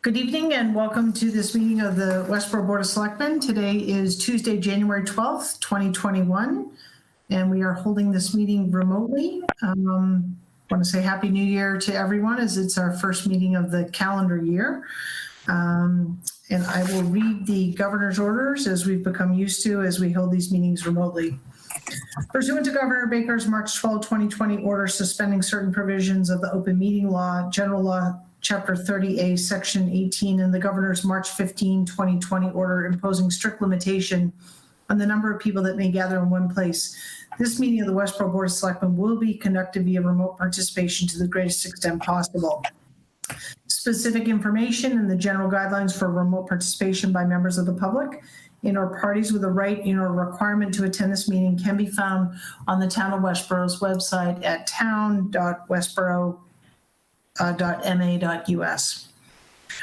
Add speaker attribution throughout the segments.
Speaker 1: Good evening and welcome to this meeting of the Westborough Board of Selectmen. Today is Tuesday, January 12th, 2021, and we are holding this meeting remotely. I want to say Happy New Year to everyone as it's our first meeting of the calendar year. And I will read the governor's orders as we've become used to as we hold these meetings remotely. Pursuant to Governor Baker's March 12, 2020 order suspending certain provisions of the open meeting law, general law, Chapter 30A, Section 18, and the Governor's March 15, 2020 order imposing strict limitation on the number of people that may gather in one place. This meeting of the Westborough Board of Selectmen will be conducted via remote participation to the greatest extent possible. Specific information and the general guidelines for remote participation by members of the public and or parties with a right and or requirement to attend this meeting can be found on the Town of Westborough's website at town.westborough.ma.us.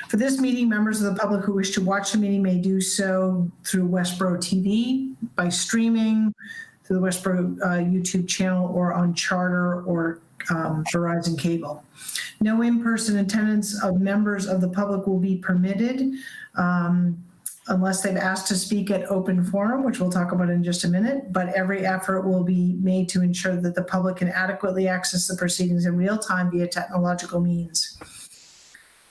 Speaker 1: For this meeting, members of the public who wish to watch the meeting may do so through Westborough TV, by streaming, through the Westborough YouTube channel, or on Charter or Verizon Cable. No in-person attendance of members of the public will be permitted unless they've asked to speak at open forum, which we'll talk about in just a minute, but every effort will be made to ensure that the public can adequately access the proceedings in real time via technological means.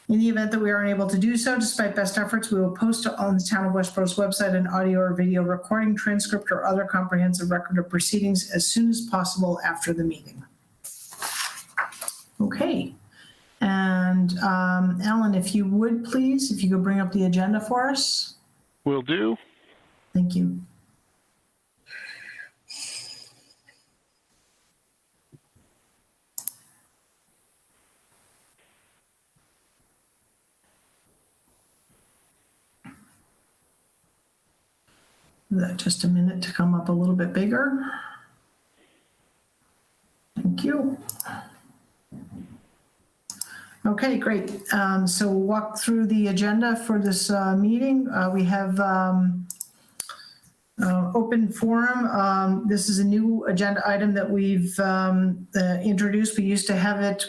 Speaker 1: In the event that we are unable to do so, despite best efforts, we will post on the Town of Westborough's website an audio or video recording, transcript, or other comprehensive record of proceedings as soon as possible after the meeting. Okay. And Alan, if you would please, if you could bring up the agenda for us.
Speaker 2: Will do.
Speaker 1: Thank you. That just a minute to come up a little bit bigger. Thank you. Okay, great. So we'll walk through the agenda for this meeting. We have open forum. This is a new agenda item that we've introduced. We used to have it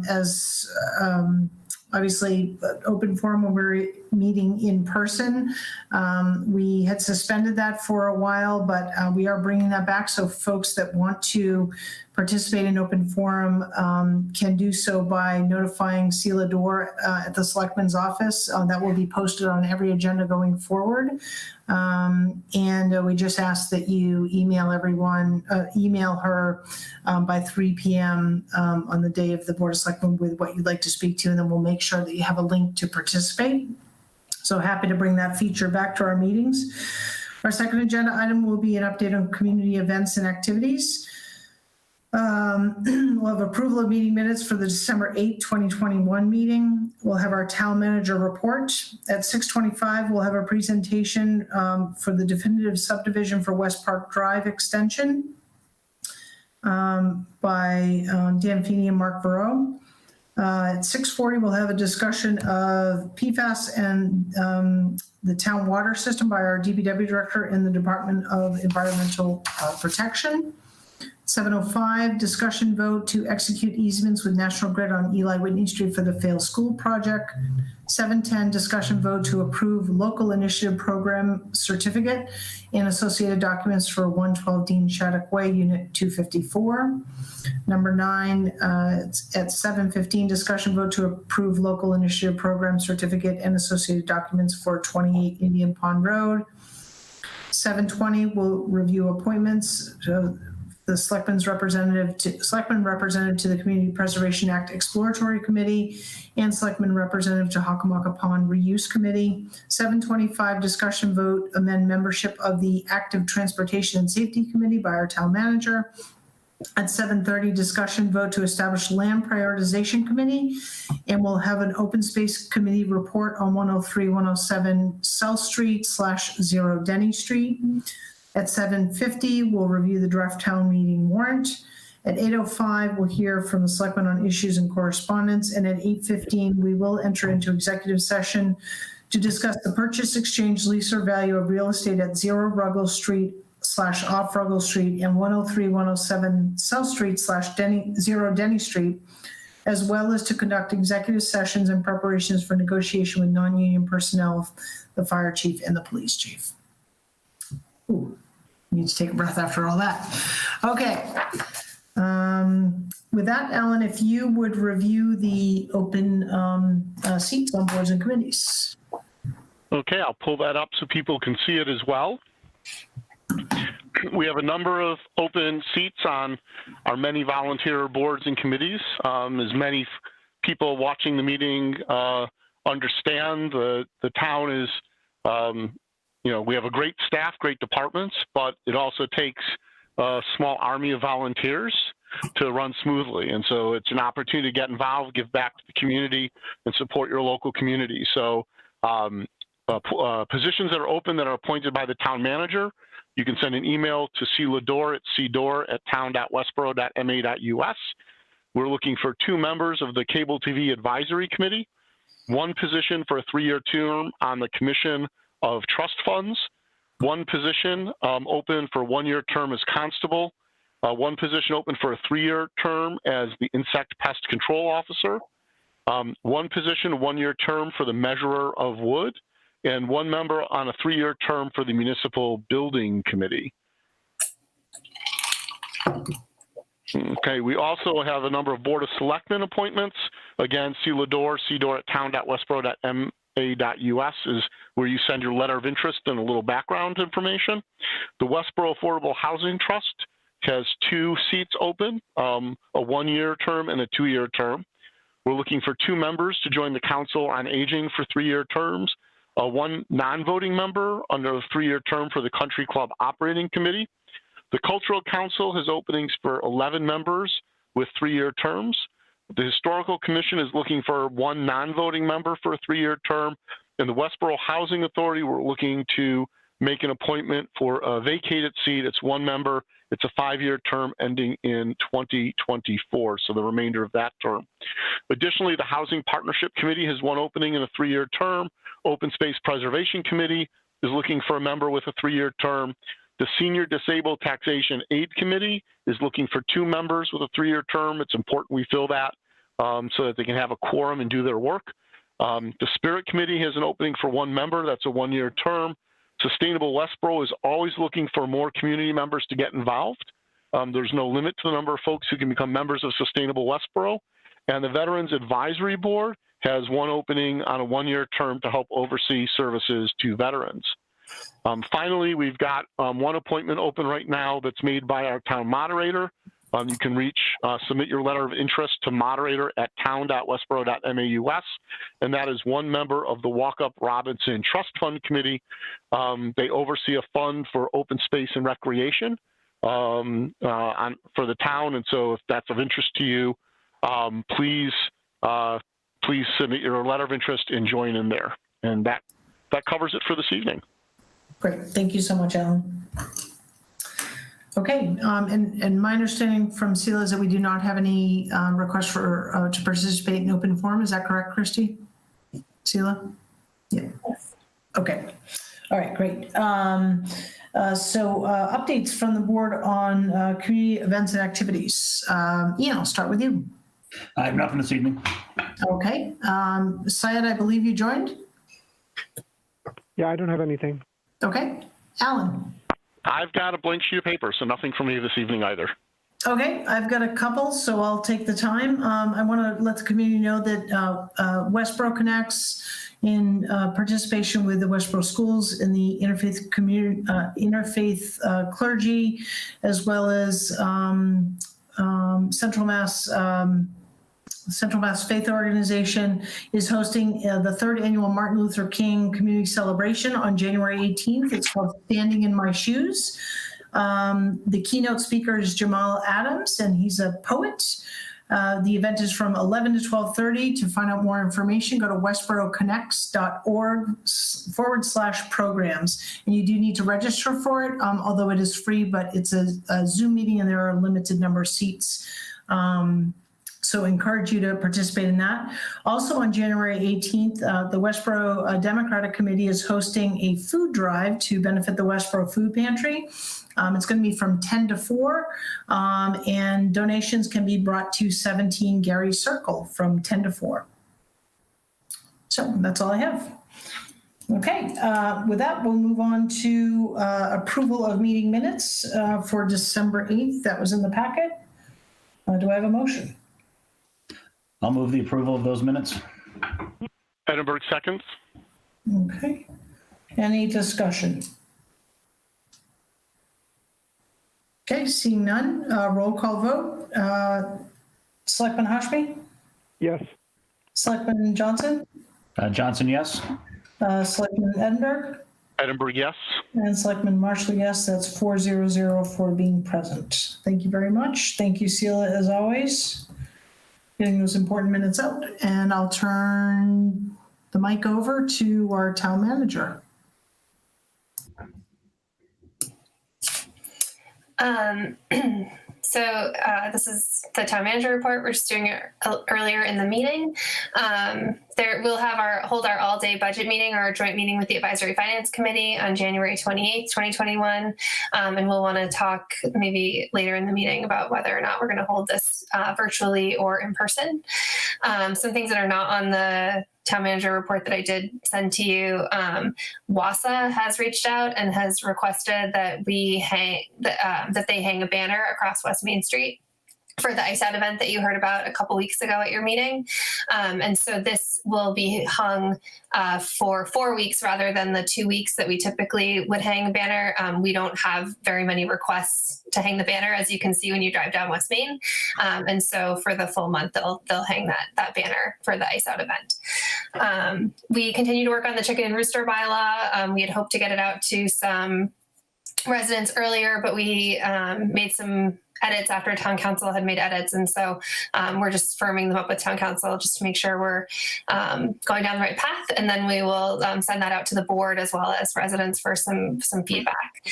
Speaker 1: as obviously open forum when we were meeting in person. We had suspended that for a while, but we are bringing that back. So folks that want to participate in open forum can do so by notifying Sheila Dorr at the Selectmen's office. That will be posted on every agenda going forward. And we just ask that you email everyone, email her by 3 p.m. On the day of the Board of Selectmen with what you'd like to speak to, and then we'll make sure that you have a link to participate. So happy to bring that feature back to our meetings. Our second agenda item will be an update on community events and activities. We'll have approval of meeting minutes for the December 8, 2021 meeting. We'll have our town manager report. At 6:25, we'll have a presentation for the definitive subdivision for West Park Drive extension by Dan Feeney and Mark Varro. At 6:40, we'll have a discussion of Pfas and the town water system by our DPW director in the Department of Environmental Protection. 7:05, discussion vote to execute easements with National Grid on Eli Whitney Street for the Fail School project. 7:10, discussion vote to approve local initiative program certificate and associated documents for 112 Dean Shattuck Way, Unit 254. Number 9, at 7:15, discussion vote to approve local initiative program certificate and associated documents for 28 Indian Pond Road. 7:20, we'll review appointments. The Selectmen representative to the Community Preservation Act Exploratory Committee and Selectmen representative to Hockomock Pond Reuse Committee. 7:25, discussion vote amend membership of the Active Transportation and Safety Committee by our town manager. At 7:30, discussion vote to establish land prioritization committee, and we'll have an open space committee report on 103-107 South Street / 0 Denny Street. At 7:50, we'll review the draft town meeting warrant. At 8:05, we'll hear from the Selectmen on issues and correspondence. And at 8:15, we will enter into executive session to discuss the purchase, exchange, lease, or value of real estate at 0 Ruggles Street / off Ruggles Street and 103-107 South Street / 0 Denny Street, as well as to conduct executive sessions and preparations for negotiation with non-union personnel, the fire chief and the police chief. Ooh, need to take a breath after all that. Okay. With that, Alan, if you would review the open seats on boards and committees.
Speaker 2: Okay, I'll pull that up so people can see it as well. We have a number of open seats on our many volunteer boards and committees. As many people watching the meeting understand, the town is, we have a great staff, great departments, but it also takes a small army of volunteers to run smoothly. And so it's an opportunity to get involved, give back to the community, and support your local community. So positions that are open that are appointed by the town manager, you can send an email to clador at cdor@town.westborough.ma.us. We're looking for 2 members of the Cable TV Advisory Committee, 1 position for a 3-year term on the Commission of Trust Funds, 1 position open for 1-year term as constable, 1 position open for a 3-year term as the Insect Pest Control Officer, 1 position, 1-year term for the Measurer of Wood, and 1 member on a 3-year term for the Municipal Building Committee. Okay, we also have a number of Board of Selectmen appointments. Again, clador@town.westborough.ma.us is where you send your letter of interest and a little background information. The Westborough Affordable Housing Trust has 2 seats open, a 1-year term and a 2-year term. We're looking for 2 members to join the Council on Aging for 3-year terms, 1 non-voting member under a 3-year term for the Country Club Operating Committee. The Cultural Council has openings for 11 members with 3-year terms. The Historical Commission is looking for 1 non-voting member for a 3-year term. And the Westborough Housing Authority, we're looking to make an appointment for a vacated seat. It's 1 member. It's a 5-year term ending in 2024, so the remainder of that term. Additionally, the Housing Partnership Committee has 1 opening in a 3-year term. Open Space Preservation Committee is looking for a member with a 3-year term. The Senior Disabled Taxation Aid Committee is looking for 2 members with a 3-year term. It's important we fill that so that they can have a quorum and do their work. The Spirit Committee has an opening for 1 member. That's a 1-year term. Sustainable Westborough is always looking for more community members to get involved. There's no limit to the number of folks who can become members of Sustainable Westborough. And the Veterans Advisory Board has 1 opening on a 1-year term to help oversee services to veterans. Finally, we've got 1 appointment open right now that's made by our town moderator. You can submit your letter of interest to moderator@town.westborough.maus, and that is 1 member of the Walkup Robinson Trust Fund Committee. They oversee a fund for open space and recreation for the town, and so if that's of interest to you, please submit your letter of interest and join in there. And that covers it for this evening.
Speaker 1: Great, thank you so much, Alan. Okay, and my understanding from Sheila is that we do not have any requests for to participate in open forum. Is that correct, Christy? Sheila? Yeah. Yes. Okay. All right, great. So updates from the board on community events and activities. Ian, I'll start with you.
Speaker 3: I have nothing this evening.
Speaker 1: Okay. Syed, I believe you joined?
Speaker 4: Yeah, I don't have anything.
Speaker 1: Okay. Alan?
Speaker 2: I've got a blank sheet of paper, so nothing from me this evening either.
Speaker 1: Okay, I've got a couple, so I'll take the time. I want to let the community know that Westborough Connects in participation with the Westborough Schools in the interfaith community, interfaith clergy, as well as Central Mass Faith Organization is hosting the 3rd annual Martin Luther King Community Celebration on January 18th. It's called Standing in My Shoes. The keynote speaker is Jamal Adams, and he's a poet. The event is from 11 to 12:30. To find out more information, go to westboroughconnects.org/programs. And you do need to register for it, although it is free, but it's a Zoom meeting and there are a limited number of seats. So encourage you to participate in that. Also on January 18th, the Westborough Democratic Committee is hosting a food drive to benefit the Westborough Food Pantry. It's going to be from 10 to 4, and donations can be brought to 17 Gary Circle from 10 to 4. So that's all I have. Okay, with that, we'll move on to approval of meeting minutes for December 8th. That was in the packet. Do I have a motion?
Speaker 3: I'll move the approval of those minutes.
Speaker 2: Edinburgh seconds.
Speaker 1: Okay. Any discussion? Okay, seeing none, roll call vote. Selectman Hashmi?
Speaker 4: Yes.
Speaker 1: Selectman Johnson?
Speaker 3: Johnson, yes.
Speaker 1: Selectman Edinburgh?
Speaker 2: Edinburgh, yes.
Speaker 1: And Selectman Marshall, yes. That's 400 for being present. Thank you very much. Thank you, Sheila, as always, getting those important minutes out. And I'll turn the mic over to our town manager.
Speaker 5: So this is the town manager report. We're just doing it earlier in the meeting. We'll hold our all-day budget meeting, or our joint meeting with the Advisory Finance Committee on January 28th, 2021. And we'll want to talk maybe later in the meeting about whether or not we're going to hold this virtually or in person. Some things that are not on the town manager report that I did send to you. WASA has reached out and has requested that we that they hang a banner across West Main Street for the ice out event that you heard about a couple weeks ago at your meeting. And so this will be hung for 4 weeks rather than the 2 weeks that we typically would hang a banner. We don't have very many requests to hang the banner, as you can see when you drive down West Main. And so for the full month, they'll hang that banner for the ice out event. We continue to work on the chicken and rooster bylaw. We had hoped to get it out to some residents earlier, but we made some edits after town council had made edits. And so we're just firming them up with town council just to make sure we're going down the right path. And then we will send that out to the board as well as residents for some feedback.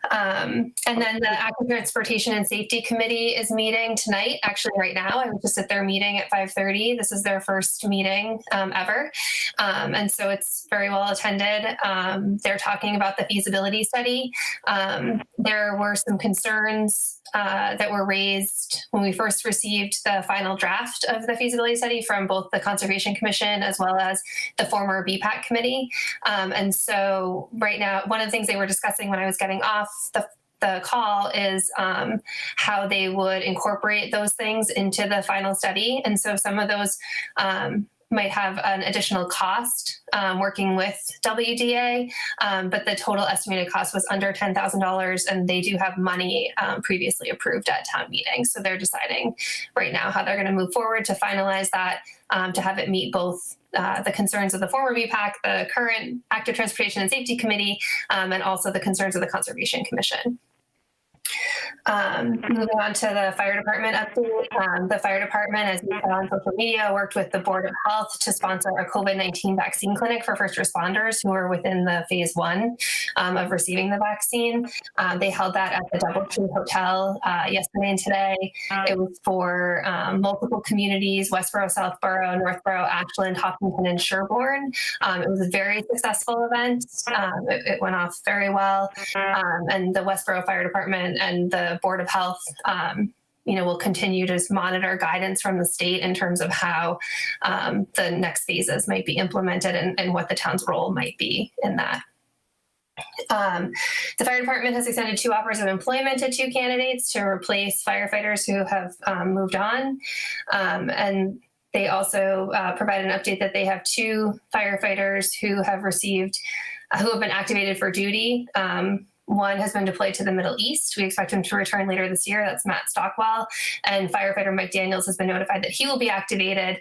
Speaker 5: And then the Active Transportation and Safety Committee is meeting tonight, actually right now. I was just at their meeting at 5:30. This is their first meeting ever. And so it's very well attended. They're talking about the feasibility study. There were some concerns that were raised when we first received the final draft of the feasibility study from both the Conservation Commission as well as the former BPAC committee. And so right now, one of the things they were discussing when I was getting off the call is how they would incorporate those things into the final study. And so some of those might have an additional cost working with WDA, but the total estimated cost was under $10,000, and they do have money previously approved at town meeting. So they're deciding right now how they're going to move forward to finalize that, to have it meet both the concerns of the former VPAC, the current Active Transportation and Safety Committee, and also the concerns of the Conservation Commission. Moving on to the fire department update. The fire department, as you saw on social media, worked with the Board of Health to sponsor a COVID-19 vaccine clinic for first responders who are within the phase 1 of receiving the vaccine. They held that at the Doubletree Hotel yesterday and today. It was for multiple communities: Westborough, Southborough, Northborough, Ashland, Hopkinton, and Sherborne. It was a very successful event. It went off very well. And the Westborough Fire Department and the Board of Health, will continue to monitor guidance from the state in terms of how the next phases might be implemented and what the town's role might be in that. The fire department has extended 2 offers of employment to 2 candidates to replace firefighters who have moved on. And they also provide an update that they have 2 firefighters who have been activated for duty. One has been deployed to the Middle East. We expect him to return later this year. That's Matt Stockwell. And firefighter Mike Daniels has been notified that he will be activated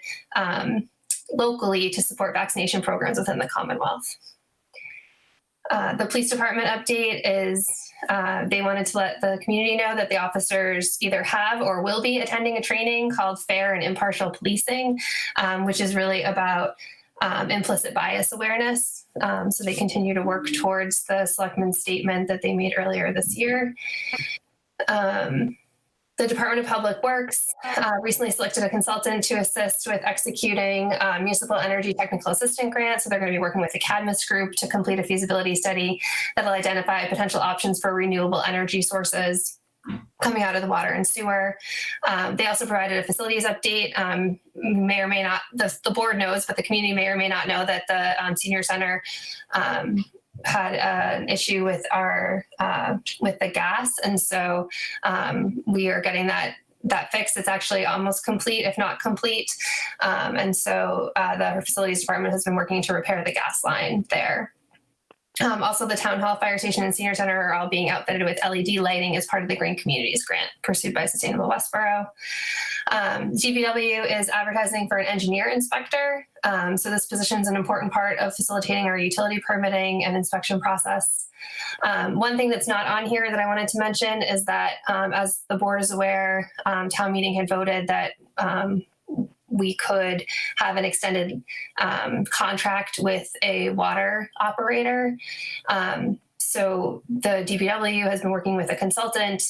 Speaker 5: locally to support vaccination programs within the Commonwealth. The police department update is they wanted to let the community know that the officers either have or will be attending a training called Fair and Impartial Policing, which is really about implicit bias awareness. So they continue to work towards the Selectmen's statement that they made earlier this year. The Department of Public Works recently selected a consultant to assist with executing municipal energy technical assistant grants. So they're going to be working with the Cadmus Group to complete a feasibility study that will identify potential options for renewable energy sources coming out of the water and sewer. They also provided a facilities update. May or may not, the board knows, but the community may or may not know that the senior center had an issue with with the gas, and so we are getting that fixed. It's actually almost complete, if not complete, and so the facilities department has been working to repair the gas line there. Also, the town hall, fire station, and senior center are all being outfitted with LED lighting as part of the Green Communities Grant pursued by Sustainable Westborough. DPW is advertising for an engineer inspector. So this position is an important part of facilitating our utility permitting and inspection process. One thing that's not on here that I wanted to mention is that, as the board is aware, town meeting had voted that we could have an extended contract with a water operator. So the DPW has been working with a consultant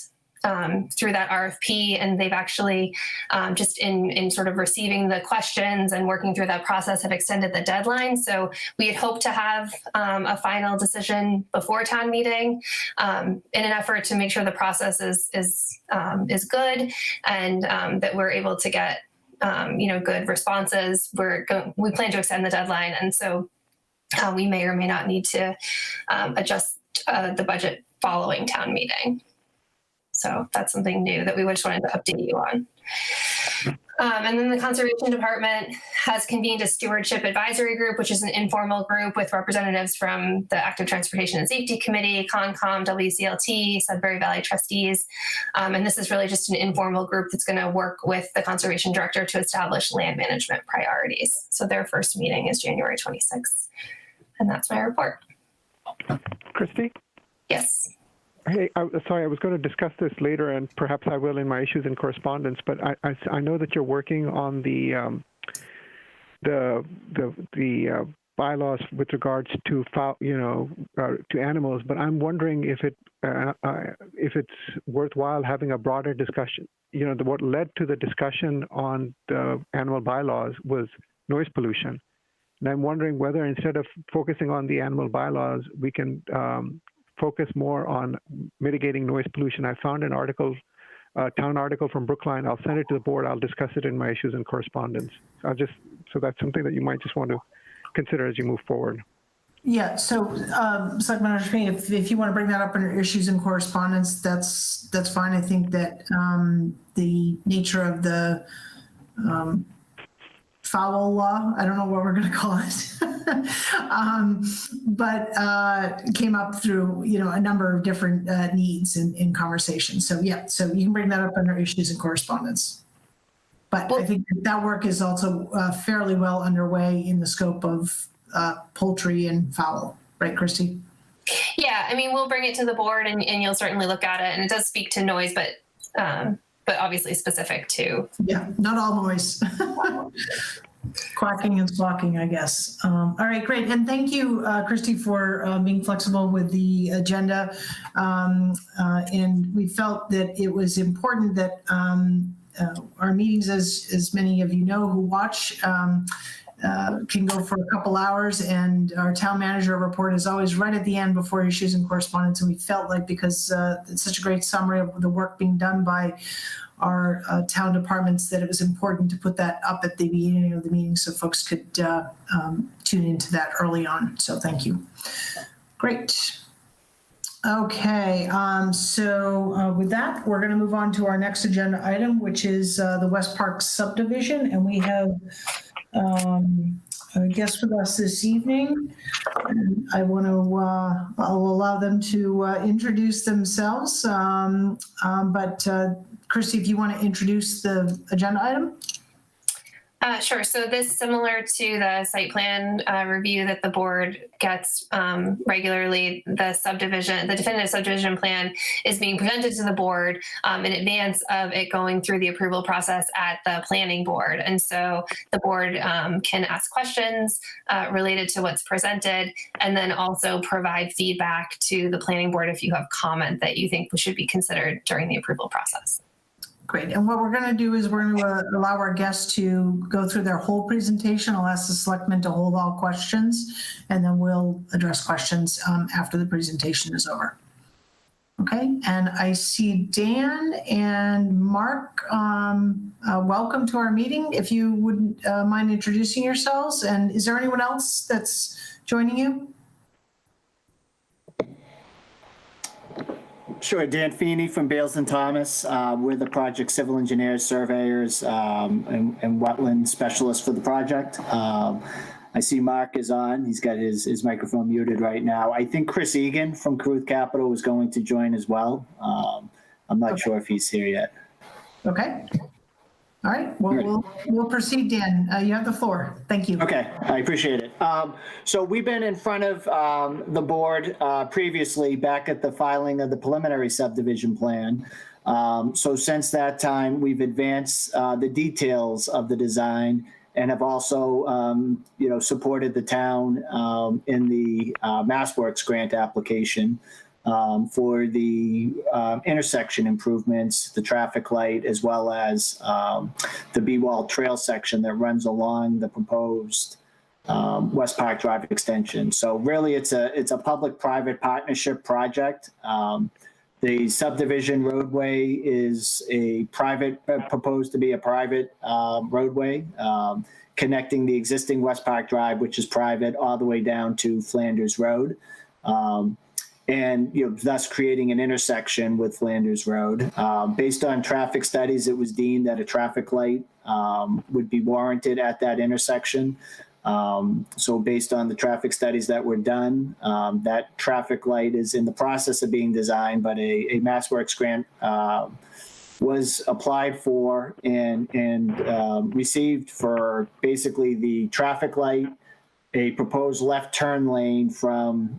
Speaker 5: through that RFP, and they've actually just in sort of receiving the questions and working through that process have extended the deadline. So we had hoped to have a final decision before town meeting in an effort to make sure the process is good and that we're able to get good responses. We plan to extend the deadline, and so we may or may not need to adjust the budget following town meeting. So that's something new that we just wanted to update you on. And then the Conservation Department has convened a Stewardship Advisory Group, which is an informal group with representatives from the Active Transportation and Safety Committee, CONCOM, WCLT, Sudbury Valley Trustees. And this is really just an informal group that's going to work with the Conservation Director to establish land management priorities. So their first meeting is January 26th. And that's my report.
Speaker 4: Christy?
Speaker 5: Yes.
Speaker 4: Hey, sorry, I was going to discuss this later, and perhaps I will in my issues and correspondence. But I know that you're working on the bylaws with regards to to animals. But I'm wondering if it's worthwhile having a broader discussion. What led to the discussion on the animal bylaws was noise pollution, and I'm wondering whether instead of focusing on the animal bylaws, we can focus more on mitigating noise pollution. I found an article, town article from Brookline. I'll send it to the board. I'll discuss it in my issues and correspondence. So that's something that you might just want to consider as you move forward.
Speaker 1: Yeah, so Selectman Rfp, if you want to bring that up in your issues and correspondence, that's fine. I think that the nature of the foul law, I don't know what we're going to call it, but came up through a number of different needs in conversation. So yeah, so you can bring that up under issues and correspondence. But I think that work is also fairly well underway in the scope of poultry and fowl, right, Christy?
Speaker 5: Yeah, I mean, we'll bring it to the board and you'll certainly look at it. And it does speak to noise, but obviously specific to.
Speaker 1: Yeah, not all noise. Quacking and squawking, I guess. All right, great. And thank you, Christy, for being flexible with the agenda. And we felt that it was important that our meetings, as many of you know who watch, can go for a couple hours, and our town manager report is always right at the end before issues and correspondence. And we felt like, because it's such a great summary of the work being done by our town departments, that it was important to put that up at the beginning of the meeting so folks could tune into that early on. So thank you. Great. Okay, so with that, we're going to move on to our next agenda item, which is the West Park Subdivision. And we have a guest with us this evening. And I'll allow them to introduce themselves. But Christy, if you want to introduce the agenda item.
Speaker 5: Sure. So this, similar to the site plan review that the board gets regularly, the definitive subdivision plan is being presented to the board in advance of it going through the approval process at the planning board. And so the board can ask questions related to what's presented, and then also provide feedback to the planning board if you have comment that you think should be considered during the approval process.
Speaker 1: Great. And what we're going to do is we're going to allow our guests to go through their whole presentation. I'll ask the selectmen to hold all questions, and then we'll address questions after the presentation is over. Okay. And I see Dan and Mark. Welcome to our meeting. If you wouldn't mind introducing yourselves. And is there anyone else that's joining you?
Speaker 6: Sure, Dan Feeney from Bales and Thomas. We're the project civil engineers, surveyors, and wetland specialists for the project. I see Mark is on. He's got his microphone muted right now. I think Chris Egan from Caruth Capital is going to join as well. I'm not sure if he's here yet.
Speaker 1: Okay. All right. Well, we'll proceed, Dan. You have the floor. Thank you.
Speaker 6: Okay, I appreciate it. So we've been in front of the board previously back at the filing of the preliminary subdivision plan. So since that time, we've advanced the details of the design and have also, supported the town in the MassWorks grant application for the intersection improvements, the traffic light, as well as the B-Wall trail section that runs along the proposed West Park Drive extension. So really, it's a public-private partnership project. The subdivision roadway is proposed to be a private roadway connecting the existing West Park Drive, which is private, all the way down to Flanders Road. And thus creating an intersection with Flanders Road. Based on traffic studies, it was deemed that a traffic light would be warranted at that intersection. So based on the traffic studies that were done, that traffic light is in the process of being designed, but a MassWorks grant was applied for and received for basically the traffic light, a proposed left turn lane from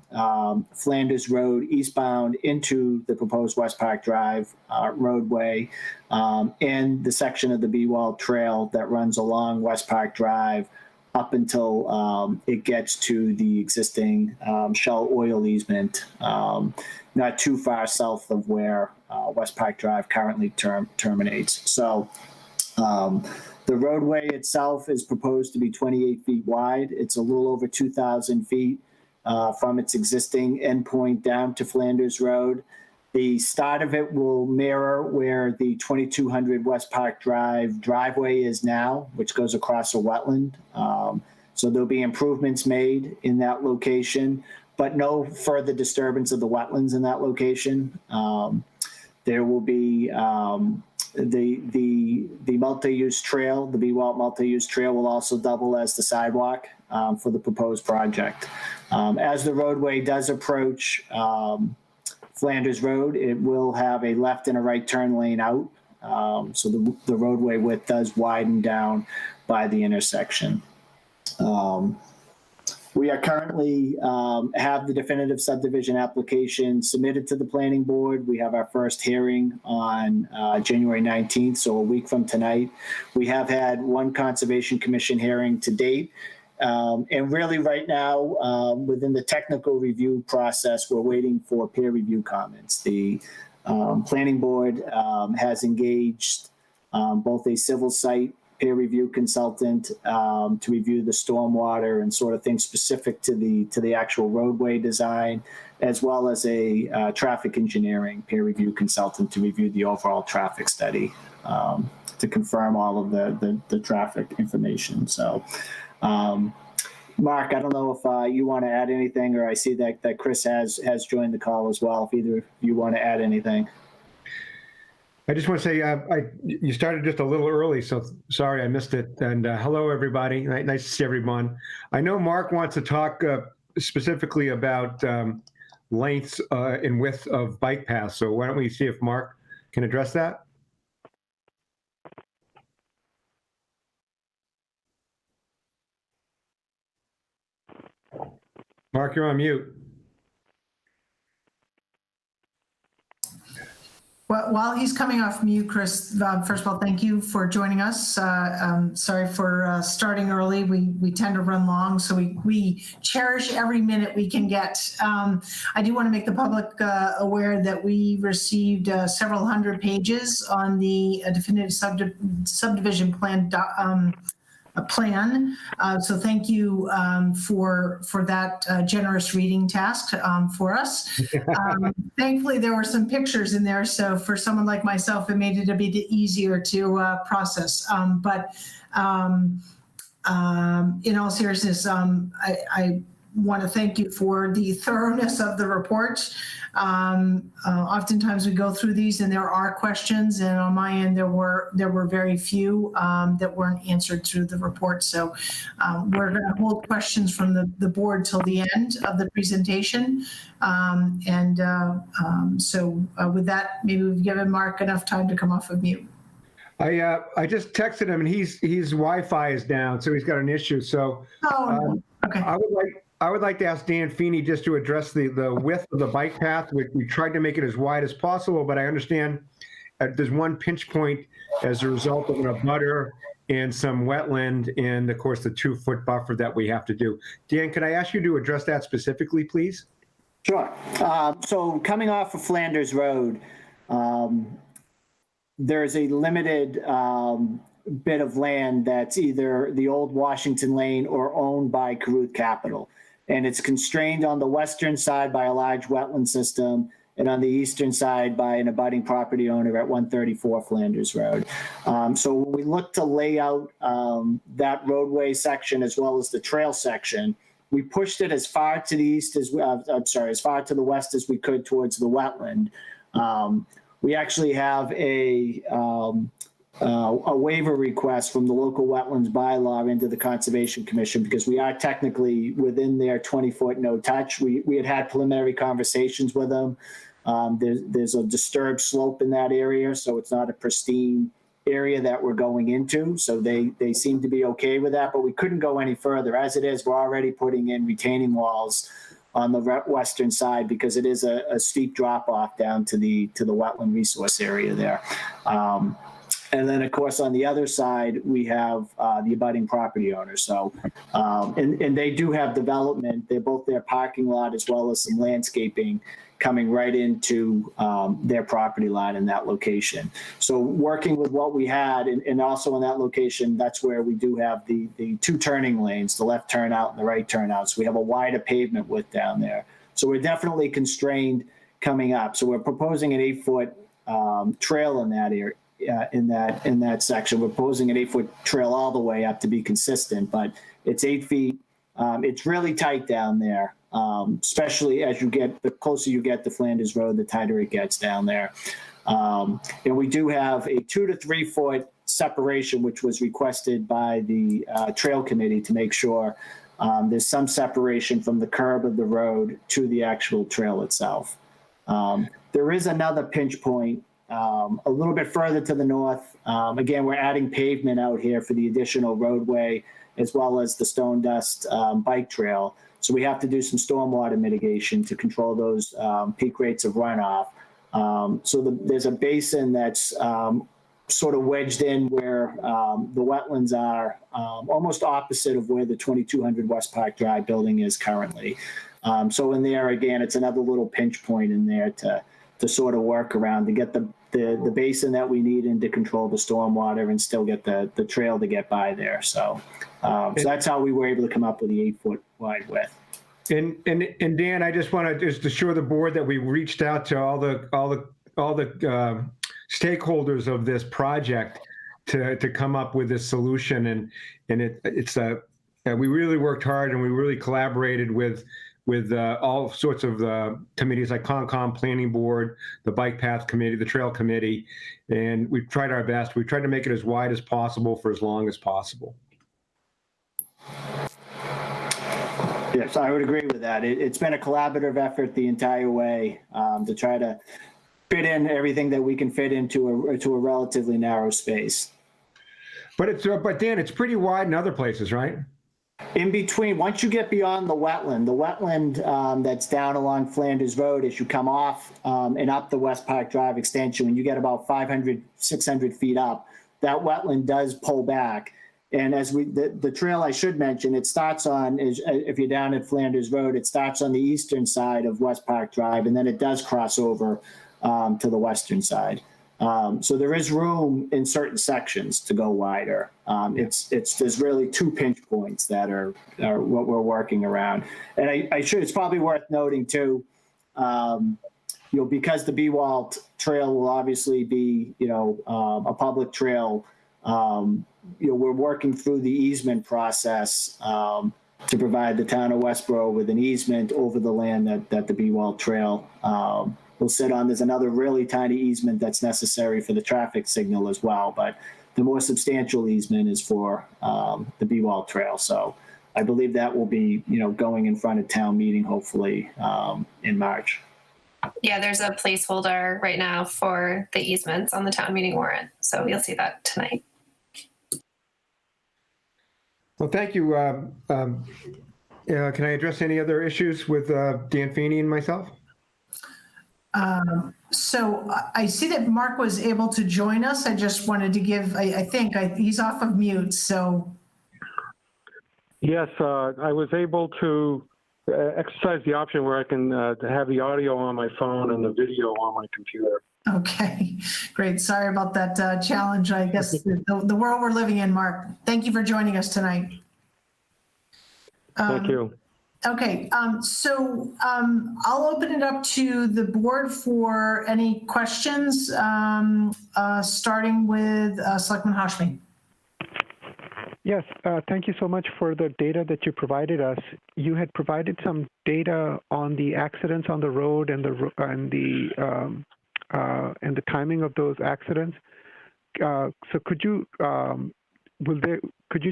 Speaker 6: Flanders Road eastbound into the proposed West Park Drive roadway, and the section of the B-Wall trail that runs along West Park Drive up until it gets to the existing Shell oil easement, not too far south of where West Park Drive currently terminates. So the roadway itself is proposed to be 28 feet wide. It's a little over 2,000 feet from its existing endpoint down to Flanders Road. The start of it will mirror where the 2200 West Park Drive driveway is now, which goes across a wetland. So there'll be improvements made in that location, but no further disturbance of the wetlands in that location. There will be the multi-use trail, the B-Wall multi-use trail will also double as the sidewalk for the proposed project. As the roadway does approach Flanders Road, it will have a left and a right turn lane out. So the roadway width does widen down by the intersection. We are currently have the definitive subdivision application submitted to the planning board. We have our first hearing on January 19th, so a week from tonight. We have had one Conservation Commission hearing to date. And really right now, within the technical review process, we're waiting for peer review comments. The planning board has engaged both a civil site peer review consultant to review the stormwater and sort of things specific to the actual roadway design, as well as a traffic engineering peer review consultant to review the overall traffic study to confirm all of the traffic information. So, Mark, I don't know if you want to add anything, or I see that Chris has joined the call as well. If either of you want to add anything.
Speaker 4: I just want to say you started just a little early, so sorry I missed it. And hello, everybody. Nice to see everyone. I know Mark wants to talk specifically about lengths and width of bike paths. So why don't we see if Mark can address that? Mark, you're on mute.
Speaker 1: Well, while he's coming off mute, Chris, first of all, thank you for joining us. Sorry for starting early. We tend to run long, so we cherish every minute we can get. I do want to make the public aware that we received several hundred pages on the definitive subdivision plan plan. So thank you for that generous reading task for us. Thankfully, there were some pictures in there, so for someone like myself, it made it a bit easier to process. But in all seriousness, I want to thank you for the thoroughness of the report. Oftentimes we go through these and there are questions, and on my end there were very few that weren't answered through the report. So we're going to hold questions from the board till the end of the presentation. So with that, maybe we've given Mark enough time to come off of mute.
Speaker 7: I just texted him and his Wi-Fi is down, so he's got an issue. So
Speaker 1: Okay.
Speaker 7: I would like to ask Dan Feeney just to address the width of the bike path. We tried to make it as wide as possible, but I understand there's one pinch point as a result of an abutter and some wetland, and of course the 2-foot buffer that we have to do. Dan, can I ask you to address that specifically, please?
Speaker 6: Sure. So coming off of Flanders Road, there's a limited bit of land that's either the old Washington Lane or owned by Caruth Capital. And it's constrained on the western side by a large wetland system and on the eastern side by an abutting property owner at 134 Flanders Road. So when we look to lay out that roadway section as well as the trail section, we pushed it as far to the east as as far to the west as we could towards the wetland. We actually have a waiver request from the local wetlands bylaw into the Conservation Commission because we are technically within their 20-foot no touch. We had preliminary conversations with them. There's a disturbed slope in that area, so it's not a pristine area that we're going into. So they seem to be okay with that, but we couldn't go any further. As it is, we're already putting in retaining walls on the western side because it is a steep drop off down to the wetland resource area there. And then, of course, on the other side, we have the abutting property owner. So, and they do have development. They're both their parking lot as well as some landscaping coming right into their property line in that location. So working with what we had, and also in that location, that's where we do have the 2 turning lanes, the left turnout and the right turnout. So we have a wider pavement width down there. So we're definitely constrained coming up. So we're proposing an 8-foot trail in that area. In that section, we're proposing an 8-foot trail all the way up to be consistent, but it's 8 feet. It's really tight down there, especially as the closer you get to Flanders Road, the tighter it gets down there. And we do have a 2 to 3 foot separation, which was requested by the trail committee to make sure there's some separation from the curb of the road to the actual trail itself. There is another pinch point a little bit further to the north. Again, we're adding pavement out here for the additional roadway as well as the stone dust bike trail. So we have to do some stormwater mitigation to control those peak rates of runoff. So there's a basin that's sort of wedged in where the wetlands are almost opposite of where the 2200 West Park Drive building is currently. So in there, again, it's another little pinch point in there to sort of work around to get the basin that we need in to control the stormwater and still get the trail to get by there. So that's how we were able to come up with the 8-foot wide width.
Speaker 7: And Dan, I just want to just assure the board that we reached out to all the stakeholders of this project to come up with this solution, and we really worked hard and we really collaborated with all sorts of committees like Concom, Planning Board, the Bike Path Committee, the Trail Committee, and we've tried our best. We've tried to make it as wide as possible for as long as possible.
Speaker 6: Yes, I would agree with that. It's been a collaborative effort the entire way to try to fit in everything that we can fit into a relatively narrow space.
Speaker 7: But Dan, it's pretty wide in other places, right?
Speaker 6: In between, once you get beyond the wetland that's down along Flanders Road as you come off and up the West Park Drive extension, when you get about 500, 600 feet up, that wetland does pull back. And as the trail I should mention, it starts on, if you're down at Flanders Road, it starts on the eastern side of West Park Drive, and then it does cross over to the western side. So there is room in certain sections to go wider. There's really two pinch points that are what we're working around. And it's probably worth noting too, because the B-Wall trail will obviously be, a public trail, we're working through the easement process to provide the town of Westborough with an easement over the land that the B-Wall trail will sit on. There's another really tiny easement that's necessary for the traffic signal as well, but the more substantial easement is for the B-Wall trail. So I believe that will be, going in front of town meeting, hopefully in March.
Speaker 5: Yeah, there's a placeholder right now for the easements on the town meeting warrant. So you'll see that tonight.
Speaker 7: Well, thank you. Can I address any other issues with Dan Feeney and myself?
Speaker 1: So I see that Mark was able to join us. I just wanted to give, he's off of mute, so.
Speaker 8: Yes, I was able to exercise the option where I can have the audio on my phone and the video on my computer.
Speaker 1: Okay, great. Sorry about that challenge. I guess the world we're living in, Mark. Thank you for joining us tonight.
Speaker 8: Thank you.
Speaker 1: Okay, so I'll open it up to the board for any questions, starting with Selectman Hashmi.
Speaker 4: Yes, thank you so much for the data that you provided us. You had provided some data on the accidents on the road and the timing of those accidents. So could you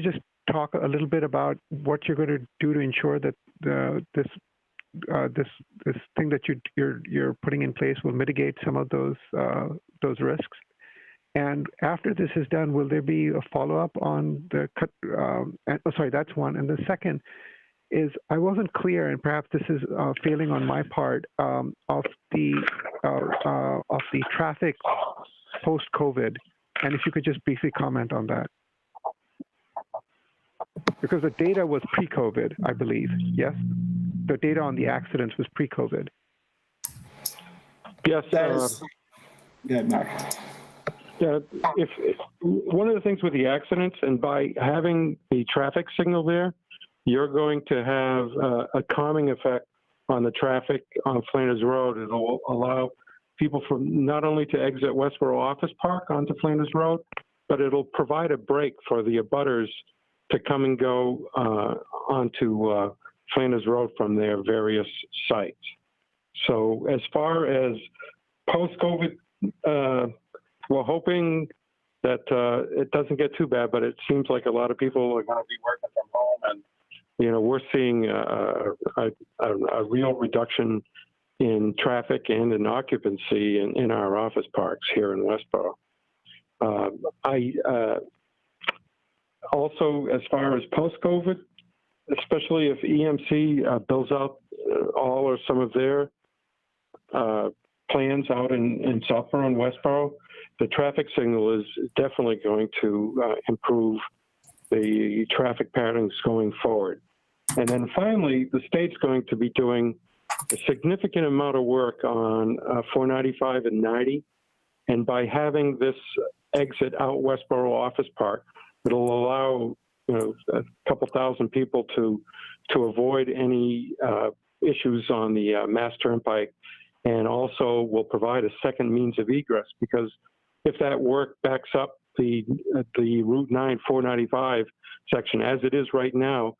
Speaker 4: just talk a little bit about what you're going to do to ensure that this thing that you're putting in place will mitigate some of those risks? And after this is done, will there be a follow-up on the cut? Sorry, that's one. And the second is I wasn't clear, and perhaps this is failing on my part, of the traffic post-COVID. And if you could just briefly comment on that. Because the data was pre-COVID, I believe, yes? The data on the accidents was pre-COVID.
Speaker 8: Yes.
Speaker 6: That is good, Mark.
Speaker 8: Yeah, if one of the things with the accidents, and by having the traffic signal there, you're going to have a calming effect on the traffic on Flanders Road. It'll allow people from not only to exit Westborough Office Park onto Flanders Road, but it'll provide a break for the abutters to come and go onto Flanders Road from their various sites. So as far as post-COVID, we're hoping that it doesn't get too bad, but it seems like a lot of people are going to be working from home, and we're seeing a real reduction in traffic and in occupancy in our office parks here in Westborough. Also, as far as post-COVID, especially if EMC builds out all or some of their plans out in Southborough and Westborough, the traffic signal is definitely going to improve the traffic patterns going forward. And then finally, the state's going to be doing a significant amount of work on 495 and 90. And by having this exit out Westborough Office Park, it'll allow a couple thousand people to avoid any issues on the Mass Turnpike, and also will provide a second means of egress, because if that work backs up the Route 9 495 section as it is right now,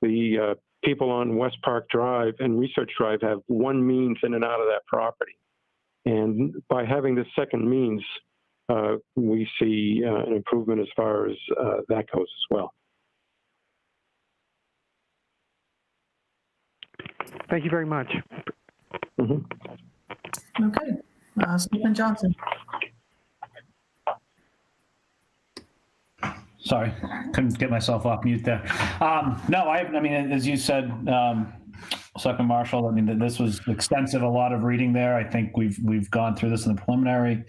Speaker 8: the people on West Park Drive and Research Drive have one means in and out of that property. And by having this second means, we see an improvement as far as that goes as well.
Speaker 4: Thank you very much.
Speaker 8: Mm-hmm.
Speaker 1: Okay, Stephen Johnson.
Speaker 3: Sorry, couldn't get myself off mute there. No, I mean, as you said, Selectman Marshall, I mean, this was extensive, a lot of reading there. I think we've gone through this in the preliminary,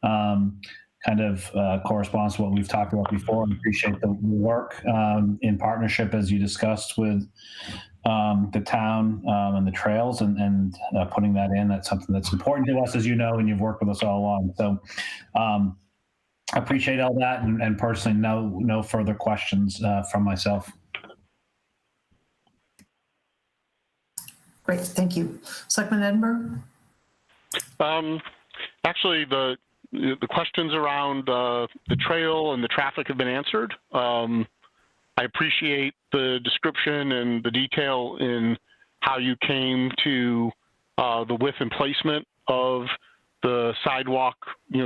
Speaker 3: kind of corresponds to what we've talked about before, and appreciate the work in partnership, as you discussed, with the town and the trails, and putting that in. That's something that's important to us, as you know, and you've worked with us all along. So I appreciate all that, and personally, no further questions from myself.
Speaker 1: Great, thank you. Selectman Edinburgh?
Speaker 2: Actually, the questions around the trail and the traffic have been answered. I appreciate the description and the detail in how you came to the width and placement of the sidewalk,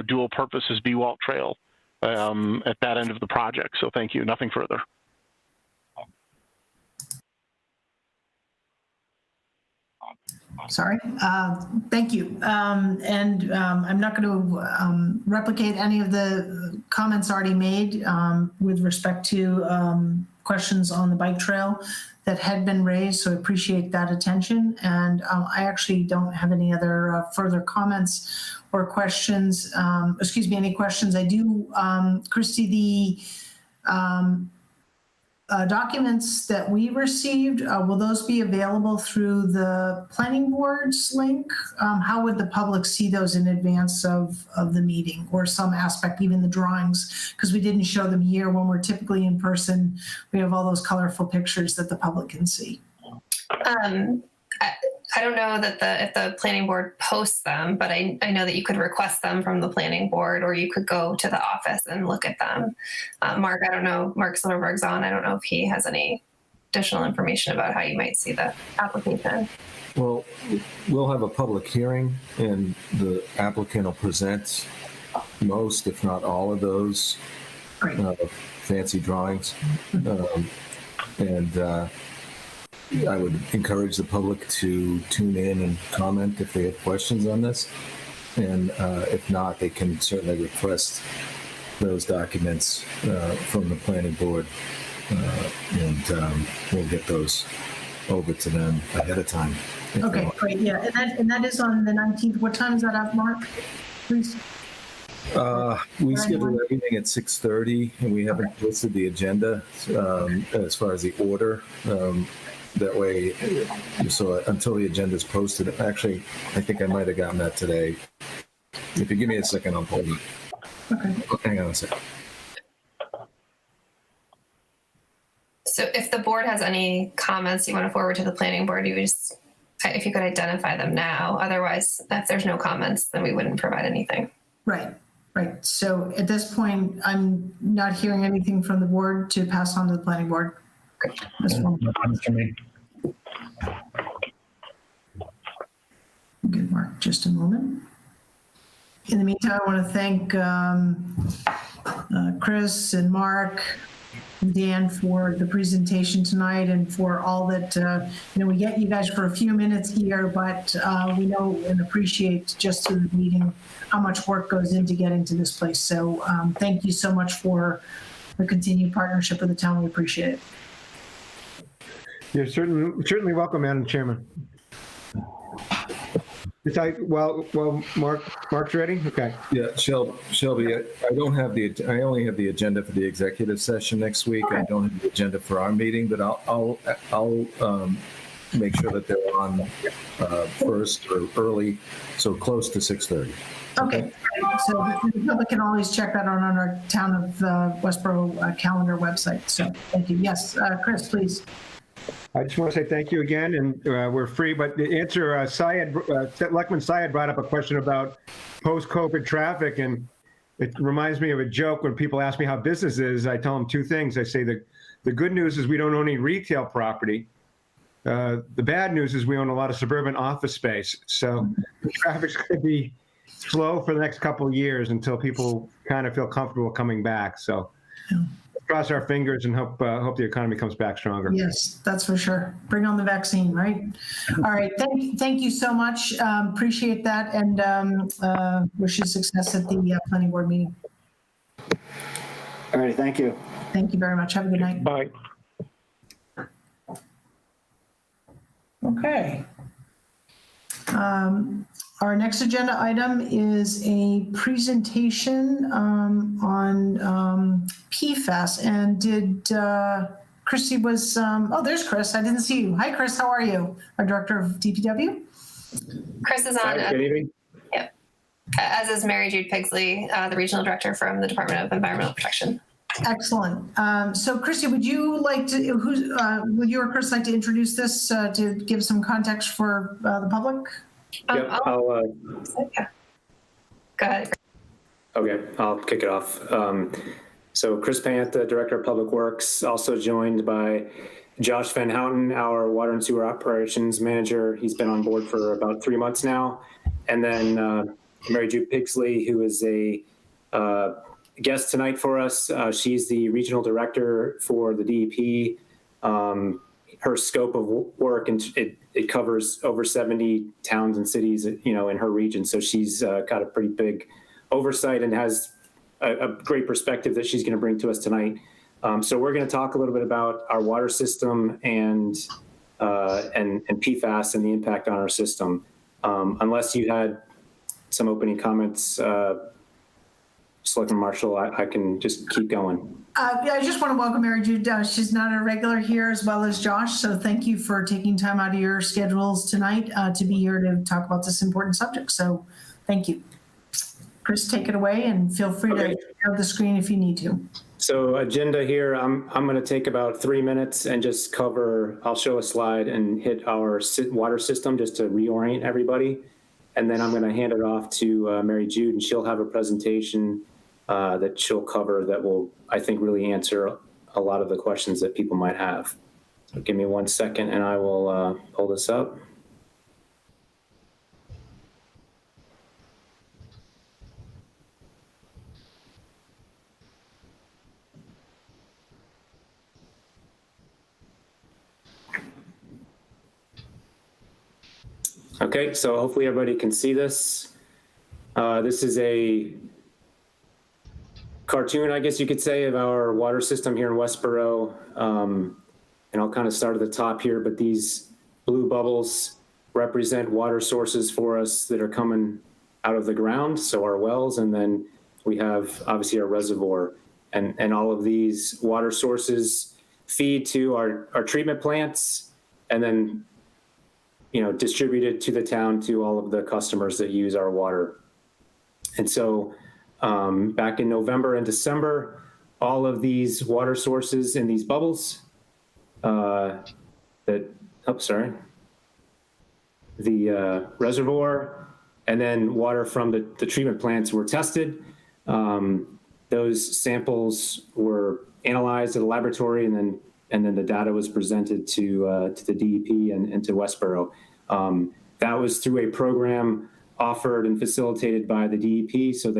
Speaker 2: dual purposes B-Walt trail at that end of the project. So thank you. Nothing further.
Speaker 1: Sorry. Thank you. And I'm not going to replicate any of the comments already made with respect to questions on the bike trail that had been raised. So I appreciate that attention. And I actually don't have any other further comments or questions. Any questions. I do, Christy, the documents that we received, will those be available through the planning board's link? How would the public see those in advance of the meeting, or some aspect, even the drawings? Because we didn't show them here. When we're typically in person, we have all those colorful pictures that the public can see.
Speaker 5: I don't know that if the planning board posts them, but I know that you could request them from the planning board, or you could go to the office and look at them. Mark, I don't know, Mark Silverberg's on. I don't know if he has any additional information about how you might see the application.
Speaker 9: Well, we'll have a public hearing, and the applicant will present most, if not all of those fancy drawings. I would encourage the public to tune in and comment if they have questions on this. And if not, they can certainly request those documents from the planning board, and we'll get those over to them ahead of time.
Speaker 1: Okay, great. Yeah, and that is on the 19th. What time is that up, Mark? Please.
Speaker 9: We scheduled everything at 6:30, and we haven't posted the agenda as far as the order. That way, so until the agenda is posted, actually, I think I might have gotten that today. If you give me a second, I'll pull it.
Speaker 1: Okay.
Speaker 9: Hang on a second.
Speaker 5: So if the board has any comments you want to forward to the planning board, you would just, if you could identify them now. Otherwise, if there's no comments, then we wouldn't provide anything.
Speaker 1: Right. So at this point, I'm not hearing anything from the board to pass on to the planning board. Good, Mark. Just a moment. In the meantime, I want to thank Chris and Mark and Dan for the presentation tonight, and for all that, we get you guys for a few minutes here, but we know and appreciate just through the meeting how much work goes into getting to this place. So thank you so much for the continued partnership with the town. We appreciate it.
Speaker 7: You're certainly welcome, Madam Chairman. Mark's ready? Okay.
Speaker 9: Yeah, Shelby, I only have the agenda for the executive session next week. I don't have the agenda for our meeting, but I'll make sure that they're on first or early, so close to 6:30.
Speaker 1: Okay, so the public can always check that out on our Town of Westborough calendar website. So thank you. Yes, Chris, please.
Speaker 7: I just want to say thank you again, and we're free. But the answer, Selectman Syed brought up a question about post-COVID traffic, and it reminds me of a joke when people ask me how business is. I tell them two things. I say the good news is we don't own any retail property. The bad news is we own a lot of suburban office space. So the traffic's going to be slow for the next couple of years until people kind of feel comfortable coming back. So cross our fingers and hope the economy comes back stronger.
Speaker 1: Yes, that's for sure. Bring on the vaccine, right? All right. Thank you so much. Appreciate that, and wish you success at the planning board meeting.
Speaker 6: All right, thank you.
Speaker 1: Thank you very much. Have a good night.
Speaker 8: Bye.
Speaker 1: Okay. Our next agenda item is a presentation on Pfas. And did Christy was, oh, there's Chris. I didn't see you. Hi, Chris. How are you? Our Director of DPW.
Speaker 5: Chris is on.
Speaker 10: Good evening.
Speaker 5: Yep. As is Mary Jude Pigsley, the Regional Director from the Department of Environmental Protection.
Speaker 1: Excellent. So Christy, would you like to, would you or Chris like to introduce this to give some context for the public?
Speaker 10: Yep, I'll,
Speaker 5: Yeah. Go ahead.
Speaker 10: okay, I'll kick it off. So Chris Pant, the Director of Public Works, also joined by Josh Van Houten, our Water and Sewer Operations Manager. He's been on board for about 3 months now. And then Mary Jude Pigsley, who is a guest tonight for us. She's the Regional Director for the DEP. Her scope of work, and it covers over 70 towns and cities, in her region. So she's got a pretty big oversight and has a great perspective that she's going to bring to us tonight. So we're going to talk a little bit about our water system and PFAS and the impact on our system. Unless you had some opening comments, Selectman Marshall, I can just keep going.
Speaker 1: Yeah, I just want to welcome Mary Jude. She's not a regular here, as well as Josh. So thank you for taking time out of your schedules tonight to be here to talk about this important subject. So thank you. Chris, take it away and feel free to share the screen if you need to.
Speaker 10: So agenda here, I'm going to take about 3 minutes and just cover, I'll show a slide and hit our water system just to reorient everybody. And then I'm going to hand it off to Mary Jude, and she'll have a presentation that she'll cover that will, I think, really answer a lot of the questions that people might have. So give me 1 second and I will pull this up. Okay, so hopefully everybody can see this. This is a cartoon, I guess you could say, of our water system here in Westborough. And I'll kind of start at the top here, but these blue bubbles represent water sources for us that are coming out of the ground, so our wells, and then we have obviously our reservoir. And all of these water sources feed to our treatment plants, and then distributed to the town, to all of the customers that use our water. And so back in November and December, all of these water sources in these bubbles the reservoir, and then water from the treatment plants were tested. Those samples were analyzed at a laboratory, and then the data was presented to the DEP and to Westborough. That was through a program offered and facilitated by the DEP. So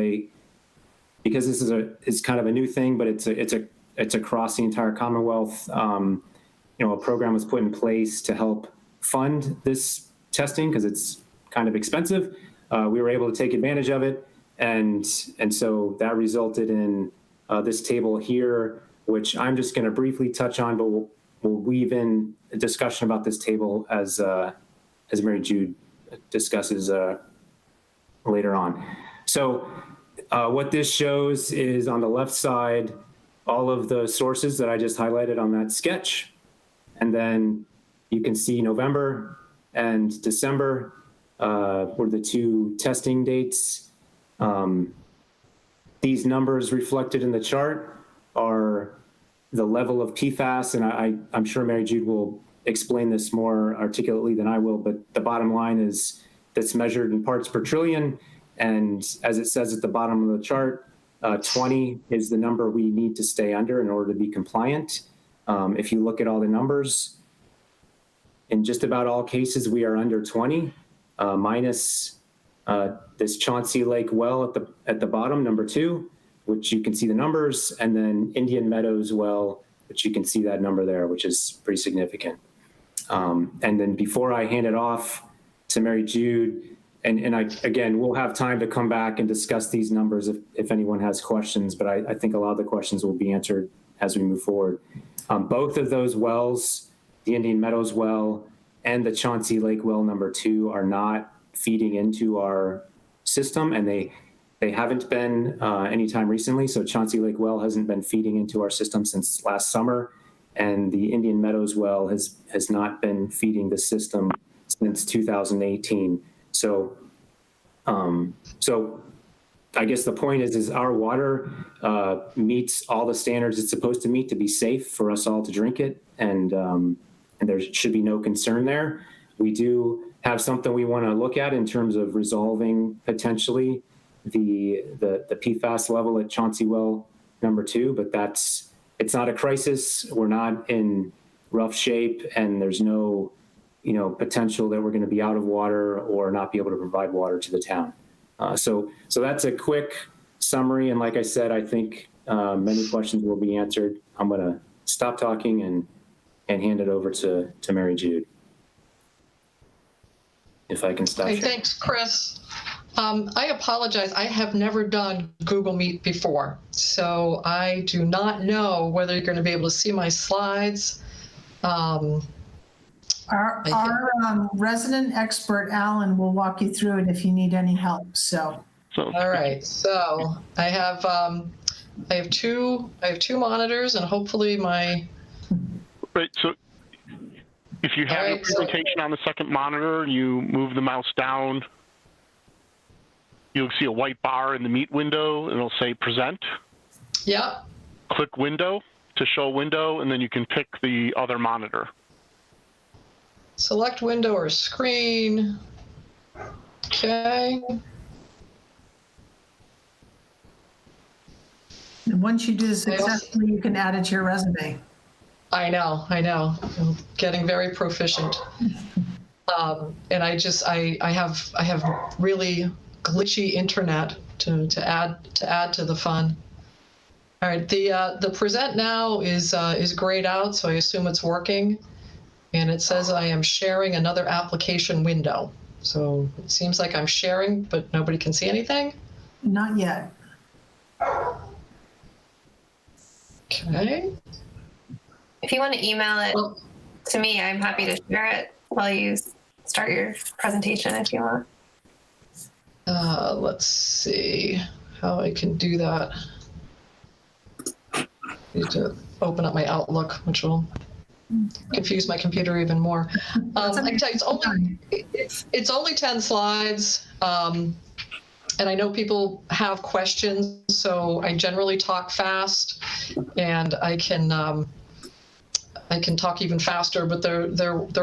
Speaker 10: because this is kind of a new thing, but it's across the entire Commonwealth. A program was put in place to help fund this testing because it's kind of expensive. We were able to take advantage of it, and so that resulted in this table here, which I'm just going to briefly touch on, but we'll weave in a discussion about this table as Mary Jude discusses later on. So what this shows is, on the left side, all of the sources that I just highlighted on that sketch. And then you can see November and December were the two testing dates. These numbers reflected in the chart are the level of PFAS, and I'm sure Mary Jude will explain this more articulately than I will, but the bottom line is that's measured in parts per trillion. And as it says at the bottom of the chart, 20 is the number we need to stay under in order to be compliant. If you look at all the numbers, in just about all cases, we are under 20, minus this Chauncey Lake well at the bottom, number 2, which you can see the numbers, and then Indian Meadows well, which you can see that number there, which is pretty significant. And then before I hand it off to Mary Jude, and again, we'll have time to come back and discuss these numbers if anyone has questions, but I think a lot of the questions will be answered as we move forward. Both of those wells, the Indian Meadows well and the Chauncey Lake well number 2, are not feeding into our system, and they haven't been anytime recently. So Chauncey Lake well hasn't been feeding into our system since last summer, and the Indian Meadows well has not been feeding the system since 2018. So I guess the point is our water meets all the standards it's supposed to meet to be safe for us all to drink it, and there should be no concern there. We do have something we want to look at in terms of resolving potentially the PFAS level at Chauncey well number 2, but it's not a crisis. We're not in rough shape, and there's no potential that we're going to be out of water or not be able to provide water to the town. So that's a quick summary. And like I said, I think many questions will be answered. I'm going to stop talking and hand it over to Mary Jude. If I can stop.
Speaker 11: Hey,
Speaker 10: sharing.
Speaker 11: thanks, Chris. I apologize. I have never done Google Meet before, so I do not know whether you're going to be able to see my slides.
Speaker 1: Our resident expert, Alan, will walk you through it if you need any help, so.
Speaker 11: All right, so I have two monitors, and hopefully my.
Speaker 2: Right, so if you have your presentation on the second monitor, you move the mouse down, you'll see a white bar in the Meet window, and it'll say Present.
Speaker 11: Yep.
Speaker 2: Click Window to show window, and then you can pick the other monitor.
Speaker 11: Select window or screen. Okay.
Speaker 1: And once you do this successfully, you can add it to your resume.
Speaker 11: I know. I'm getting very proficient. And I have really glitchy internet to add to the fun. All right, the present now is grayed out, so I assume it's working. And it says I am sharing another application window. So it seems like I'm sharing, but nobody can see anything.
Speaker 1: Not yet.
Speaker 11: Okay.
Speaker 5: If you want to email it to me, I'm happy to share it while you start your presentation if you want.
Speaker 11: Let's see how I can do that. I need to open up my Outlook, which will confuse my computer even more. I can tell you, it's only 10 slides, and I know people have questions, so I generally talk fast, and I can talk even faster. But there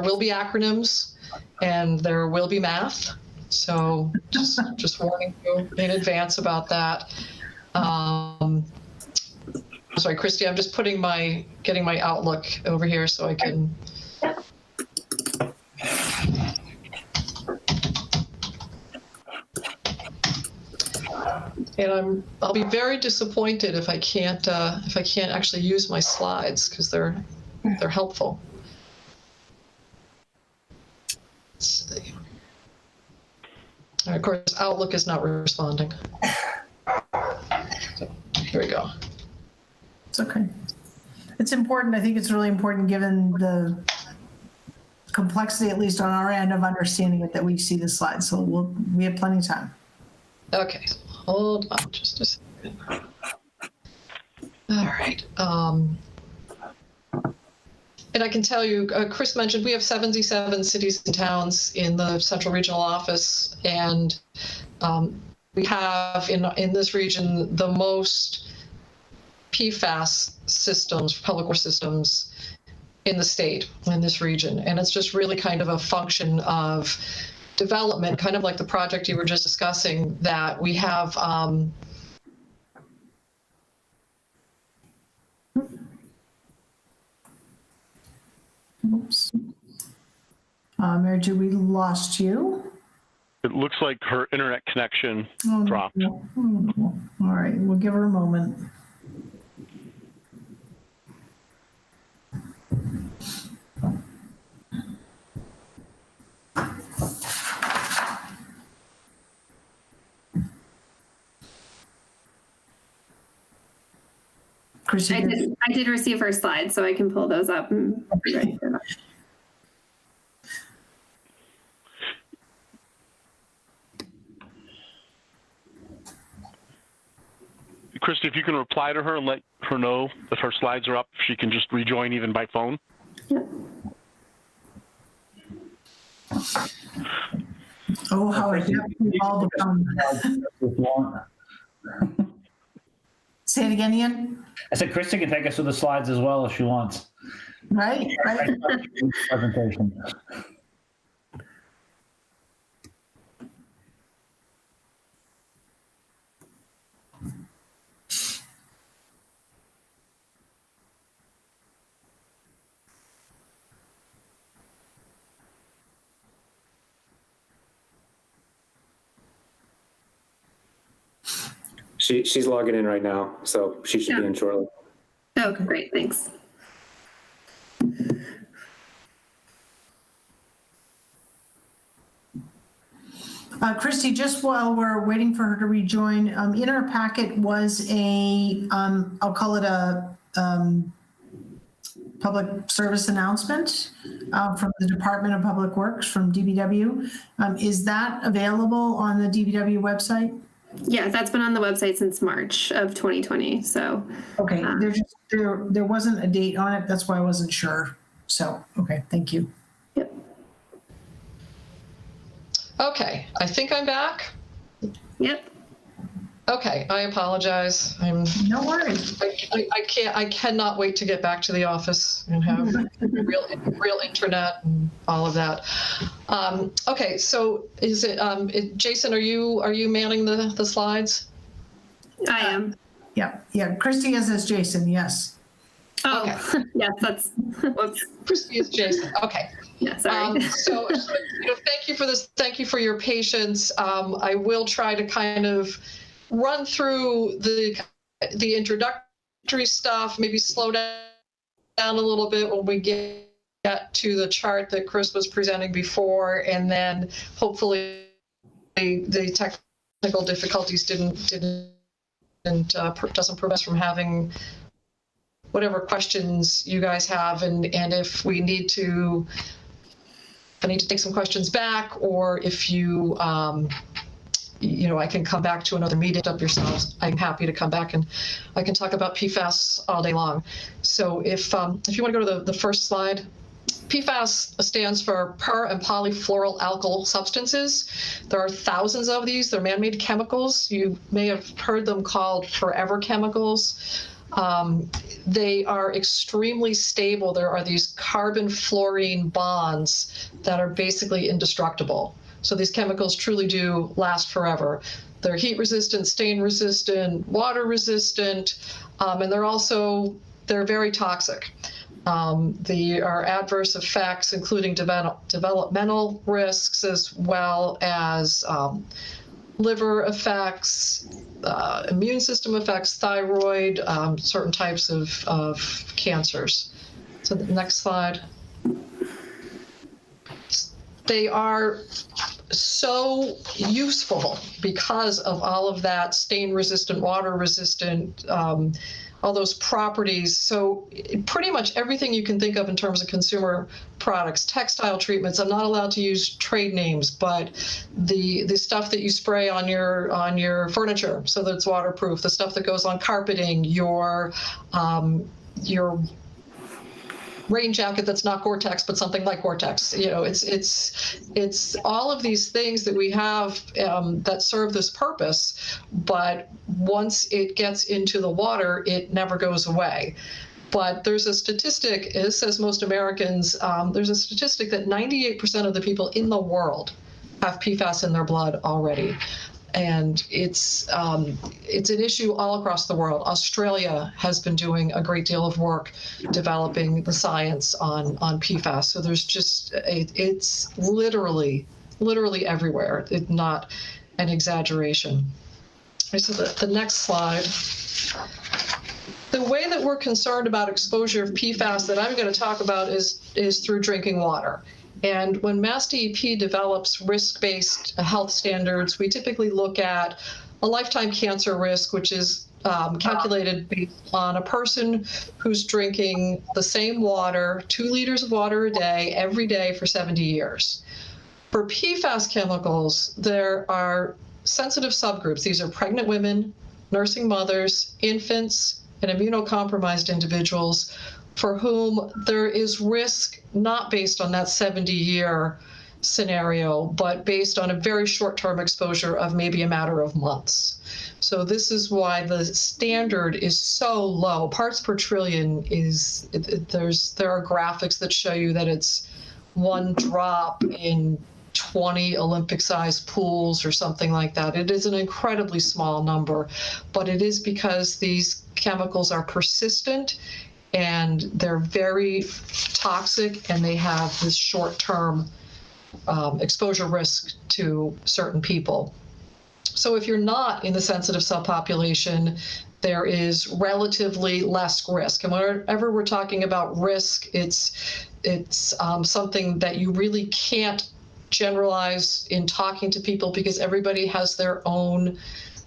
Speaker 11: will be acronyms, and there will be math. So just warning you in advance about that. Sorry, Christy, I'm just getting my Outlook over here so I can. And I'll be very disappointed if I can't actually use my slides, because they're helpful. Let's see. And of course, Outlook is not responding. So, here we go.
Speaker 1: It's okay. It's important. I think it's really important, given the complexity, at least on our end, of understanding it, that we see the slides. So we have plenty of time.
Speaker 11: Okay, hold on just a second. All right. And I can tell you, Chris mentioned we have 77 cities and towns in the Central Regional Office, and we have in this region the most Pfas systems, public water systems, in the state, in this region. And it's just really kind of a function of development, kind of like the project you were just discussing, that we have
Speaker 1: Oops. Mary Jo, we lost you.
Speaker 2: It looks like her internet connection dropped.
Speaker 1: No. All right, we'll give her a moment. Chrissy?
Speaker 12: I did receive her slides, so I can pull those up and be ready for that.
Speaker 2: Christy, if you can reply to her and let her know if her slides are up, she can just rejoin even by phone.
Speaker 12: Yep.
Speaker 1: Oh, how I definitely all become. Say it again, Ian.
Speaker 3: I said Krista can take us through the slides as well if she wants.
Speaker 1: Right?
Speaker 3: Presentation.
Speaker 10: She's logging in right now, so she should be in shortly.
Speaker 12: Oh, great. Thanks.
Speaker 1: Christy, just while we're waiting for her to rejoin, in our packet was a, I'll call it a public service announcement from the Department of Public Works from DBW. Is that available on the DBW website?
Speaker 12: Yeah, that's been on the website since March of 2020. So
Speaker 1: okay, there wasn't a date on it. That's why I wasn't sure. So okay, thank you.
Speaker 12: Yep.
Speaker 11: Okay, I think I'm back.
Speaker 12: Yep.
Speaker 11: Okay, I apologize.
Speaker 1: No worries.
Speaker 11: I cannot wait to get back to the office and have real internet and all of that. Okay, so is it Jason? Are you manning the slides?
Speaker 12: I am.
Speaker 1: Yeah. Christy is Jason. Yes.
Speaker 12: Oh,
Speaker 11: okay.
Speaker 12: Yes, that's. Whoops.
Speaker 11: Christy is Jason. Okay.
Speaker 12: Yeah, sorry.
Speaker 11: So thank you for this. Thank you for your patience. I will try to kind of run through the introductory stuff, maybe slow down a little bit when we get to the chart that Chris was presenting before, and then hopefully the technical difficulties doesn't prevent us from having whatever questions you guys have, and if we need to, I need to take some questions back, or if you I can come back to another meeting up yourselves. I'm happy to come back and I can talk about PFAS all day long. So if you want to go to the first slide, PFAS stands for per and polyfluoral alkyl substances. There are thousands of these. They're man-made chemicals. You may have heard them called forever chemicals. They are extremely stable. There are these carbon-fluorine bonds that are basically indestructible. So these chemicals truly do last forever. They're heat resistant, stain resistant, water resistant, and they're very toxic. There are adverse effects, including developmental risks, as well as liver effects, immune system effects, thyroid, certain types of cancers. So the next slide. They are so useful because of all of that stain resistant, water resistant, all those properties. So pretty much everything you can think of in terms of consumer products, textile treatments. I'm not allowed to use trade names, but the stuff that you spray on your furniture so that it's waterproof, the stuff that goes on carpeting, your rain jacket that's not Gore-Tex but something like Gore-Tex. It's all of these things that we have that serve this purpose, but once it gets into the water, it never goes away. But there's a statistic, it says most Americans, there's a statistic that 98% of the people in the world have PFAS in their blood already. And it's an issue all across the world. Australia has been doing a great deal of work developing the science on PFAS. So there's it's literally everywhere. It's not an exaggeration. So the next slide. The way that we're concerned about exposure of PFAS that I'm going to talk about is through drinking water. And when Mass DEP develops risk-based health standards, we typically look at a lifetime cancer risk, which is calculated based on a person who's drinking the same water, 2 liters of water a day, every day for 70 years. For PFAS chemicals, there are sensitive subgroups. These are pregnant women, nursing mothers, infants, and immunocompromised individuals for whom there is risk not based on that 70-year scenario, but based on a very short-term exposure of maybe a matter of months. So this is why the standard is so low. Parts per trillion is, there are graphics that show you that it's 1 drop in 20 Olympic-sized pools or something like that. It is an incredibly small number, but it is because these chemicals are persistent and they're very toxic, and they have this short-term exposure risk to certain people. So if you're not in the sensitive subpopulation, there is relatively less risk. And whenever we're talking about risk, it's something that you really can't generalize in talking to people, because everybody has their own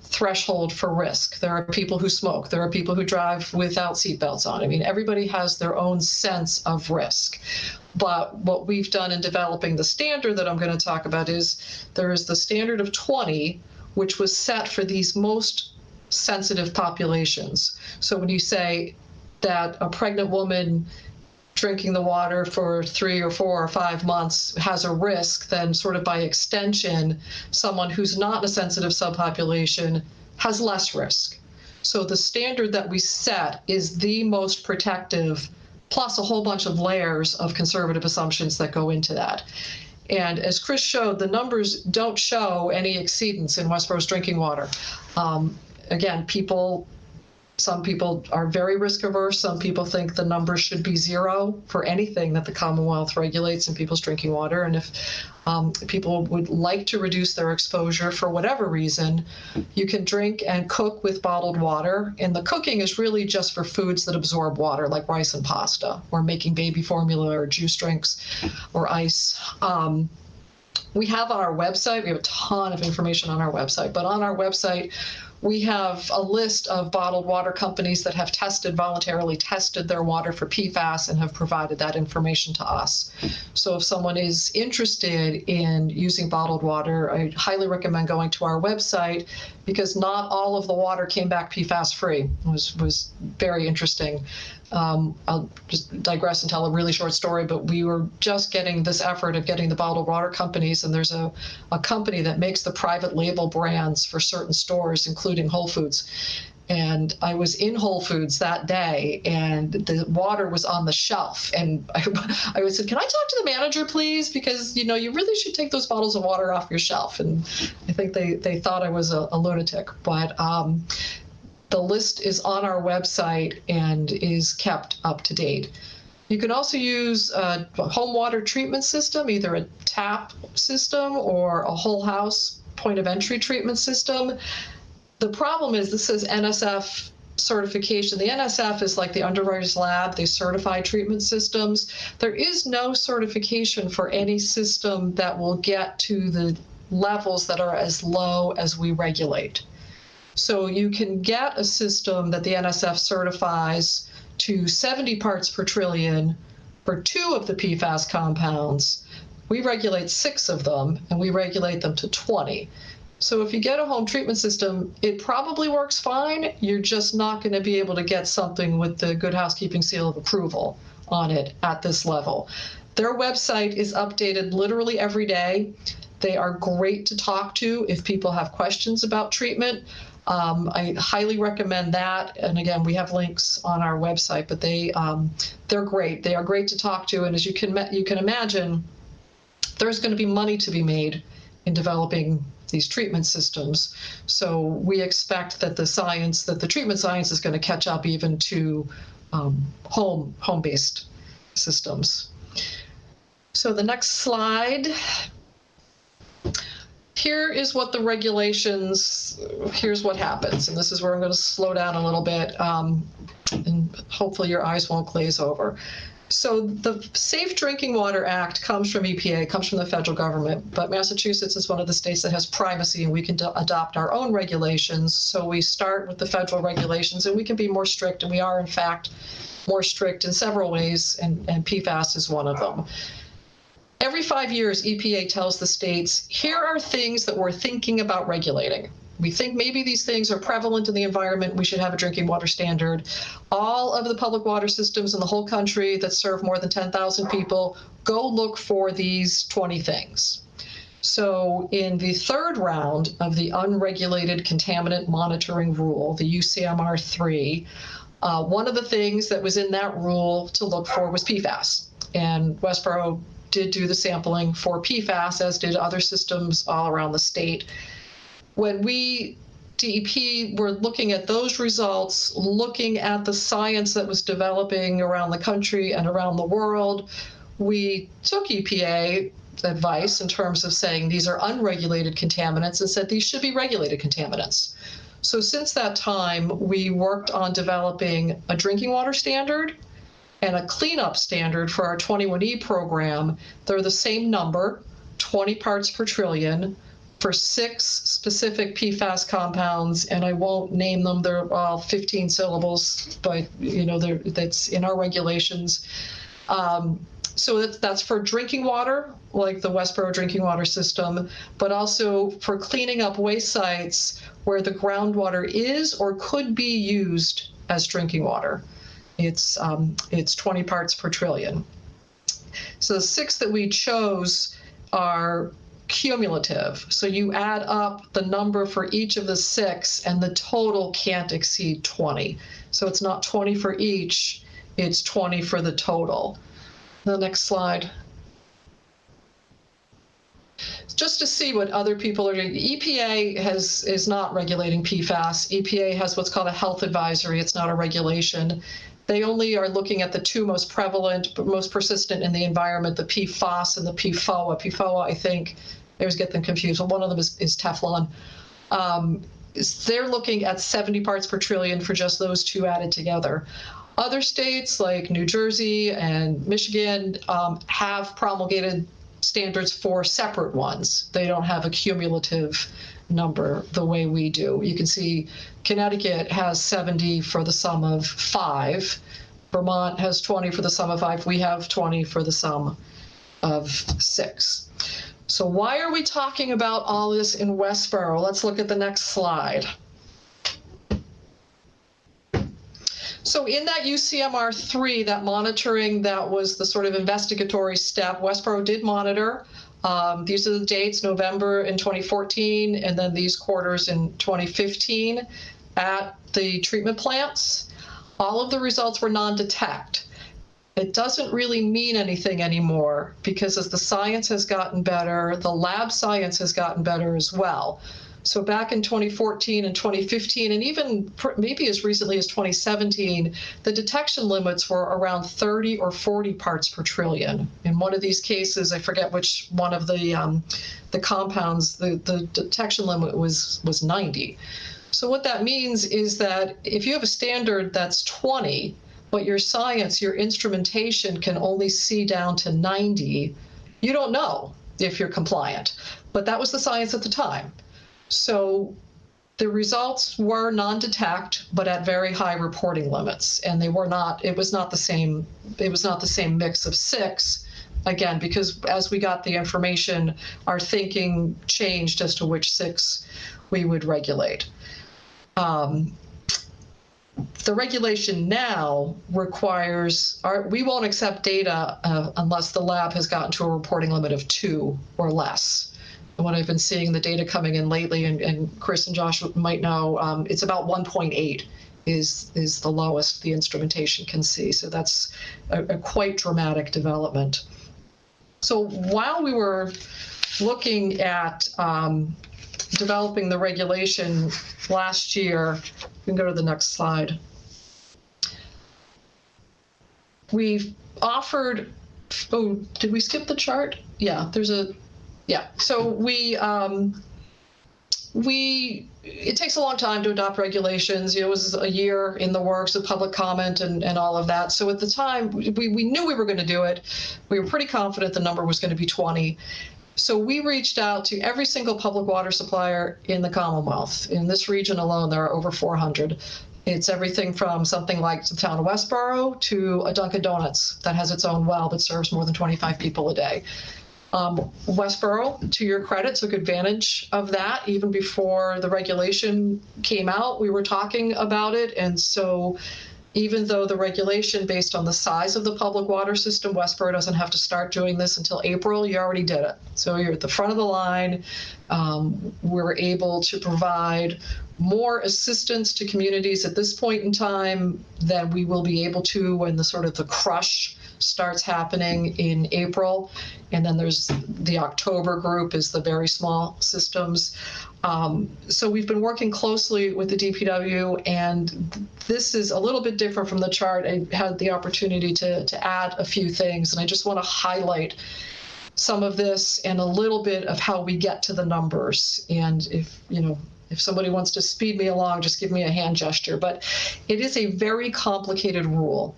Speaker 11: threshold for risk. There are people who smoke. There are people who drive without seatbelts on. I mean, everybody has their own sense of risk. But what we've done in developing the standard that I'm going to talk about is there is the standard of 20, which was set for these most sensitive populations. So when you say that a pregnant woman drinking the water for 3 or 4 or 5 months has a risk, then sort of by extension, someone who's not in a sensitive subpopulation has less risk. So the standard that we set is the most protective, plus a whole bunch of layers of conservative assumptions that go into that. And as Chris showed, the numbers don't show any exceedance in Westborough's drinking water. Again, some people are very risk averse. Some people think the number should be 0 for anything that the Commonwealth regulates in people's drinking water. And if people would like to reduce their exposure for whatever reason, you can drink and cook with bottled water. And the cooking is really just for foods that absorb water, like rice and pasta, or making baby formula or juice drinks or ice. We have on our website, we have a ton of information on our website, but on our website, we have a list of bottled water companies that have voluntarily tested their water for PFAS and have provided that information to us. So if someone is interested in using bottled water, I highly recommend going to our website, because not all of the water came back PFAS free. It was very interesting. I'll just digress and tell a really short story, but we were just getting this effort of getting the bottled water companies, and there's a company that makes the private label brands for certain stores, including Whole Foods. And I was in Whole Foods that day, and the water was on the shelf. And I said, "Can I talk to the manager, please? Because, you really should take those bottles of water off your shelf." And I think they thought I was a lunatic. But the list is on our website and is kept up to date. You can also use a home water treatment system, either a tap system or a whole house point of entry treatment system. The problem is this is NSF certification. The NSF is like the Underwriters Lab. They certify treatment systems. There is no certification for any system that will get to the levels that are as low as we regulate. So you can get a system that the NSF certifies to 70 parts per trillion for 2 of the PFAS compounds. We regulate 6 of them, and we regulate them to 20. So if you get a home treatment system, it probably works fine. You're just not going to be able to get something with the Good Housekeeping seal of approval on it at this level. Their website is updated literally every day. They are great to talk to if people have questions about treatment. I highly recommend that. And again, we have links on our website, but they're great. They are great to talk to. And as you can imagine, there's going to be money to be made in developing these treatment systems. So we expect that the treatment science is going to catch up even to home-based systems. So the next slide. Here is what the regulations, here's what happens. And this is where I'm going to slow down a little bit, and hopefully your eyes won't glaze over. So the Safe Drinking Water Act comes from EPA, comes from the federal government, but Massachusetts is one of the states that has primacy and we can adopt our own regulations. So we start with the federal regulations and we can be more strict, and we are in fact more strict in several ways, and PFAS is one of them. Every 5 years, EPA tells the states, here are things that we're thinking about regulating. We think maybe these things are prevalent in the environment. We should have a drinking water standard. All of the public water systems in the whole country that serve more than 10,000 people, go look for these 20 things. So in the third round of the unregulated contaminant monitoring rule, the UCMR 3, one of the things that was in that rule to look for was PFAS. And Westborough did do the sampling for PFAS, as did other systems all around the state. When we, DEP, were looking at those results, looking at the science that was developing around the country and around the world, we took EPA advice in terms of saying these are unregulated contaminants and said these should be regulated contaminants. So since that time, we worked on developing a drinking water standard and a cleanup standard for our 21E program. They're the same number, 20 parts per trillion, for 6 specific PFAS compounds, and I won't name them. They're all 15 syllables, but that's in our regulations. So that's for drinking water, like the Westborough drinking water system, but also for cleaning up waste sites where the groundwater is or could be used as drinking water. It's 20 parts per trillion. So the 6 that we chose are cumulative. So you add up the number for each of the 6 and the total can't exceed 20. So it's not 20 for each, it's 20 for the total. The next slide. Just to see what other people are doing. EPA is not regulating PFAS. EPA has what's called a health advisory. It's not a regulation. They only are looking at the 2 most prevalent, but most persistent in the environment, the PFAS and the PFOA. PFOA, I think, I always get them confused. One of them is Teflon. They're looking at 70 parts per trillion for just those 2 added together. Other states like New Jersey and Michigan have promulgated standards for separate ones. They don't have a cumulative number the way we do. You can see Connecticut has 70 for the sum of 5. Vermont has 20 for the sum of 5. We have 20 for the sum of 6. So why are we talking about all this in Westborough? Let's look at the next slide. So in that UCMR 3, that monitoring, that was the sort of investigatory step, Westborough did monitor. These are the dates, November in 2014, and then these quarters in 2015 at the treatment plants. All of the results were non-detect. It doesn't really mean anything anymore because as the science has gotten better, the lab science has gotten better as well. So back in 2014 and 2015, and even maybe as recently as 2017, the detection limits were around 30 or 40 parts per trillion. In one of these cases, I forget which one of the compounds, the detection limit was 90. So what that means is that if you have a standard that's 20, but your science, your instrumentation can only see down to 90, you don't know if you're compliant. But that was the science at the time. So the results were non-detect, but at very high reporting limits, and they were not. It was not the same. It was not the same mix of 6, again, because as we got the information, our thinking changed as to which 6 we would regulate. The regulation now requires we won't accept data unless the lab has gotten to a reporting limit of 2 or less. And what I've been seeing, the data coming in lately, and Chris and Josh might know, it's about 1.8 is the lowest the instrumentation can see. So that's a quite dramatic development. So while we were looking at developing the regulation last year, we can go to the next slide. We've offered, oh, did we skip the chart? Yeah, there's a, yeah. So we it takes a long time to adopt regulations. It was a year in the works of public comment and all of that. So at the time, we knew we were going to do it. We were pretty confident the number was going to be 20. So we reached out to every single public water supplier in the Commonwealth. In this region alone, there are over 400. It's everything from something like the town of Westborough to a Dunkin' Donuts that has its own well that serves more than 25 people a day. Westborough, to your credit, took advantage of that. Even before the regulation came out, we were talking about it. And so even though the regulation based on the size of the public water system, Westborough doesn't have to start doing this until April, you already did it. So you're at the front of the line. We're able to provide more assistance to communities at this point in time than we will be able to when the sort of the crush starts happening in April. And then there's the October group is the very small systems. So we've been working closely with the DPW, and this is a little bit different from the chart. I had the opportunity to add a few things, and I just want to highlight some of this and a little bit of how we get to the numbers. And if somebody wants to speed me along, just give me a hand gesture. But it is a very complicated rule.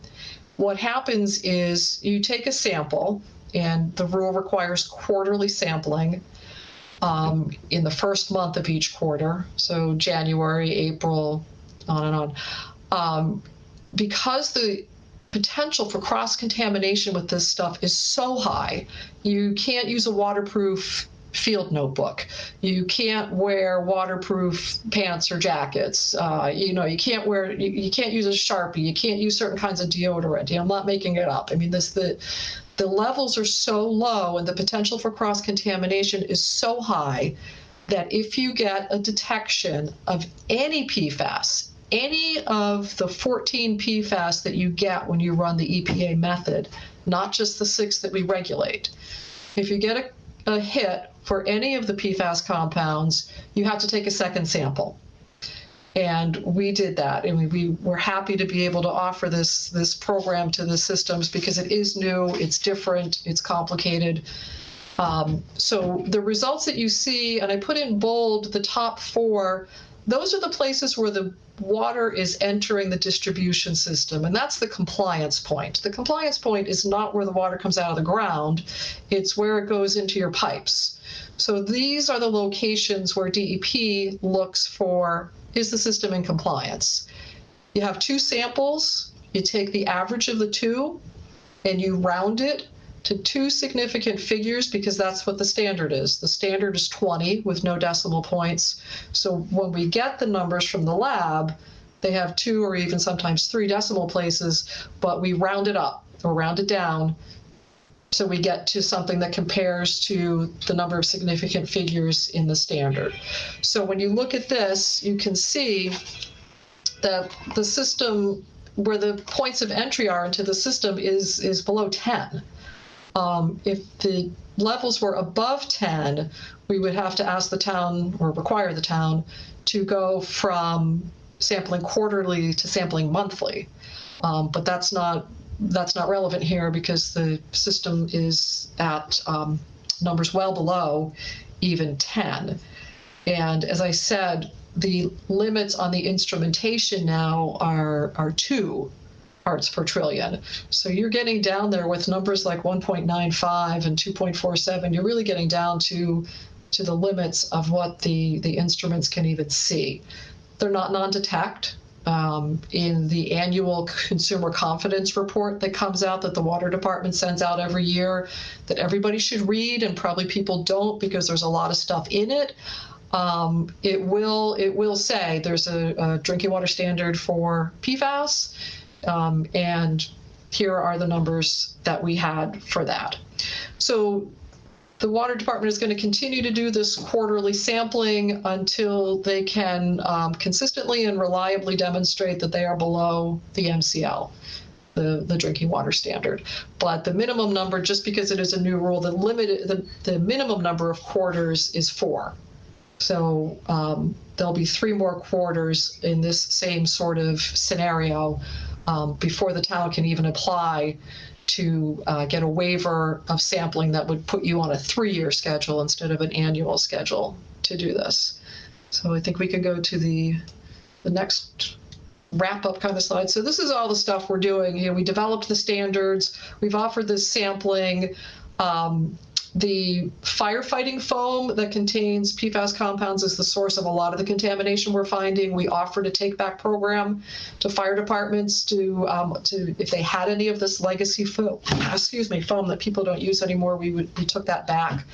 Speaker 11: What happens is you take a sample, and the rule requires quarterly sampling in the first month of each quarter, so January, April, on and on. Because the potential for cross-contamination with this stuff is so high, you can't use a waterproof field notebook. You can't wear waterproof pants or jackets. You can't you can't use a Sharpie. You can't use certain kinds of deodorant. I'm not making it up. I mean, the levels are so low and the potential for cross-contamination is so high that if you get a detection of any PFAS, any of the 14 PFAS that you get when you run the EPA method, not just the 6 that we regulate, if you get a hit for any of the PFAS compounds, you have to take a second sample. And we did that, and we were happy to be able to offer this program to the systems because it is new, it's different, it's complicated. So the results that you see, and I put in bold the top 4, those are the places where the water is entering the distribution system, and that's the compliance point. The compliance point is not where the water comes out of the ground, it's where it goes into your pipes. So these are the locations where DEP looks for, is the system in compliance? You have 2 samples, you take the average of the 2, and you round it to 2 significant figures because that's what the standard is. The standard is 20 with no decimal points. So when we get the numbers from the lab, they have 2 or even sometimes 3 decimal places, but we round it up or round it down so we get to something that compares to the number of significant figures in the standard. So when you look at this, you can see that the system, where the points of entry are into the system is below 10. If the levels were above 10, we would have to ask the town or require the town to go from sampling quarterly to sampling monthly. But that's not relevant here because the system is at numbers well below even 10. And as I said, the limits on the instrumentation now are 2 parts per trillion. So you're getting down there with numbers like 1.95 and 2.47. You're really getting down to the limits of what the instruments can even see. They're not non-detect. In the annual consumer confidence report that comes out that the water department sends out every year that everybody should read, and probably people don't because there's a lot of stuff in it. It will say there's a drinking water standard for PFAS, and here are the numbers that we had for that. So the water department is going to continue to do this quarterly sampling until they can consistently and reliably demonstrate that they are below the MCL, the drinking water standard. But the minimum number, just because it is a new rule, the minimum number of quarters is 4. So there'll be 3 more quarters in this same sort of scenario before the town can even apply to get a waiver of sampling that would put you on a 3-year schedule instead of an annual schedule to do this. So I think we could go to the next wrap-up kind of slide. So this is all the stuff we're doing. We developed the standards. We've offered this sampling. The firefighting foam that contains PFAS compounds is the source of a lot of the contamination we're finding. We offered a take-back program to fire departments to if they had any of this legacy foam that people don't use anymore, we took that back.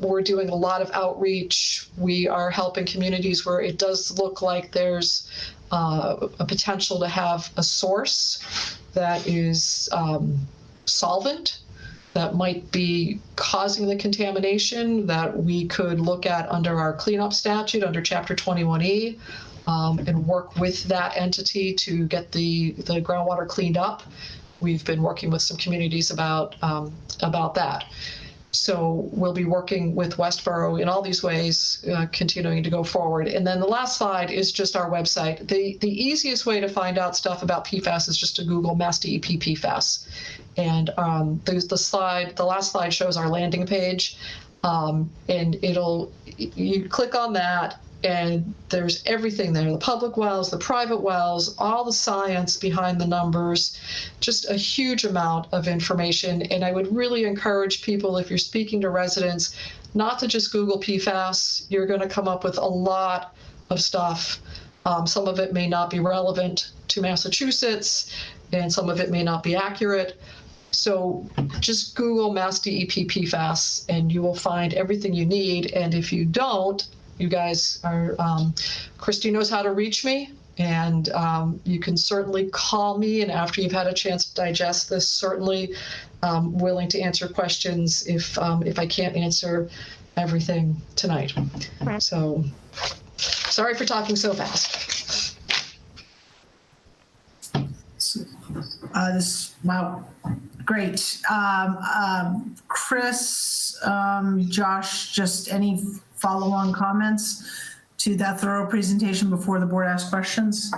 Speaker 11: We're doing a lot of outreach. We are helping communities where it does look like there's a potential to have a source that is solvent that might be causing the contamination that we could look at under our cleanup statute, under Chapter 21E, and work with that entity to get the groundwater cleaned up. We've been working with some communities about that. So we'll be working with Westborough in all these ways, continuing to go forward. And then the last slide is just our website. The easiest way to find out stuff about PFAS is just to Google Mass DEP PFAS. And there's the last slide shows our landing page, and you click on that, and there's everything there, the public wells, the private wells, all the science behind the numbers, just a huge amount of information. And I would really encourage people, if you're speaking to residents, not to just Google PFAS. You're going to come up with a lot of stuff. Some of it may not be relevant to Massachusetts, and some of it may not be accurate. So just Google Mass DEP PFAS, and you will find everything you need. And if you don't, you guys are, Christy knows how to reach me, and you can certainly call me. And after you've had a chance to digest this, certainly willing to answer questions if I can't answer everything tonight. So sorry for talking so fast.
Speaker 1: Wow, great. Chris, Josh, just any follow-on comments to that thorough presentation before the board asks questions?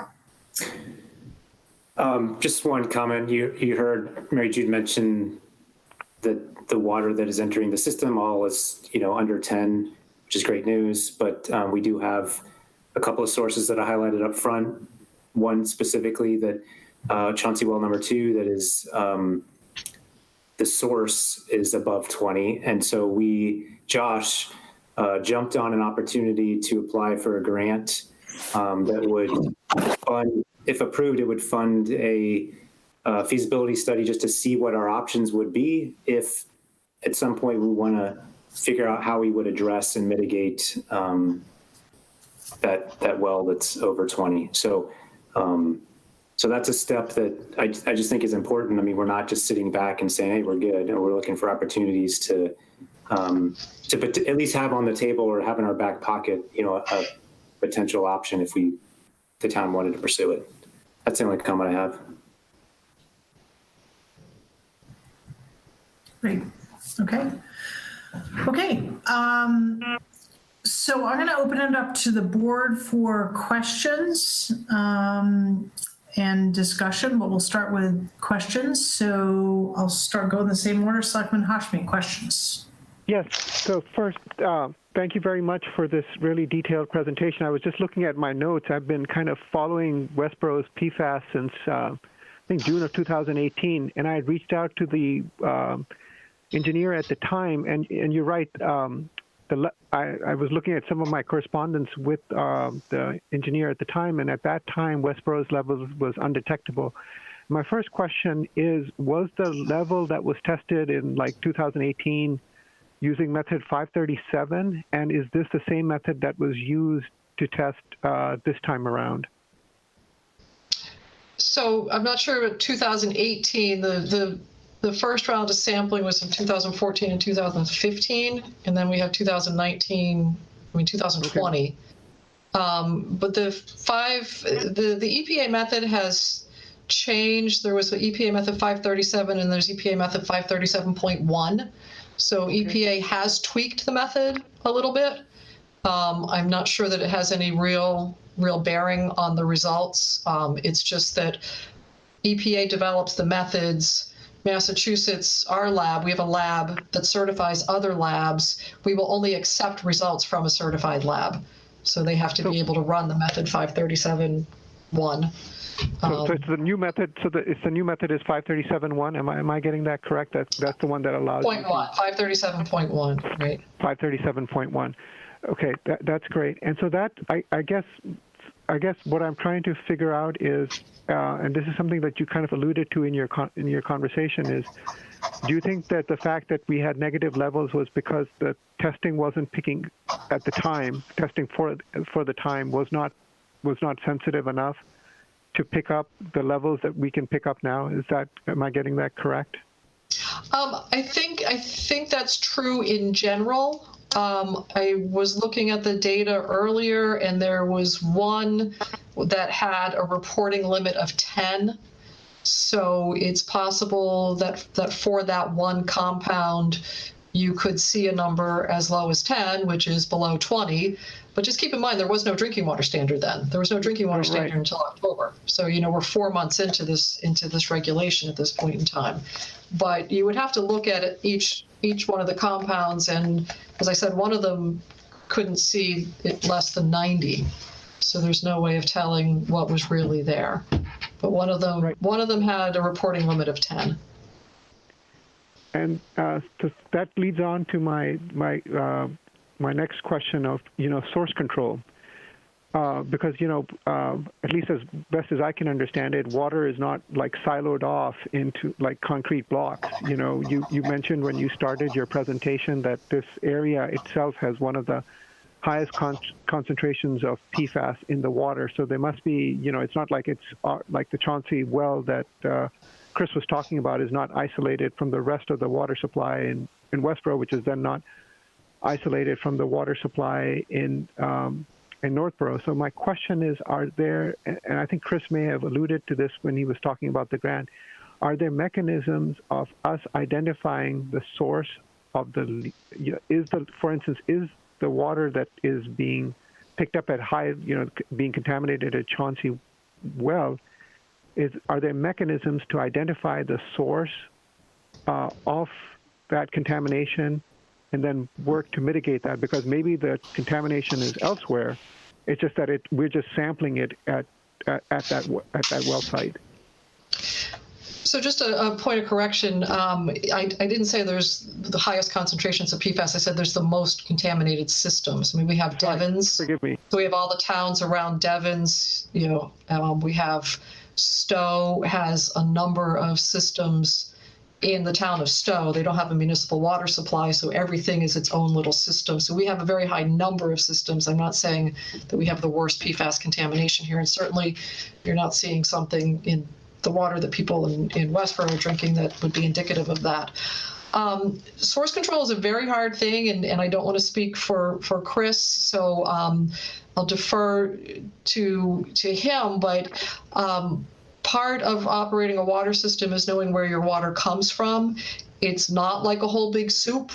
Speaker 10: Just one comment. You heard Mary Jude mention that the water that is entering the system all is under 10, which is great news. But we do have a couple of sources that I highlighted up front. One specifically that Chauncey well number 2, that is the source is above 20, and so Josh jumped on an opportunity to apply for a grant that would fund, if approved, it would fund a feasibility study just to see what our options would be if at some point we want to figure out how we would address and mitigate that well that's over 20. So that's a step that I just think is important. I mean, we're not just sitting back and saying, hey, we're good. And we're looking for opportunities to at least have on the table or have in our back pocket, a potential option if the town wanted to pursue it. That's the only comment I have.
Speaker 1: Great. Okay. So I'm going to open it up to the board for questions and discussion, but we'll start with questions. So I'll start going the same order. Selectman Hashmi, questions.
Speaker 4: Yes. So first, thank you very much for this really detailed presentation. I was just looking at my notes. I've been kind of following Westborough's PFAS since I think June of 2018, and I had reached out to the engineer at the time. And you're right. I was looking at some of my correspondence with the engineer at the time, and at that time, Westborough's level was undetectable. My first question is, was the level that was tested in like 2018 using method 537, and is this the same method that was used to test this time around?
Speaker 11: So I'm not sure about 2018. The first round of sampling was in 2014 and 2015, and then we have 2020. Okay. But the EPA method has changed. There was the EPA method 537, and there's EPA method 537.1. So okay. EPA has tweaked the method a little bit. I'm not sure that it has any real bearing on the results. It's just that EPA develops the methods. Massachusetts, our lab, we have a lab that certifies other labs. We will only accept results from a certified lab. So they have to be able to run the method 537.1.
Speaker 4: So it's the new method. So it's the new method is 537.1. Am I getting that correct? That's the one that allows.
Speaker 11: 537.1, right?
Speaker 4: 537.1. Okay, that's great. And so that I guess what I'm trying to figure out is, and this is something that you kind of alluded to in your conversation, is, do you think that the fact that we had negative levels was because the testing wasn't picking at the time, testing for the time was not sensitive enough to pick up the levels that we can pick up now? Am I getting that correct?
Speaker 11: I think that's true in general. I was looking at the data earlier, and there was one that had a reporting limit of 10. So it's possible that for that one compound, you could see a number as low as 10, which is below 20. But just keep in mind, there was no drinking water standard then. There was no drinking water standard until October. So, we're 4 months into this regulation at this point in time. But you would have to look at it, each one of the compounds, and as I said, one of them couldn't see it less than 90. So there's no way of telling what was really there. But one of them had a reporting limit of 10.
Speaker 4: And so that leads on to my next question of source control, because at least as best as I can understand it, water is not like siloed off into like concrete blocks. You mentioned when you started your presentation that this area itself has one of the highest concentrations of Pfas in the water. So there must be, it's not like it's like the Chauncey well that Chris was talking about is not isolated from the rest of the water supply in Westborough, which is then not isolated from the water supply in Northborough. So my question is, are there, and I think Chris may have alluded to this when he was talking about the grant, are there mechanisms of us identifying the source of for instance, is the water that is being picked up at high, being contaminated at Chauncey well, are there mechanisms to identify the source of that contamination and then work to mitigate that? Because maybe the contamination is elsewhere. It's just that we're just sampling it at that well site.
Speaker 11: So just a point of correction. I didn't say there's the highest concentrations of PFAS. I said there's the most contaminated systems. I mean, we have Devons.
Speaker 4: Forgive me.
Speaker 11: So we have all the towns around Devons. We have Stowe has a number of systems in the town of Stowe. They don't have a municipal water supply, so everything is its own little system. So we have a very high number of systems. I'm not saying that we have the worst PFAS contamination here, and certainly you're not seeing something in the water that people in Westborough are drinking that would be indicative of that. Source control is a very hard thing, and I don't want to speak for Chris, so I'll defer to him, but part of operating a water system is knowing where your water comes from. It's not like a whole big soup.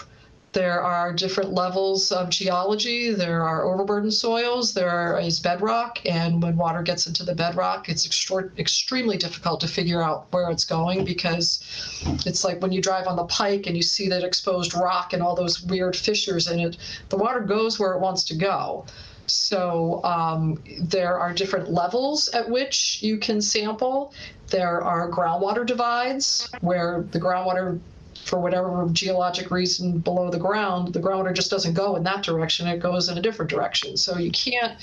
Speaker 11: There are different levels of geology. There are overburden soils. There is bedrock. And when water gets into the bedrock, it's extremely difficult to figure out where it's going, because it's like when you drive on the pike and you see that exposed rock and all those weird fissures in it, the water goes where it wants to go. So there are different levels at which you can sample. There are groundwater divides where the groundwater, for whatever geologic reason below the groundwater just doesn't go in that direction. It goes in a different direction. So you can't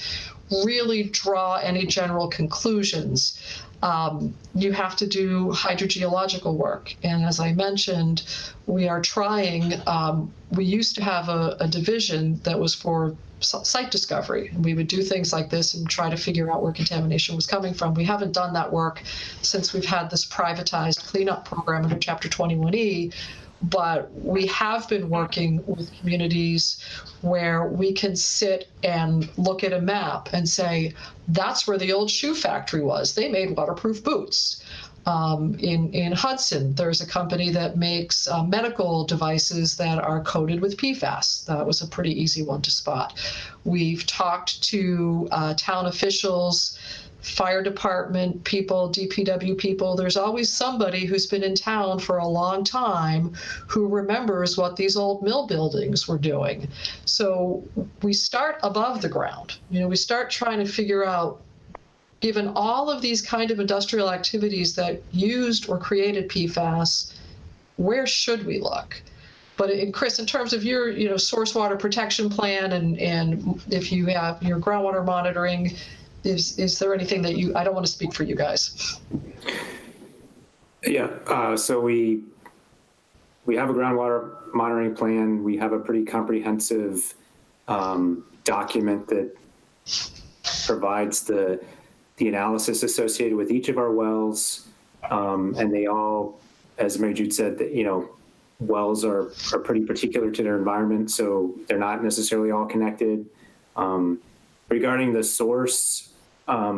Speaker 11: really draw any general conclusions. You have to do hydrogeological work. And as I mentioned, we are trying, we used to have a division that was for site discovery. We would do things like this and try to figure out where contamination was coming from. We haven't done that work since we've had this privatized cleanup program under Chapter 21E, but we have been working with communities where we can sit and look at a map and say, that's where the old shoe factory was. They made waterproof boots. In Hudson, there's a company that makes medical devices that are coated with PFAS. That was a pretty easy one to spot. We've talked to town officials fire department people, DPW people, there's always somebody who's been in town for a long time who remembers what these old mill buildings were doing. So we start above the ground. We start trying to figure out, given all of these kind of industrial activities that used or created PFAS, where should we look? But Chris, in terms of your, source water protection plan, and if you have your groundwater monitoring, is there anything that I don't want to speak for you guys.
Speaker 10: Yeah. So we have a groundwater monitoring plan. We have a pretty comprehensive document that provides the analysis associated with each of our wells, and they all, as Mary Jude said, that wells are pretty particular to their environment, so they're not necessarily all connected. Regarding the source, at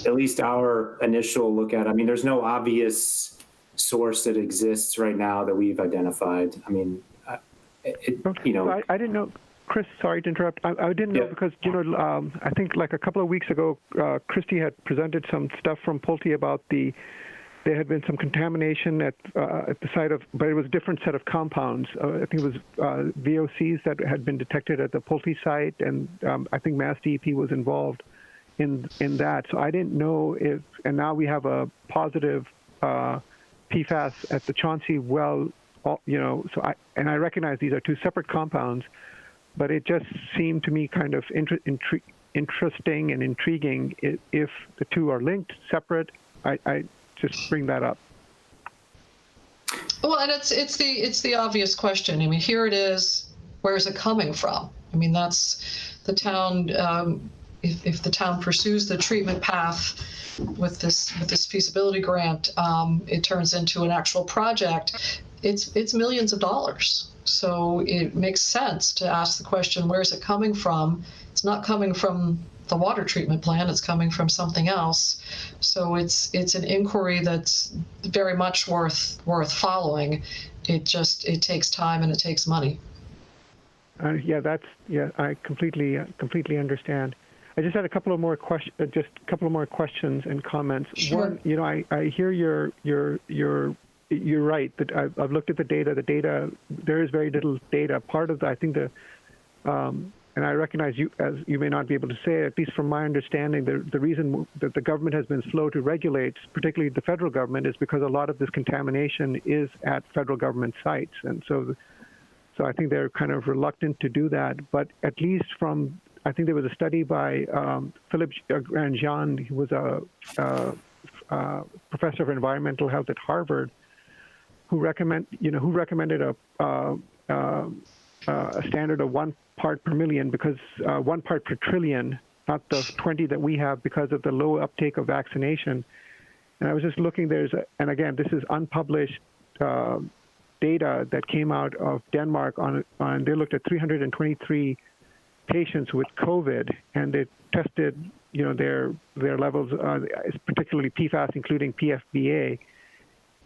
Speaker 10: least our initial look at, there's no obvious source that exists right now that we've identified. I
Speaker 4: didn't know. Chris, sorry to interrupt. I didn't know because, I think like a couple of weeks ago, Christy had presented some stuff from Pulte about there had been some contamination at the site but it was a different set of compounds. I think it was VOCs that had been detected at the Pulte site, and I think Mass DEP was involved in that. So I didn't know and now we have a positive PFAS at the Chauncey well, so I recognize these are two separate compounds, but it just seemed to me kind of interesting and intriguing if the two are linked, separate. I just bring that up.
Speaker 11: Well, and it's the obvious question. Here it is. Where is it coming from? That's the town. If the town pursues the treatment path with this feasibility grant, it turns into an actual project. It's millions of dollars. So it makes sense to ask the question: where is it coming from? It's not coming from the water treatment plant, it's coming from something else. So it's an inquiry that's very much worth following. It takes time and it takes money.
Speaker 4: I completely understand. I just had a couple of more questions and comments.
Speaker 11: Sure.
Speaker 4: One, I hear you're right that I've looked at the data. The data, there is very little data. Part of I think and I recognize you may not be able to say, at least from my understanding, the reason that the government has been slow to regulate, particularly the federal government, is because a lot of this contamination is at federal government sites. And so I think they're kind of reluctant to do that. But at least I think there was a study by Philippe Grandjean, who was a professor of environmental health at Harvard, who recommended a standard of 1 part per million, because 1 part per trillion, not the 20 that we have because of the low uptake of vaccination. And I was just looking, and again, this is unpublished data that came out of Denmark they looked at 323 patients with COVID, and they tested, their levels, particularly PFAS, including PFBA,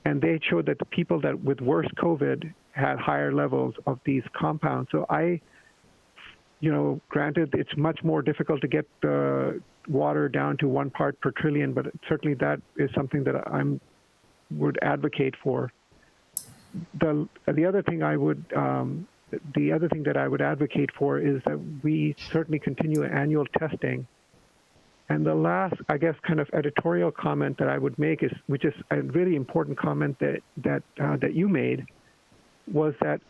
Speaker 4: and they showed that the people that with worse COVID had higher levels of these compounds. So granted, it's much more difficult to get the water down to 1 part per trillion, but certainly that is something that I would advocate for. The other thing that I would advocate for is that we certainly continue annual testing. And the last, I guess, kind of editorial comment that I would make which is a really important comment that you made, was that,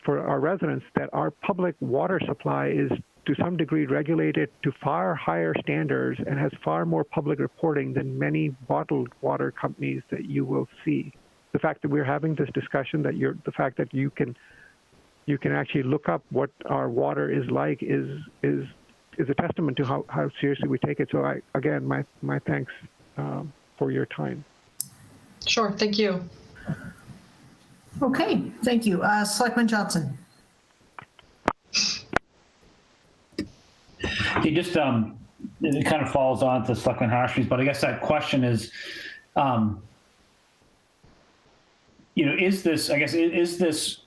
Speaker 4: for our residents, that our public water supply is to some degree regulated to far higher standards and has far more public reporting than many bottled water companies that you will see. The fact that we're having this discussion, the fact that you can actually look up what our water is like is a testament to how seriously we take it. So again, my thanks for your time.
Speaker 11: Sure, thank you.
Speaker 1: Okay, thank you. Selectman Johnson.
Speaker 3: He just, it kind of falls on to Selectman Hashby's, but I guess that question is, is this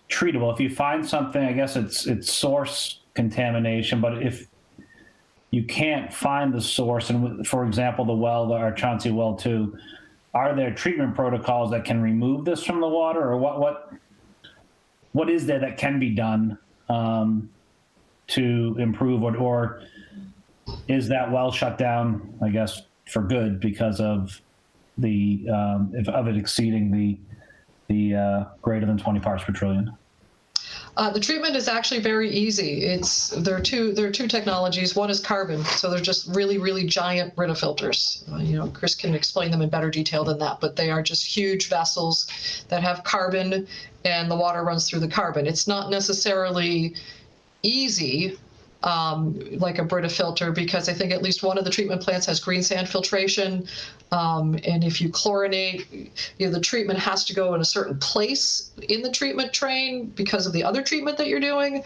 Speaker 3: treatable? If you find something, I guess it's source contamination, but you can't find the source, and for example, the well, our Chauncey well 2, are there treatment protocols that can remove this from the water, or what is there that can be done to improve, or is that well shut down, I guess, for good because of the of it exceeding the greater than 20 parts per trillion?
Speaker 11: The treatment is actually very easy. There are two technologies. One is carbon, so they're just really giant Brita filters. Chris can explain them in better detail than that, but they are just huge vessels that have carbon, and the water runs through the carbon. It's not necessarily easy like a Brita filter, because I think at least one of the treatment plants has green sand filtration. And if you chlorinate, the treatment has to go in a certain place in the treatment train because of the other treatment that you're doing.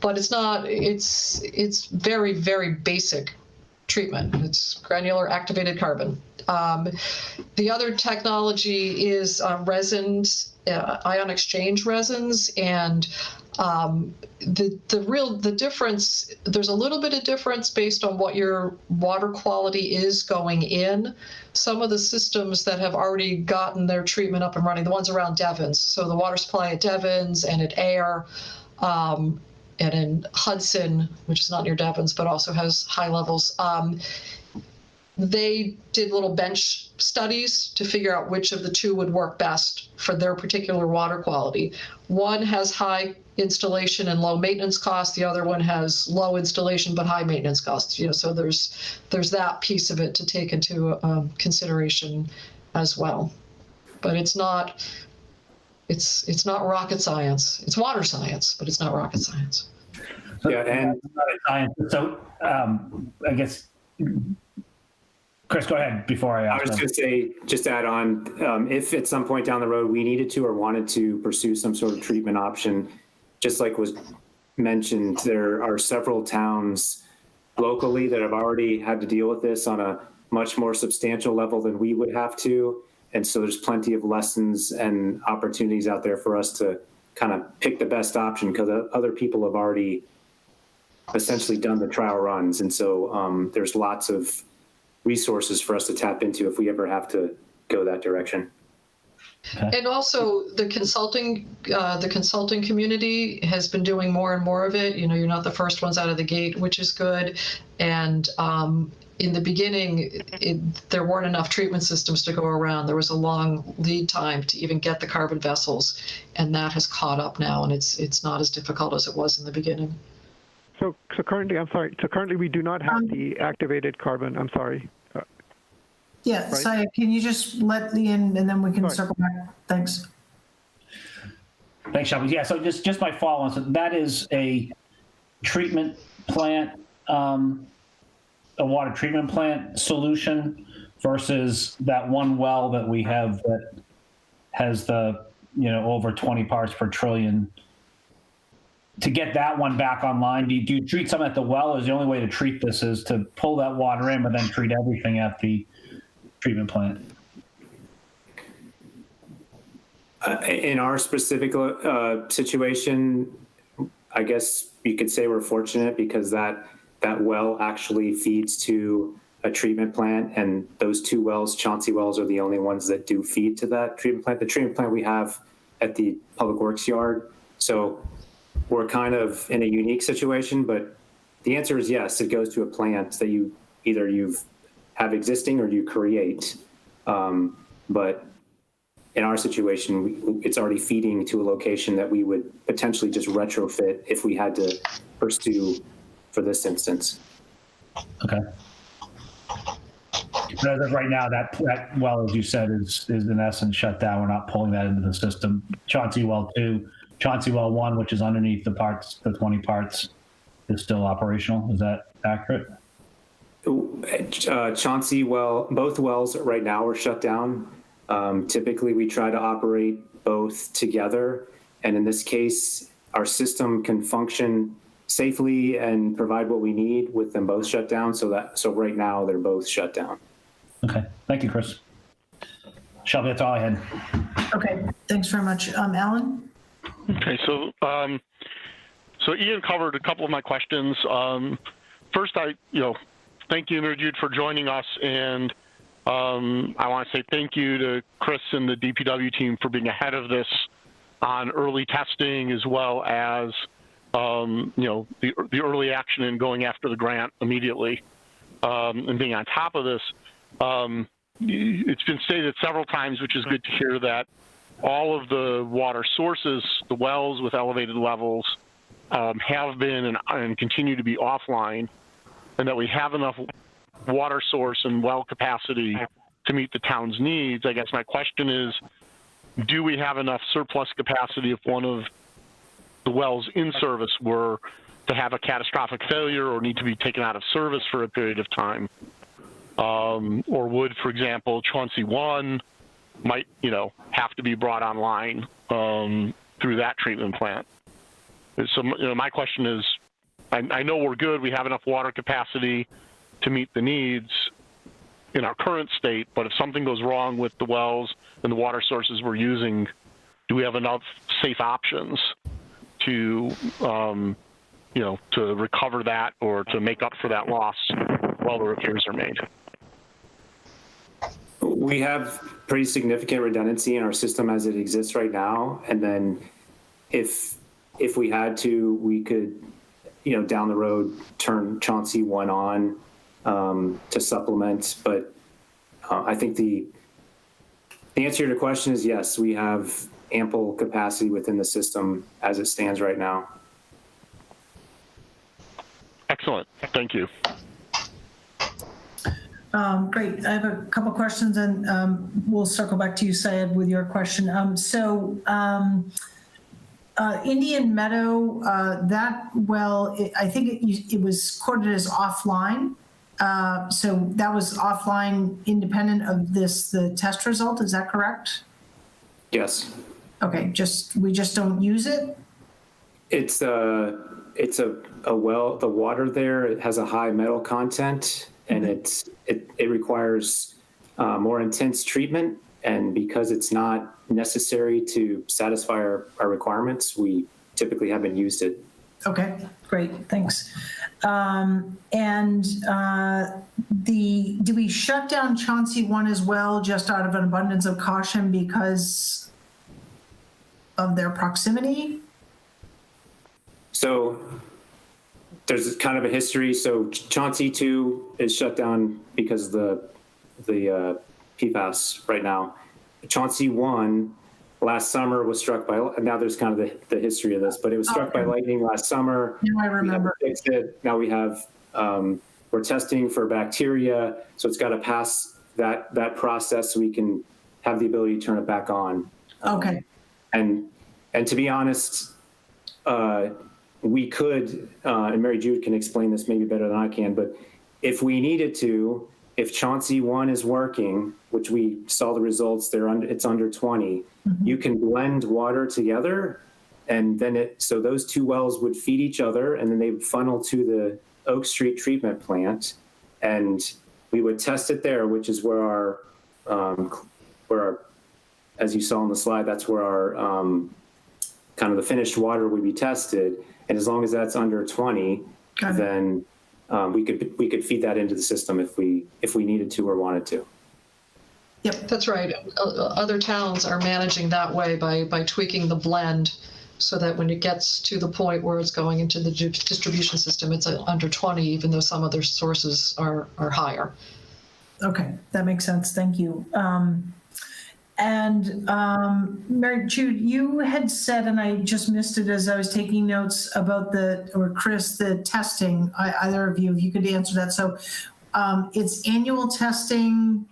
Speaker 11: But it's very, very basic treatment. It's granular activated carbon. The other technology is resins, ion exchange resins, and the difference, there's a little bit of difference based on what your water quality is going in. Some of the systems that have already gotten their treatment up and running, the ones around Devons, so the water supply at Devons and at Air, and in Hudson, which is not near Devons, but also has high levels, they did little bench studies to figure out which of the two would work best for their particular water quality. One has high installation and low maintenance costs. The other one has low installation but high maintenance costs. So there's that piece of it to take into consideration as well. But it's not rocket science. It's water science, but it's not rocket science.
Speaker 10: Yeah, and
Speaker 3: So I guess, Chris, go ahead before I ask.
Speaker 10: I was just going to say, just to add on, if at some point down the road we needed to or wanted to pursue some sort of treatment option, just like was mentioned, there are several towns locally that have already had to deal with this on a much more substantial level than we would have to. And so there's plenty of lessons and opportunities out there for us to kind of pick the best option, because other people have already essentially done the trial runs. And so there's lots of resources for us to tap into if we ever have to go that direction.
Speaker 3: Okay.
Speaker 11: And also the consulting community has been doing more and more of it. You're not the first ones out of the gate, which is good. And in the beginning, there weren't enough treatment systems to go around. There was a long lead time to even get the carbon vessels, and that has caught up now, and it's not as difficult as it was in the beginning.
Speaker 4: So currently, I'm sorry. So currently, we do not have the activated carbon. I'm sorry.
Speaker 1: Yeah,
Speaker 4: Right.
Speaker 1: Saya, can you just let the end, and then we can
Speaker 4: Right.
Speaker 1: circle back? Thanks.
Speaker 3: Thanks, Shelby. Yeah, so just my follow-on. So that is a treatment plant, a water treatment plant solution versus that one well that we have that has the, over 20 parts per trillion. To get that one back online, do you treat some at the well? Or is the only way to treat this is to pull that water in, but then treat everything at the treatment plant?
Speaker 10: In our specific situation, I guess you could say we're fortunate because that well actually feeds to a treatment plant, and those two wells, Chauncey wells, are the only ones that do feed to that treatment plant. The treatment plant we have at the Public Works yard. So we're kind of in a unique situation, but the answer is yes, it goes to a plant that you have existing or you create. But in our situation, it's already feeding to a location that we would potentially just retrofit if we had to pursue for this instance.
Speaker 3: Okay. But as of right now, that well, as you said, is in essence shut down. We're not pulling that into the system. Chauncey well 2, Chauncey well 1, which is underneath the 20 parts, is still operational. Is that accurate?
Speaker 10: Chauncey well, both wells right now are shut down. Typically, we try to operate both together, and in this case, our system can function safely and provide what we need with them both shut down. So right now, they're both shut down.
Speaker 3: Okay, thank you, Chris. Shelby, that's all I had.
Speaker 1: Okay, thanks very much. Alan?
Speaker 2: Okay, so Ian covered a couple of my questions. first, thank you, Mary Jude, for joining us, and I want to say thank you to Chris and the DPW team for being ahead of this on early testing, as well as the early action and going after the grant immediately, and being on top of this. It's been stated several times, which is good to hear, that all of the water sources, the wells with elevated levels, have been and continue to be offline, and that we have enough water source and well capacity to meet the town's needs. I guess my question is, do we have enough surplus capacity if one of the wells in service were to have a catastrophic failure or need to be taken out of service for a period of time? Or would, for example, Chauncey 1 might, have to be brought online through that treatment plant? So, my question is, I know we're good. We have enough water capacity to meet the needs in our current state, but if something goes wrong with the wells and the water sources we're using, do we have enough safe options to, to recover that or to make up for that loss while the repairs are made?
Speaker 10: We have pretty significant redundancy in our system as it exists right now, and then if we had to, we could, down the road, turn Chauncey 1 on to supplement. But I think the answer to your question is yes, we have ample capacity within the system as it stands right now.
Speaker 2: Excellent. Thank you.
Speaker 1: Great. I have a couple questions, and we'll circle back to you, Syed, with your question. Indian Meadow, that well, I think it was quoted as offline. So that was offline, independent of the test result. Is that correct?
Speaker 10: Yes.
Speaker 1: Okay. We just don't use it.
Speaker 10: It's a well. The water there, it has a high metal content, and it requires more intense treatment. And because it's not necessary to satisfy our requirements, we typically haven't used it.
Speaker 1: Okay, great, thanks. Do we shut down Chauncey 1 as well, just out of an abundance of caution because of their proximity?
Speaker 10: So there's kind of a history. So Chauncey 2 is shut down because of the Pfas right now. Chauncey 1 last summer was struck by, now there's kind of the history of this, but it was struck by lightning last summer.
Speaker 1: Yeah, I remember.
Speaker 10: We fixed it. Now we have, we're testing for bacteria. So it's got to pass that process so we can have the ability to turn it back on.
Speaker 1: Okay.
Speaker 10: And to be honest, we could, and Mary Jude can explain this maybe better than I can, but if we needed to, if Chauncey 1 is working, which we saw the results, it's under 20, you can blend water together, and then so those two wells would feed each other, and then they would funnel to the Oak Street treatment plant, and we would test it there, which is where our, as you saw on the slide, that's where our kind of the finished water would be tested, and as long as that's under 20, then we could feed that into the system if we needed to or wanted to.
Speaker 1: Yep,
Speaker 11: that's right. Other towns are managing that way by tweaking the blend so that when it gets to the point where it's going into the distribution system, it's under 20, even though some other sources are higher.
Speaker 1: Okay, that makes sense. Thank you. Mary Jude, you had said, and I just missed it as I was taking notes about Chris, the testing, either of you, if you could answer that. So it's annual testing,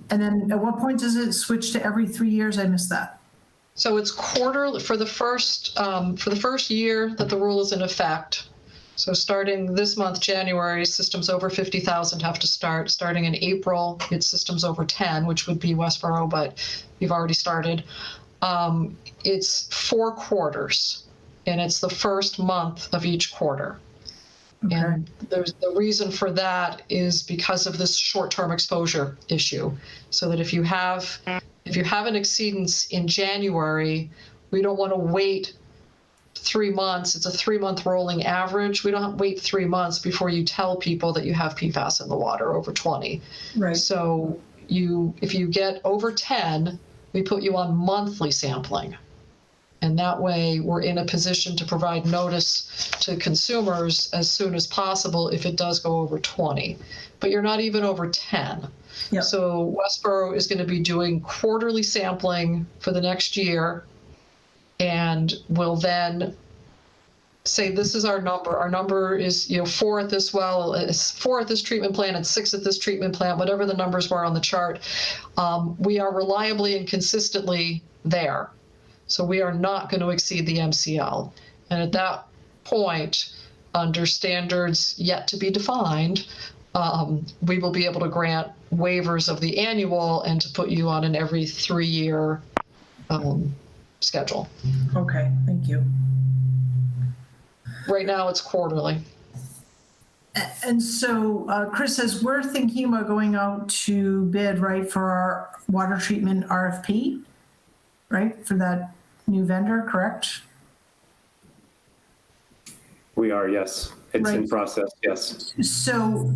Speaker 1: and then at what point does it switch to every 3 years? I missed that.
Speaker 11: So it's quarterly for the first year that the rule is in effect. So starting this month, January, systems over 50,000 have to start. Starting in April, it's systems over 10, which would be Westborough, but you've already started. It's 4 quarters, and it's the first month of each quarter. Okay. And the reason for that is because of this short-term exposure issue. So that if you have an exceedance in January, we don't want to wait 3 months. It's a 3-month rolling average. We don't wait 3 months before you tell people that you have PFAS in the water over 20.
Speaker 1: Right.
Speaker 11: So if you get over 10, we put you on monthly sampling. And that way we're in a position to provide notice to consumers as soon as possible if it does go over 20. But you're not even over 10.
Speaker 1: Yep.
Speaker 11: So Westborough is going to be doing quarterly sampling for the next year, and will then say, this is our number. Our number is 4 at this well, it's 4 at this treatment plant, and 6 at this treatment plant, whatever the numbers were on the chart. We are reliably and consistently there. So we are not going to exceed the MCL. And at that point, under standards yet to be defined, we will be able to grant waivers of the annual and to put you on an every 3-year schedule.
Speaker 1: Okay, thank you.
Speaker 11: Right now, it's quarterly.
Speaker 1: And so, Chris, as we're thinking about going out to bid, right, for our water treatment RFP, right, for that new vendor, correct?
Speaker 10: We are, yes. It's in
Speaker 1: Right.
Speaker 10: process, yes.
Speaker 1: So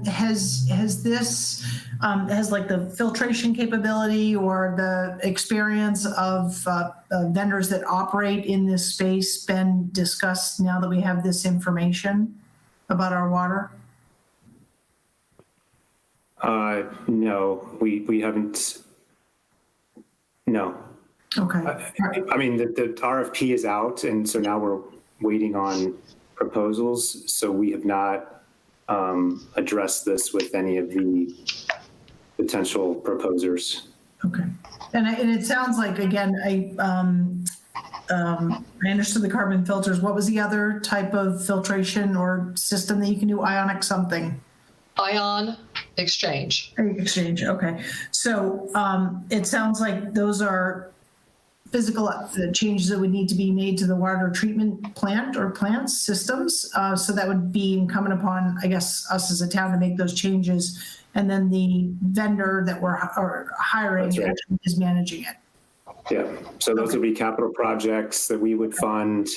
Speaker 1: has this, has like the filtration capability or the experience of vendors that operate in this space been discussed now that we have this information about our water?
Speaker 10: No, we haven't. No.
Speaker 1: Okay.
Speaker 10: I mean, the RFP is out, and so now we're waiting on proposals. So we have not addressed this with any of the potential proposers.
Speaker 1: Okay. And it sounds like, again, I understood the carbon filters. What was the other type of filtration or system that you can do? Ionic something?
Speaker 11: Ion exchange.
Speaker 1: Exchange, okay. So it sounds like those are physical changes that would need to be made to the water treatment plant or plants systems. So that would be incumbent upon, I guess, us as a town to make those changes. And then the vendor that we're hiring
Speaker 10: That's right.
Speaker 1: actually is managing it.
Speaker 10: Yeah, so those would be capital projects that we would fund.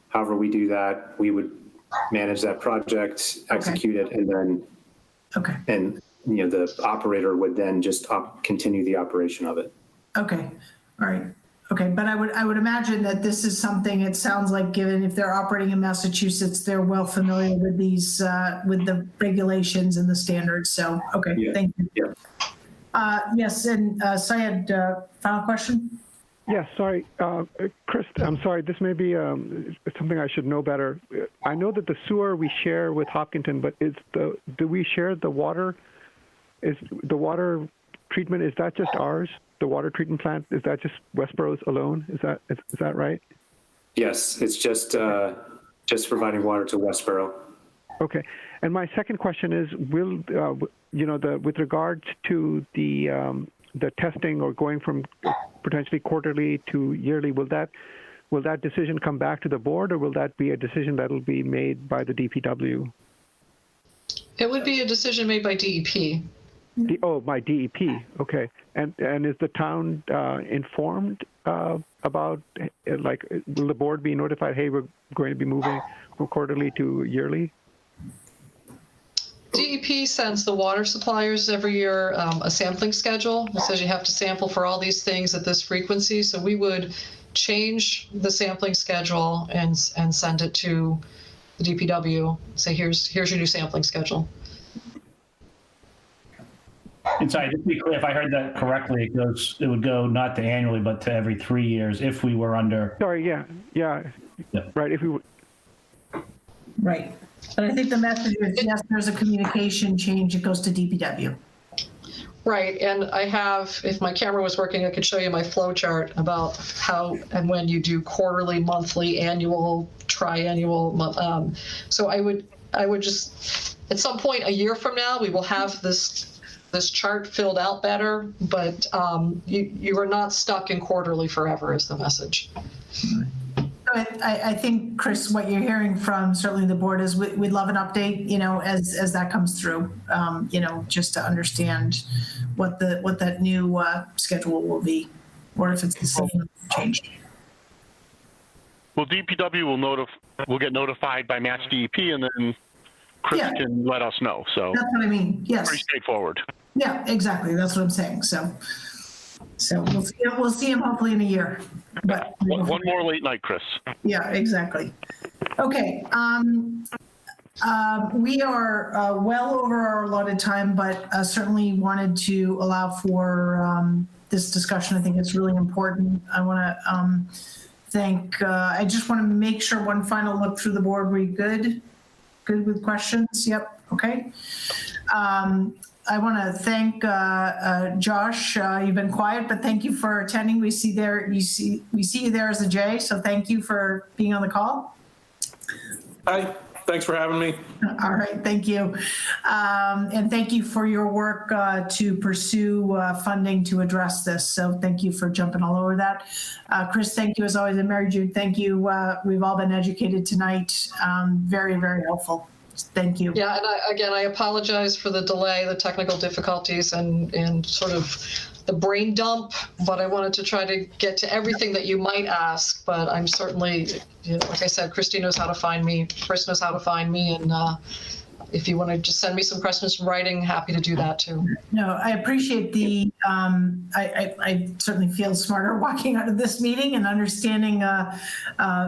Speaker 10: However we do that, we would manage that project, execute it, and then,
Speaker 1: Okay,
Speaker 10: and the operator would then just continue the operation of it.
Speaker 1: okay, all right. Okay, but I would imagine that this is something, it sounds like, given if they're operating in Massachusetts, they're well familiar with these, with the regulations and the standards. So, okay,
Speaker 10: Yeah.
Speaker 1: thank you.
Speaker 10: Yeah.
Speaker 1: Yes, and Syed, final question?
Speaker 4: Yes, sorry, Chris, I'm sorry, this may be something I should know better. I know that the sewer we share with Hopkinton, but do we share the water? Is the water treatment, is that just ours? The water treatment plant, is that just Westborough's alone? Is that right?
Speaker 10: Yes, it's just providing water to Westborough.
Speaker 4: Okay, and my second question is, will with regards to the testing or going from potentially quarterly to yearly, will that decision come back to the board, or will that be a decision that will be made by the DPW?
Speaker 11: It would be a decision made by DEP.
Speaker 4: By DEP. Okay, and is the town informed about, like, will the board be notified? Hey, we're going to be moving from quarterly to yearly.
Speaker 11: DEP sends the water suppliers every year a sampling schedule. It says you have to sample for all these things at this frequency. So we would change the sampling schedule and send it to the DPW. Say, here's your new sampling schedule.
Speaker 3: And sorry, just to be clear, if I heard that correctly, it would go not to annually, but to every 3 years if we were under.
Speaker 4: Sorry, yeah, right. If we were.
Speaker 1: Right. But I think the message is, yes, there's a communication change, it goes to DPW.
Speaker 11: Right, and I have, if my camera was working, I could show you my flow chart about how and when you do quarterly, monthly, annual, triannual. So I would just, at some point a year from now, we will have this chart filled out better, but you are not stuck in quarterly forever is the message.
Speaker 1: I think, Chris, what you're hearing from certainly the board is we'd love an update, as that comes through, just to understand what that new schedule will be, or if it's the same changed.
Speaker 2: Well, DPW will get notified by Mass DEP, and then Chris
Speaker 1: Yeah.
Speaker 2: can let us know. So
Speaker 1: That's what I mean. Yes.
Speaker 2: pretty straightforward.
Speaker 1: Yeah, exactly. That's what I'm saying. So we'll see him hopefully in a year. But
Speaker 2: One more late night, Chris.
Speaker 1: yeah, exactly. Okay. We are well over our allotted time, but certainly wanted to allow for this discussion. I think it's really important. I want to I just want to make sure one final look through the board. Were you good? Good with questions? Yep. Okay. I want to thank Josh. You've been quiet, but thank you for attending. We see you there as a J. So thank you for being on the call.
Speaker 13: Hi, thanks for having me.
Speaker 1: All right, thank you. And thank you for your work to pursue funding to address this. So thank you for jumping all over that. Chris, thank you as always. And Mary Jude, thank you. We've all been educated tonight. Very, very helpful. Thank you.
Speaker 11: Yeah, and I apologize for the delay, the technical difficulties, and sort of the brain dump, but I wanted to try to get to everything that you might ask. But I'm certainly, like I said, Christy knows how to find me, Chris knows how to find me, and if you want to just send me some questions in writing, happy to do that too.
Speaker 1: No, I appreciate the, I certainly feel smarter walking out of this meeting and understanding,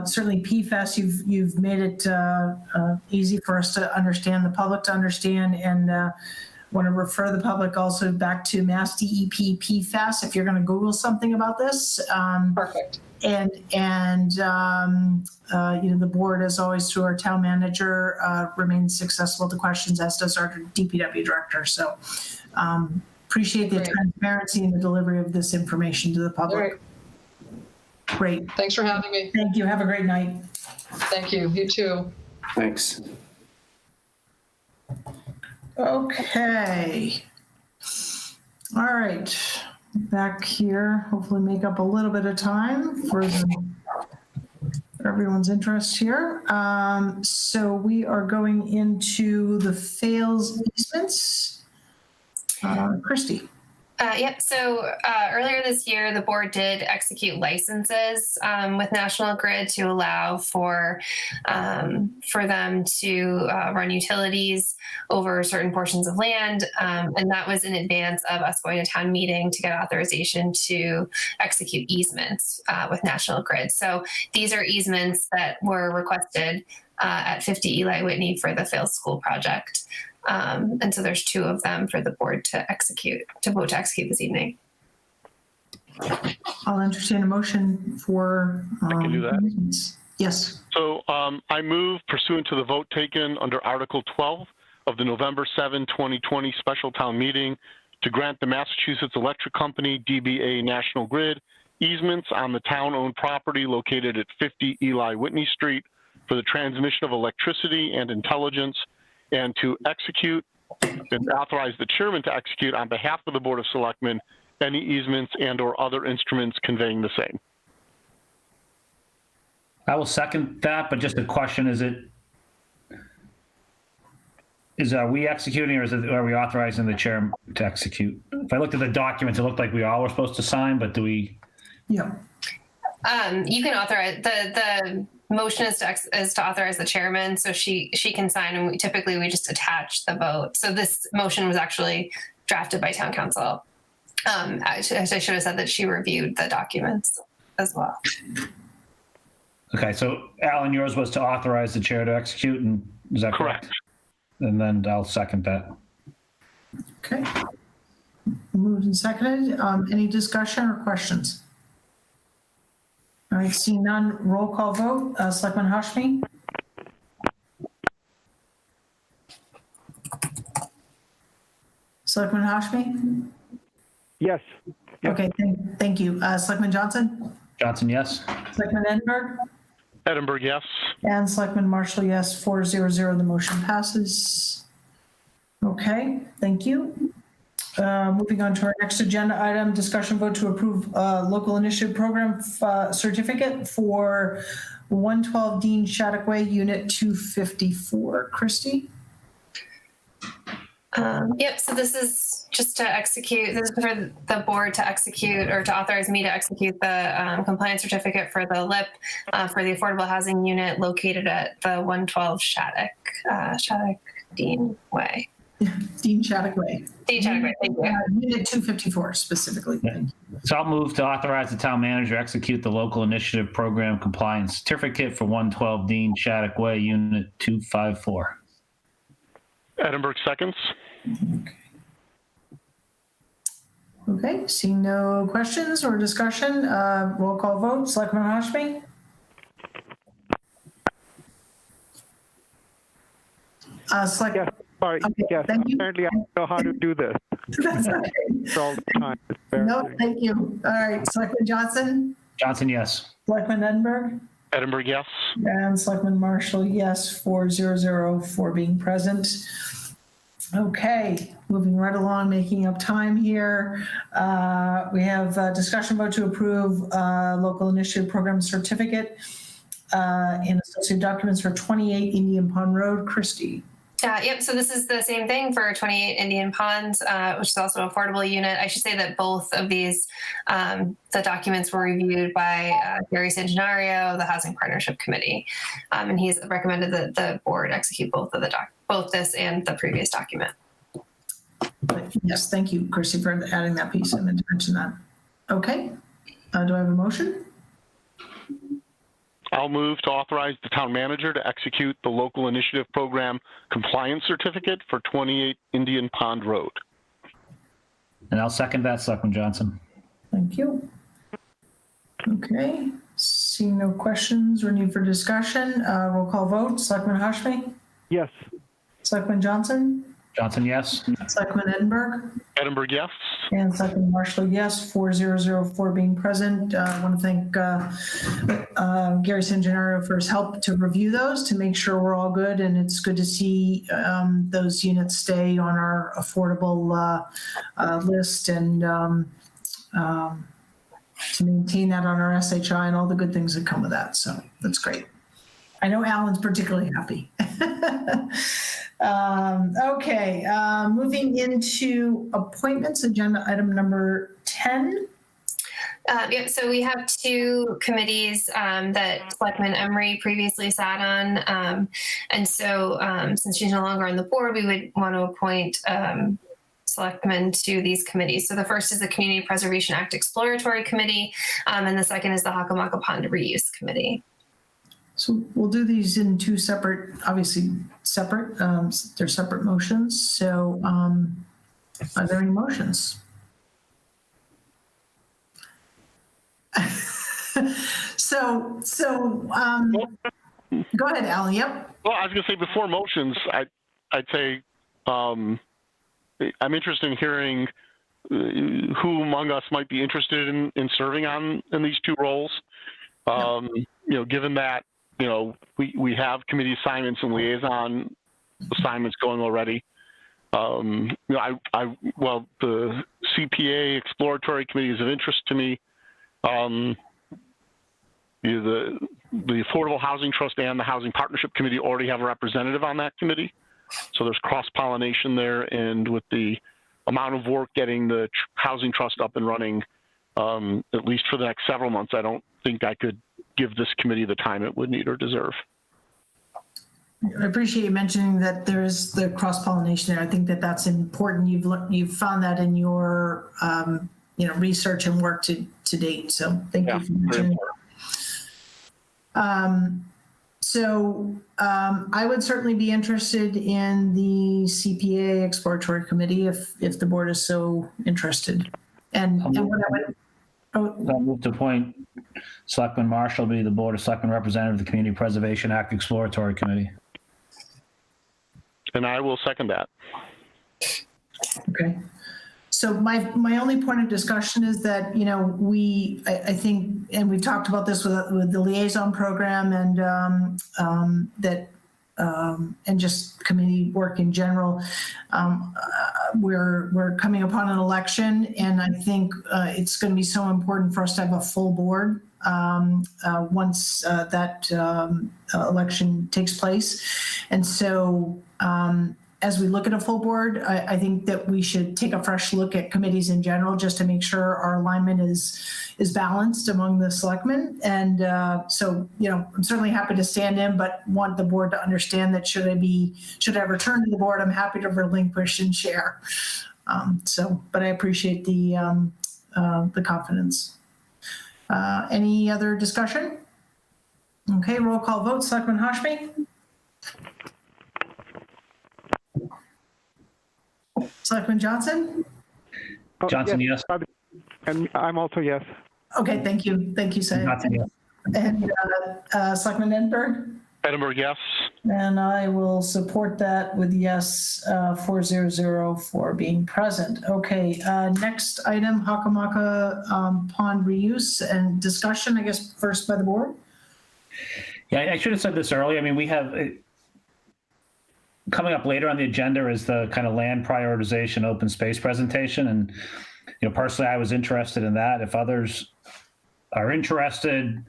Speaker 1: certainly PFAS, you've made it easy for us to understand, the public to understand, and want to refer the public also back to Mass DEP PFAS if you're going to Google something about this.
Speaker 11: Perfect.
Speaker 1: And the board, as always, through our town manager, remains accessible to questions, as does our DPW director. So appreciate the
Speaker 11: Great.
Speaker 1: transparency and the delivery of this information to the public.
Speaker 11: All right.
Speaker 1: Great.
Speaker 11: Thanks for having me.
Speaker 1: Thank you. Have a great night.
Speaker 11: Thank you. You too.
Speaker 10: Thanks.
Speaker 1: Okay. All right. Back here, hopefully make up a little bit of time for everyone's interest here. So we are going into the fails easements. Christy.
Speaker 5: Yep. So earlier this year, the board did execute licenses with National Grid to allow for them to run utilities over certain portions of land, and that was in advance of us going to town meeting to get authorization to execute easements with National Grid. So these are easements that were requested at 50 Eli Whitney for the Fails School project. And so there's two of them for the board to vote to execute this evening.
Speaker 1: I'll entertain a motion for.
Speaker 2: I can do that.
Speaker 1: Yes.
Speaker 2: So I move pursuant to the vote taken under Article 12 of the November 7, 2020 special town meeting to grant the Massachusetts Electric Company, DBA National Grid, easements on the town-owned property located at 50 Eli Whitney Street for the transmission of electricity and intelligence, and to execute and authorize the chairman to execute on behalf of the Board of Selectmen any easements and or other instruments conveying the same.
Speaker 3: I will second that, but just a question, are we executing, or are we authorizing the chair to execute? If I looked at the documents, it looked like we all were supposed to sign, but do we?
Speaker 1: Yeah.
Speaker 5: You can authorize, the motion is to authorize the chairman, so she can sign, and we just attach the vote. So this motion was actually drafted by town council. I should have said that she reviewed the documents as well.
Speaker 3: Okay, so Alan, yours was to authorize the chair to execute, and is that correct? And then I'll second that.
Speaker 1: Okay. Moved and seconded. Any discussion or questions? All right, seeing none, roll call vote. Selectman Hashmi? Selectman Hashmi?
Speaker 4: Yes.
Speaker 1: Okay, thank you. Selectman Johnson?
Speaker 3: Johnson, yes.
Speaker 1: Selectman Edinburgh?
Speaker 2: Edinburgh, yes.
Speaker 1: And Selectman Marshall, yes. 400, the motion passes. Okay, thank you. Moving on to our next agenda item, discussion vote to approve local initiative program certificate for 112 Dean Shattuck Way, Unit 254. Christy?
Speaker 5: Yep, so this is just to execute, this is for the board to execute or to authorize me to execute the compliance certificate for the LIP for the affordable housing unit located at the 112 Shattuck Dean Way.
Speaker 1: Dean Shattuck Way.
Speaker 5: Dean Shattuck Way, thank you.
Speaker 1: Unit 254 specifically.
Speaker 3: Yeah. So I'll move to authorize the town manager to execute the local initiative program compliance certificate for 112 Dean Shattuck Way, Unit 254.
Speaker 2: Edinburgh seconds.
Speaker 1: Okay, seeing no questions or discussion, roll call vote. Selectman Hashmi? Select.
Speaker 4: Yes, sorry.
Speaker 1: Okay,
Speaker 4: Yes,
Speaker 1: thank you.
Speaker 4: apparently I don't know how to do this.
Speaker 1: That's okay.
Speaker 4: It's all the time. It's
Speaker 1: No,
Speaker 4: embarrassing.
Speaker 1: thank you. All right, Selectman Johnson?
Speaker 3: Johnson, yes.
Speaker 1: Selectman Edinburgh?
Speaker 2: Edinburgh, yes.
Speaker 1: And Selectman Marshall, yes, 400 for being present. Okay, moving right along, making up time here. We have a discussion vote to approve local initiative program certificate and associated documents for 28 Indian Pond Road. Christie.
Speaker 5: Yep, so this is the same thing for 28 Indian Ponds, which is also an affordable unit. I should say that both of these, the documents were reviewed by Gary Sangenario, the Housing Partnership Committee, and he's recommended that the board execute both of the both this and the previous document.
Speaker 1: Yes, thank you, Christie, for adding that piece. I meant to mention that. Okay, do I have a motion?
Speaker 2: I'll move to authorize the town manager to execute the local initiative program compliance certificate for 28 Indian Pond Road.
Speaker 3: And I'll second that, Selectman Johnson.
Speaker 1: Thank you. Okay, seeing no questions or need for discussion, roll call vote. Selectman Hashmi?
Speaker 4: Yes,
Speaker 1: Selectman Johnson?
Speaker 3: Johnson, yes.
Speaker 1: Selectman Edinburgh?
Speaker 2: Edinburgh, yes.
Speaker 1: And Selectman Marshall, yes, 400 for being present. I want to thank Gary Sangenario for his help to review those to make sure we're all good. And it's good to see those units stay on our affordable list and to maintain that on our SHI and all the good things that come with that. So that's great. I know Alan's particularly happy. Okay, moving into appointments, agenda item number 10.
Speaker 5: Yep, so we have two committees that Selectman Emery previously sat on. And so since she's no longer on the board, we would want to appoint selectmen to these committees. So the first is the Community Preservation Act Exploratory Committee, and the second is the Hockomock Pond Reuse Committee.
Speaker 1: So we'll do these in two separate, obviously separate, they're separate motions. So are there any motions? So go ahead, Alan. Yep.
Speaker 2: Well, I was going to say before motions, I'd say I'm interested in hearing who among us might be interested in serving in these two roles. Given that, we have committee assignments and liaison assignments going already. The CPA Exploratory Committee is of interest to me. The Affordable Housing Trust and the Housing Partnership Committee already have a representative on that committee. So there's cross-pollination there, and with the amount of work getting the Housing Trust up and running, at least for the next several months, I don't think I could give this committee the time it would need or deserve.
Speaker 1: I appreciate you mentioning that there's the cross-pollination there. I think that that's important. You've found that in your research and work to date. So thank you for mentioning that. I would certainly be interested in the CPA Exploratory Committee if the board is so interested. And what I would.
Speaker 3: I'll move to appoint Selectman Marshall be the Board of Selectmen representative of the Community Preservation Act Exploratory Committee.
Speaker 2: And I will second that.
Speaker 1: Okay. So my only point of discussion is that, I think, and we've talked about this with the liaison program and and just committee work in general. We're coming upon an election, and I think it's going to be so important for us to have a full board once that election takes place. And so as we look at a full board, I think that we should take a fresh look at committees in general, just to make sure our alignment is balanced among the selectmen. And so, I'm certainly happy to stand in, but want the board to understand that should I return to the board, I'm happy to relinquish and share. But I appreciate the confidence. Any other discussion? Okay, roll call vote. Selectman Hashmi? Selectman Johnson?
Speaker 3: Johnson, yes.
Speaker 4: And I'm also yes.
Speaker 1: Okay, thank you. Thank you, Sam.
Speaker 3: Johnson, yes.
Speaker 1: And Selectman Edinburgh?
Speaker 2: Edinburgh, yes.
Speaker 1: And I will support that with yes, 400 for being present. Okay, next item, Hakamaka Pond reuse and discussion, I guess, first by the board.
Speaker 3: Yeah, I should have said this earlier. I mean, we have coming up later on the agenda is the kind of land prioritization open space presentation. And, personally, I was interested in that. If others are interested,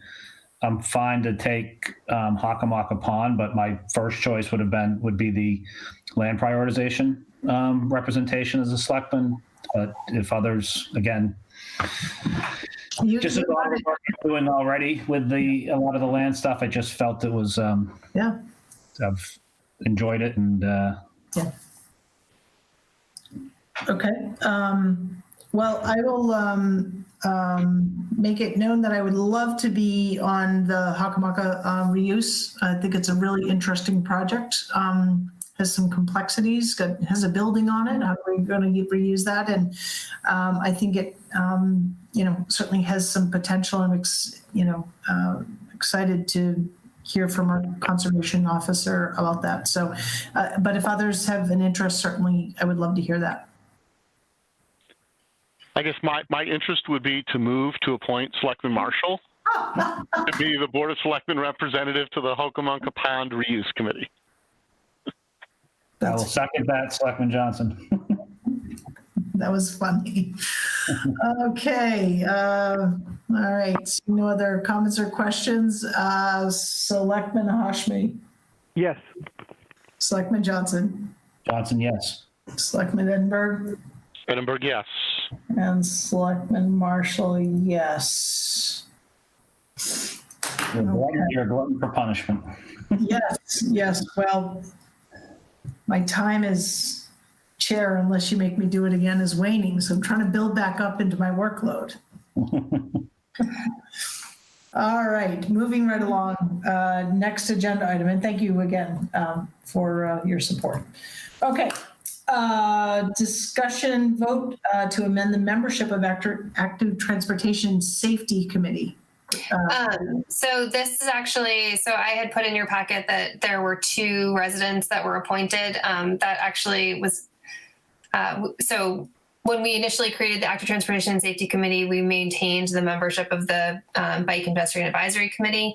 Speaker 3: I'm fine to take Hakamaka Pond, but my first choice would be the land prioritization representation as a selectman. But if others, again, just as a lot of work you're doing already with a lot of the land stuff, I just felt it was I've enjoyed it and
Speaker 1: yeah. Okay. Well, I will make it known that I would love to be on the Hakamaka reuse. I think it's a really interesting project. Has some complexities, has a building on it. How are we going to reuse that? And I think it, certainly has some potential. I'm, excited to hear from our conservation officer about that. So, but if others have an interest, certainly I would love to hear that.
Speaker 2: I guess my interest would be to move to appoint Selectman Marshall to be the Board of Selectmen representative to the Hakamaka Pond Reuse Committee.
Speaker 3: I will second that, Selectman Johnson.
Speaker 1: That was funny. Okay. All right. No other comments or questions? Selectman Hashmi?
Speaker 4: Yes.
Speaker 1: Selectman Johnson?
Speaker 3: Johnson, yes.
Speaker 1: Selectman Edinburgh?
Speaker 2: Edinburgh, yes.
Speaker 1: And Selectman Marshall, yes.
Speaker 3: You're a glutton for punishment.
Speaker 1: Yes. Well, my time as chair, unless you make me do it again, is waning. So I'm trying to build back up into my workload. All right, moving right along. Next agenda item, and thank you again for your support. Okay. Discussion vote to amend the membership of Active Transportation Safety Committee.
Speaker 5: So this is actually, so I had put in your packet that there were 2 residents that were appointed. That actually was, so when we initially created the Active Transportation and Safety Committee, we maintained the membership of the Bike and Pedestrian Advisory Committee.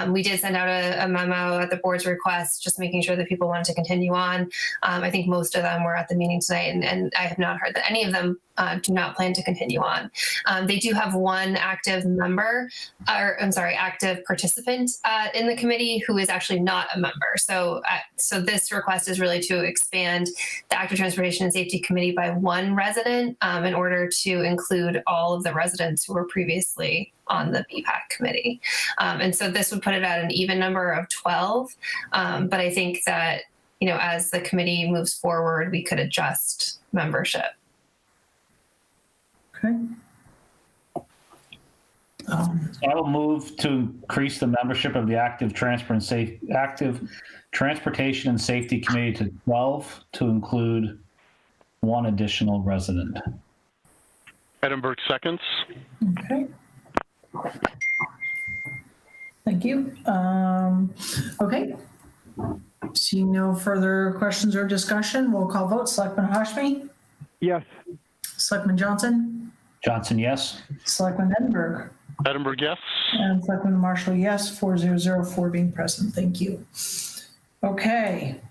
Speaker 5: We did send out a memo at the board's request, just making sure that people wanted to continue on. I think most of them were at the meeting tonight, and I have not heard that any of them do not plan to continue on. They do have one active member, active participant in the committee who is actually not a member. So this request is really to expand the Active Transportation and Safety Committee by 1 resident in order to include all of the residents who were previously on the BPAC committee. And so this would put it at an even number of 12. But I think that, as the committee moves forward, we could adjust membership.
Speaker 1: Okay.
Speaker 3: I will move to increase the membership of the Active Transportation and Safety Committee to 12 to include 1 additional resident.
Speaker 2: Edinburgh seconds.
Speaker 1: Okay. Thank you. Okay. Seeing no further questions or discussion, we'll call vote. Selectman Hashmi?
Speaker 4: Yes.
Speaker 1: Selectman Johnson?
Speaker 3: Johnson, yes.
Speaker 1: Selectman Edinburgh?
Speaker 2: Edinburgh, yes.
Speaker 1: And Selectman Marshall, yes. 400 being present. Thank you. Okay.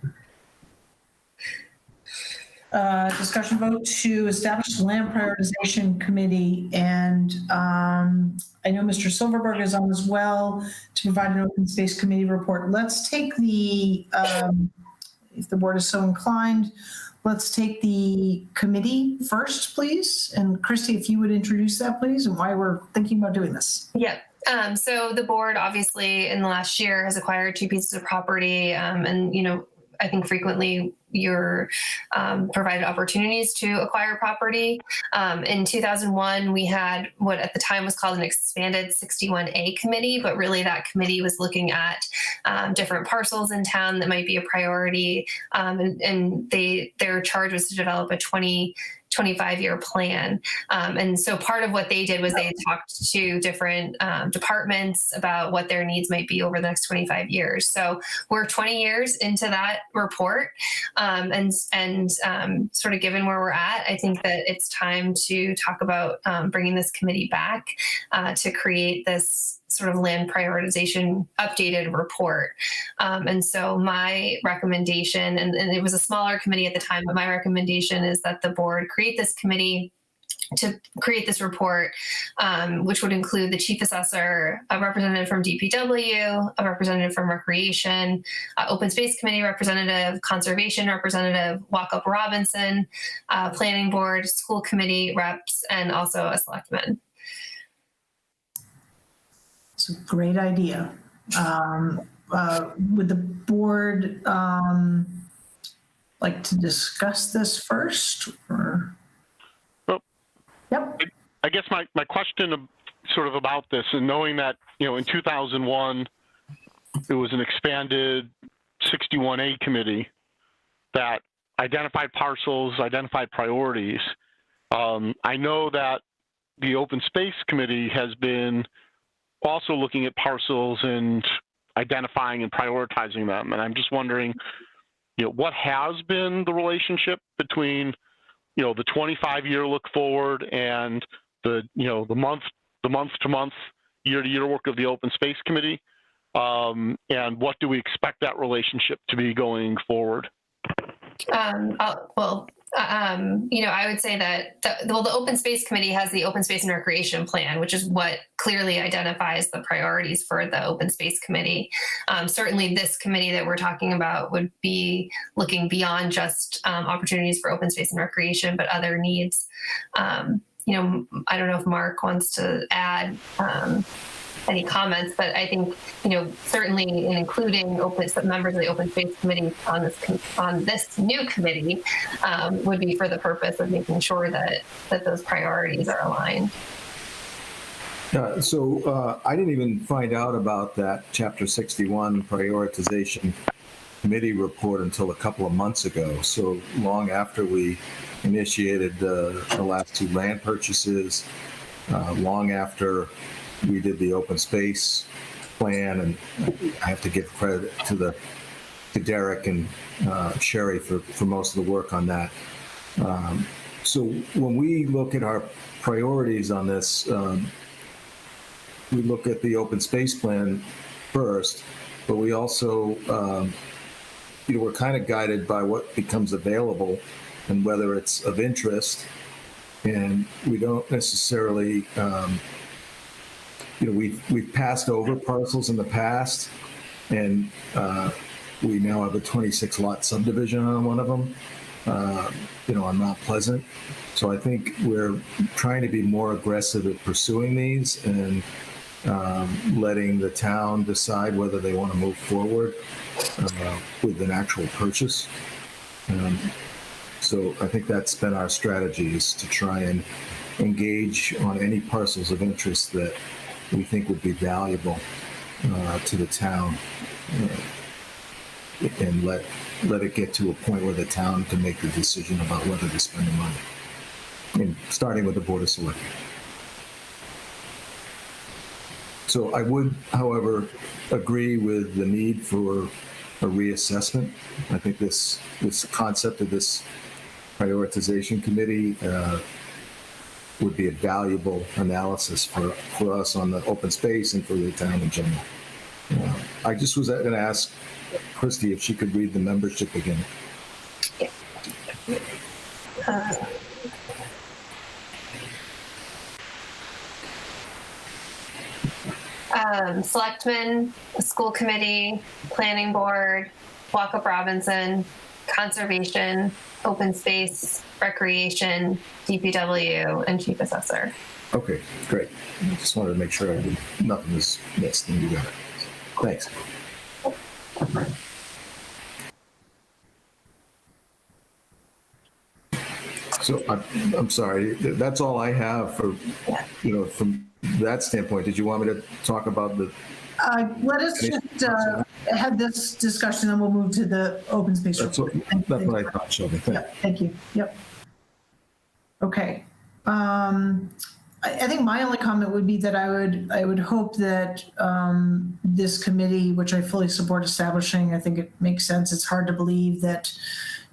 Speaker 1: Discussion vote to establish the Land Prioritization Committee. And I know Mr. Silverberg is on as well to provide an open space committee report. Let's take the if the board is so inclined. Let's take the committee first, please. And Christy, if you would introduce that, please, and why we're thinking about doing this.
Speaker 5: Yep. So the board obviously in the last year has acquired 2 pieces of property, and I think frequently you're provided opportunities to acquire property. In 2001, we had what at the time was called an expanded 61A committee, but really that committee was looking at different parcels in town that might be a priority, and their charge was to develop a 25-year plan. And so part of what they did was they talked to different departments about what their needs might be over the next 25 years. So we're 20 years into that report. And sort of given where we're at, I think that it's time to talk about bringing this committee back to create this sort of land prioritization updated report. And so my recommendation, and it was a smaller committee at the time, but my recommendation is that the board create this committee to create this report, which would include the chief assessor, a representative from DPW, a representative from recreation, open space committee representative, conservation representative, Walkup Robinson, planning board, school committee reps, and also a selectman.
Speaker 1: It's a great idea. Would the board like to discuss this first? Or?
Speaker 2: Well,
Speaker 1: yep.
Speaker 2: I guess my question sort of about this, and knowing that, in 2001, it was an expanded 61A committee that identified parcels, identified priorities. I know that the Open Space Committee has been also looking at parcels and identifying and prioritizing them. And I'm just wondering, what has been the relationship between, the 25-year look forward and the month-to-month, year-to-year work of the Open Space Committee, and what do we expect that relationship to be going forward?
Speaker 5: I would say that the Open Space Committee has the Open Space and Recreation Plan, which is what clearly identifies the priorities for the Open Space Committee. Certainly this committee that we're talking about would be looking beyond just opportunities for open space and recreation, but other needs. I don't know if Mark wants to add any comments, but I think, certainly in including members of the Open Space Committee on this new committee would be for the purpose of making sure that those priorities are aligned.
Speaker 9: So I didn't even find out about that Chapter 61 prioritization committee report until a couple of months ago. So long after we initiated the last 2 land purchases, long after we did the open space plan, and I have to give credit to Derek and Sherry for most of the work on that. So when we look at our priorities on this, we look at the open space plan first, but we also, we're kind of guided by what becomes available and whether it's of interest, and we don't necessarily. We've passed over parcels in the past, and we now have a 26-lot subdivision on one of them, on Mount Pleasant. So I think we're trying to be more aggressive at pursuing these and letting the town decide whether they want to move forward with an actual purchase. So I think that's been our strategy, is to try and engage on any parcels of interest that we think would be valuable to the town, and let it get to a point where the town can make the decision about whether to spend the money. Starting with the Board of Selectmen. So I would, however, agree with the need for a reassessment. I think this concept of this prioritization committee would be a valuable analysis for us on the open space and for the town in general. I just was going to ask Christy if she could read the membership again.
Speaker 5: Selectmen, school committee, planning board, Walkup Robinson, conservation, open space, recreation, DPW, and chief assessor.
Speaker 9: Okay, great. I just wanted to make sure nothing was missed, and you got it. Thanks. So I'm sorry, that's all I have for, from that standpoint. Did you want me to talk about the?
Speaker 1: Let us just have this discussion, and we'll move to the open space.
Speaker 9: That's what I thought, Shelby.
Speaker 1: Yeah, thank you. Yep. Okay. I think my only comment would be that I would hope that this committee, which I fully support establishing, I think it makes sense. It's hard to believe that,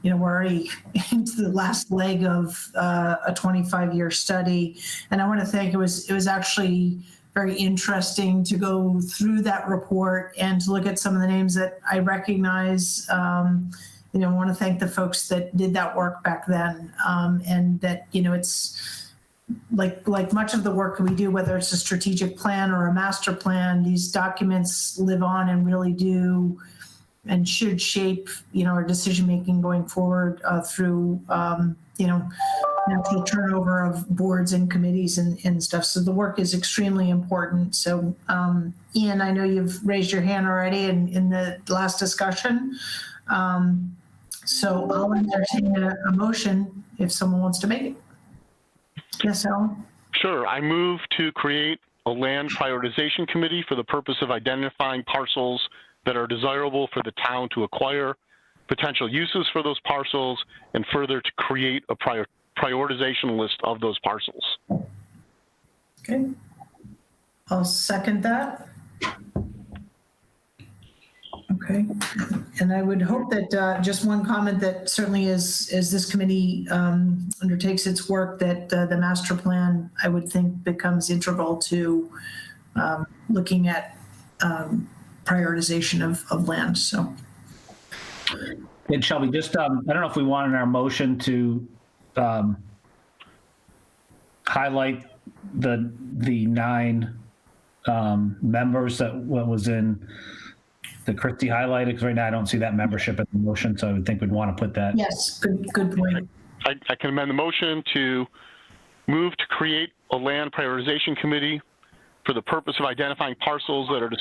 Speaker 1: we're already into the last leg of a 25-year study. And I want to thank, it was actually very interesting to go through that report and to look at some of the names that I recognize. I want to thank the folks that did that work back then. And that, it's like much of the work we do, whether it's a strategic plan or a master plan, these documents live on and really do and should shape, our decision-making going forward through, natural turnover of boards and committees and stuff. So the work is extremely important. So Ian, I know you've raised your hand already in the last discussion. So I'll entertain a motion if someone wants to make it. Yes, Alan?
Speaker 2: Sure. I move to create a land prioritization committee for the purpose of identifying parcels that are desirable for the town to acquire, potential uses for those parcels, and further to create a prioritization list of those parcels.
Speaker 1: Okay. I'll second that. Okay. And I would hope that just one comment that certainly as this committee undertakes its work, that the master plan, I would think, becomes integral to looking at prioritization of land. So.
Speaker 3: And Shelby, just, I don't know if we want in our motion to highlight the 9 members that was in the Christie highlighted, because right now I don't see that membership in the motion, so I would think we'd want to put that.
Speaker 1: Yes, good point.
Speaker 2: I can amend the motion to move to create a land prioritization committee for the purpose of identifying parcels that are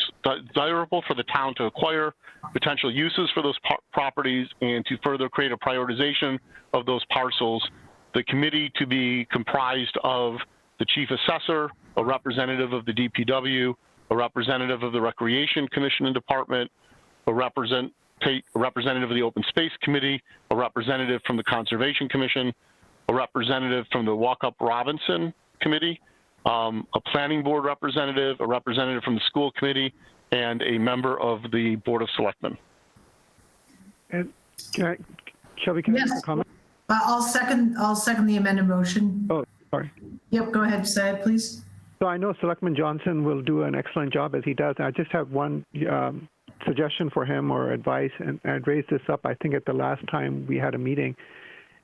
Speaker 2: desirable for the town to acquire, potential uses for those properties, and to further create a prioritization of those parcels. The committee to be comprised of the chief assessor, a representative of the DPW, a representative of the Recreation Commission and Department, a representative of the Open Space Committee, a representative from the Conservation Commission, a representative from the Walkup Robinson Committee, a planning board representative, a representative from the school committee, and a member of the Board of Selectmen.
Speaker 4: And Shelby, can I make a comment?
Speaker 1: I'll second the amended motion.
Speaker 4: Oh, sorry.
Speaker 1: Yep, go ahead, say it, please.
Speaker 4: So I know Selectman Johnson will do an excellent job as he does. I just have one suggestion for him or advice, and I raised this up, I think, at the last time we had a meeting,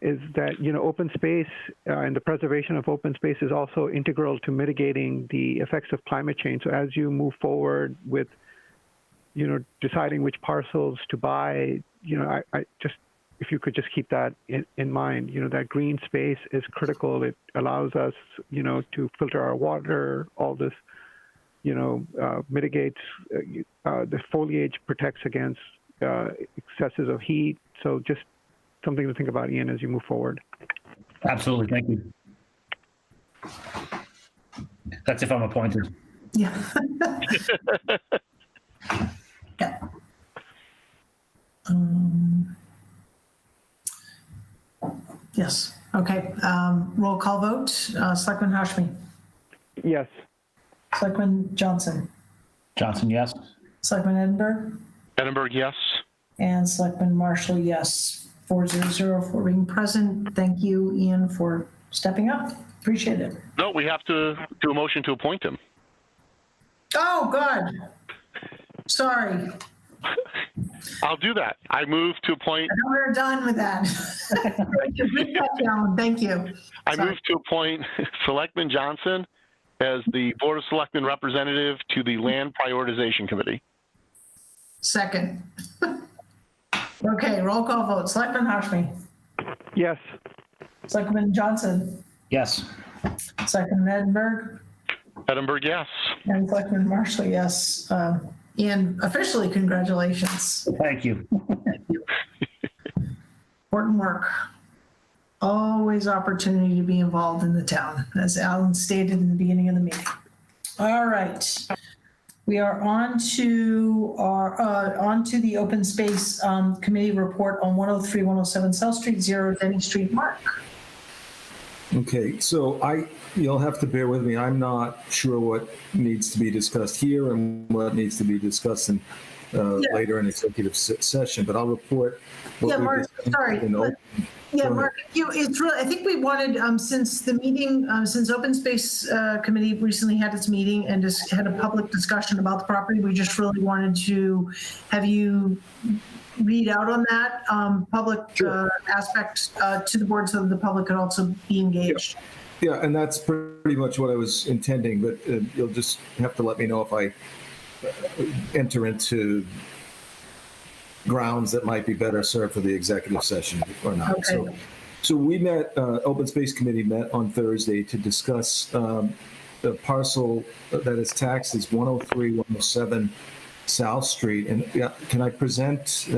Speaker 4: is that, open space and the preservation of open space is also integral to mitigating the effects of climate change. So as you move forward with, deciding which parcels to buy, I just, if you could just keep that in mind, that green space is critical. It allows us, to filter our water, all this, mitigates, the foliage protects against excesses of heat. So just something to think about, Ian, as you move forward.
Speaker 3: Absolutely. Thank you. That's if I'm appointed.
Speaker 1: Yeah. Yeah. Yes. Okay. Roll call vote. Selectman Hashmi.
Speaker 4: Yes.
Speaker 1: Selectman Johnson.
Speaker 3: Johnson, yes.
Speaker 1: Selectman Edinburgh.
Speaker 2: Edinburgh, yes.
Speaker 1: And Selectman Marshall, yes. 400 for being present. Thank you, Ian, for stepping up. Appreciate it.
Speaker 2: No, we have to do a motion to appoint him.
Speaker 1: Oh, God. Sorry.
Speaker 2: I'll do that. I move to appoint.
Speaker 1: I know we're done with that. Thank you.
Speaker 2: I move to appoint Selectman Johnson as the Board of Selectmen representative to the Land Prioritization Committee.
Speaker 1: Second. Okay, roll call vote. Selectman Hashmi.
Speaker 4: Yes.
Speaker 1: Selectman Johnson.
Speaker 3: Yes.
Speaker 1: Selectman Edinburgh.
Speaker 2: Edinburgh, yes.
Speaker 1: And Selectman Marshall, yes. Ian, officially, congratulations.
Speaker 3: Thank you.
Speaker 1: Important work. Always opportunity to be involved in the town, as Alan stated in the beginning of the meeting. All right. We are on to the Open Space Committee report on 103, 107 South Street, 0 Denny Street. Mark.
Speaker 9: Okay, so you'll have to bear with me. I'm not sure what needs to be discussed here and what needs to be discussed in later in executive session, but I'll report.
Speaker 1: Yeah, Mark, sorry. Yeah, Mark, it's really, I think we wanted, since the meeting, since Open Space Committee recently had its meeting and just had a public discussion about the property, we just really wanted to have you read out on that public aspect to the board so that the public could also be engaged.
Speaker 9: Yeah, and that's pretty much what I was intending, but you'll just have to let me know if I enter into grounds that might be better served for the executive session or not.
Speaker 1: Okay.
Speaker 9: So we met, Open Space Committee met on Thursday to discuss the parcel that is taxed as 103, 107 South Street. And can I present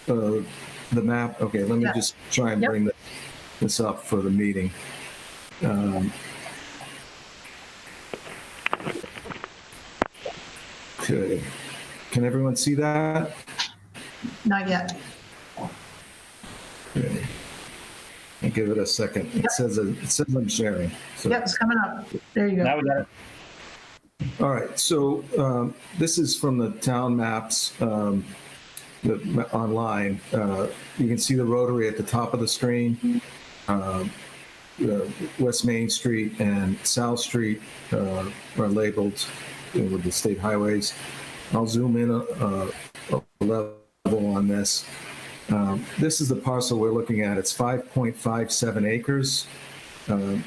Speaker 9: the map? Okay, let me just try and bring this up for the meeting. Okay. Can everyone see that?
Speaker 1: Not yet.
Speaker 9: Okay. I'll give it a second. It says I'm sharing. So.
Speaker 1: Yep, it's coming up. There you go.
Speaker 3: Now we got it.
Speaker 9: All right. So this is from the town maps online. You can see the rotary at the top of the screen. West Main Street and South Street are labeled with the state highways. I'll zoom in a level on this. This is the parcel we're looking at. It's 5.57 acres.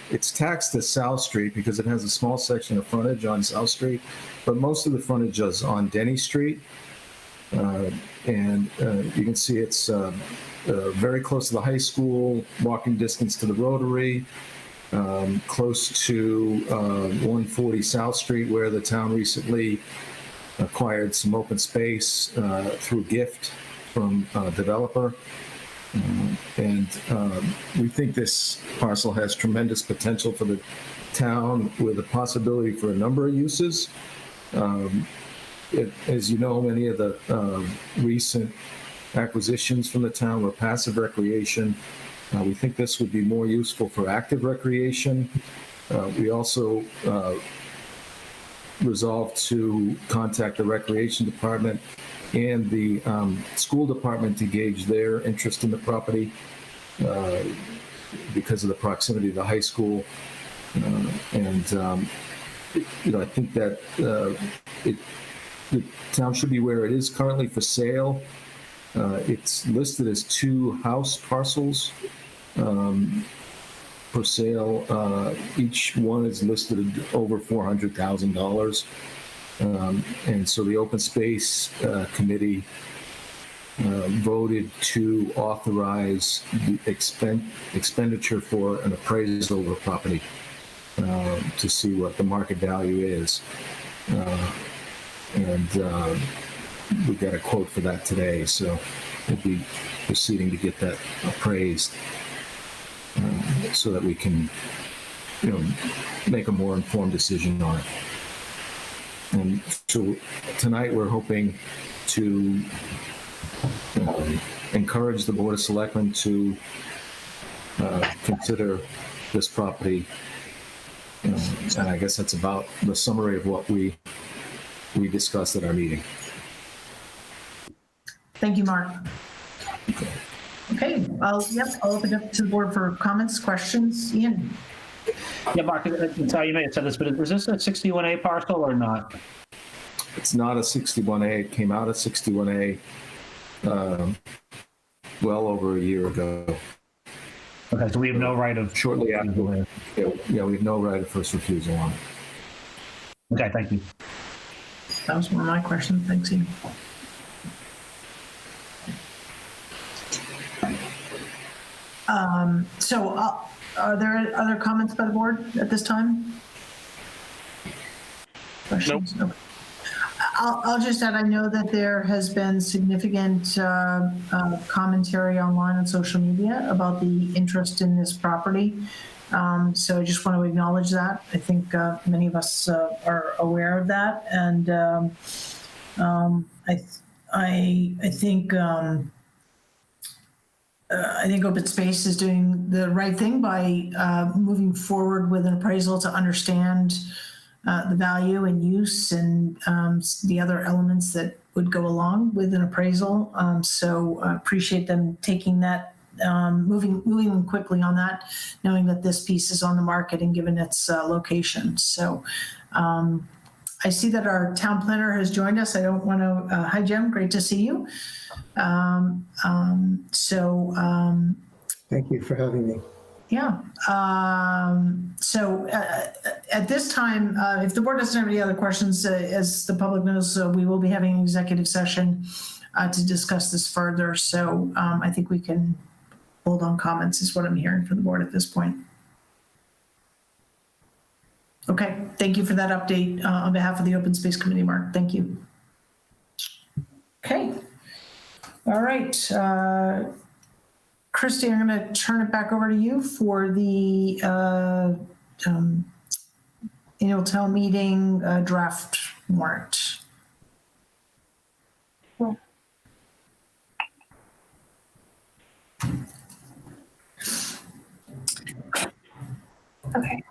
Speaker 9: It's taxed as South Street because it has a small section of frontage on South Street, but most of the frontage is on Denny Street. And you can see it's very close to the high school, walking distance to the Rotary, close to 140 South Street, where the town recently acquired some open space through gift from a developer. And we think this parcel has tremendous potential for the town with a possibility for a number of uses. As you know, many of the recent acquisitions from the town were passive recreation. We think this would be more useful for active recreation. We also resolved to contact the recreation department and the school department to gauge their interest in the property because of the proximity to the high school. I think that the town should be where it is currently for sale. It's listed as 2 house parcels for sale. Each one is listed at over $400,000. And so the Open Space Committee voted to authorize the expenditure for an appraisal of the property to see what the market value is. We got a quote for that today, so we'll be proceeding to get that appraised so that we can, make a more informed decision on it. And so tonight we're hoping to encourage the Board of Selectmen to consider this property. And I guess that's about the summary of what we discussed at our meeting.
Speaker 1: Thank you, Mark. Okay, I'll open it up to the board for comments, questions. Ian?
Speaker 3: Yeah, Mark, you may have said this, but is this a 61A parcel or not?
Speaker 9: It's not a 61A. It came out of 61A well over a year ago.
Speaker 3: Okay, so we have no right of...
Speaker 9: Shortly after. Yeah, we have no right of first refusal on it.
Speaker 3: Okay, thank you.
Speaker 1: That was one of my questions. Thanks, Ian. So are there other comments by the board at this time? Questions? Nope. I'll just add, I know that there has been significant commentary online and social media about the interest in this property. So I just want to acknowledge that. I think many of us are aware of that. And I think Open Space is doing the right thing by moving forward with an appraisal to understand the value and use and the other elements that would go along with an appraisal. So I appreciate them taking that, moving quickly on that, knowing that this piece is on the market and given its location. So I see that our town planner has joined us. I don't want to, hi Jim, great to see you.
Speaker 14: Thank you for having me.
Speaker 1: Yeah. So at this time, if the board doesn't have any other questions, as the public knows, we will be having an executive session to discuss this further. So I think we can hold on comments is what I'm hearing from the board at this point. Okay. Thank you for that update on behalf of the Open Space Committee, Mark. Thank you. Okay. All right. Christy, I'm going to turn it back over to you for the annual town meeting draft warrant.
Speaker 5: Okay.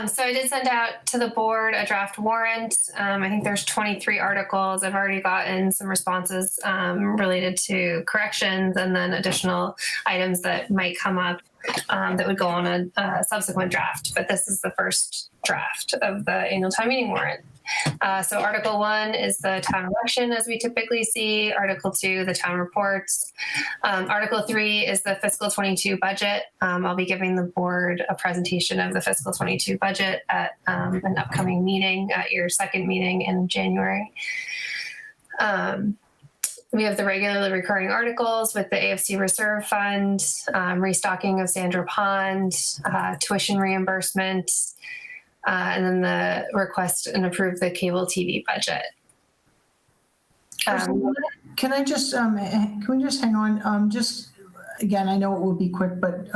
Speaker 5: So I did send out to the board a draft warrant. I think there's 23 articles. I've already gotten some responses related to corrections and then additional items that might come up that would go on a subsequent draft. But this is the first draft of the annual town meeting warrant. So Article 1 is the town election, as we typically see. Article 2, the town reports. Article 3 is the fiscal 22 budget. I'll be giving the board a presentation of the fiscal 22 budget at an upcoming meeting, at your second meeting in January. We have the regularly recurring articles with the AFC Reserve Fund, restocking of Sandra Pond, tuition reimbursement, and then the request and approve the cable TV budget.
Speaker 1: Can I just, can we just hang on? Just, again, I know it will be quick, but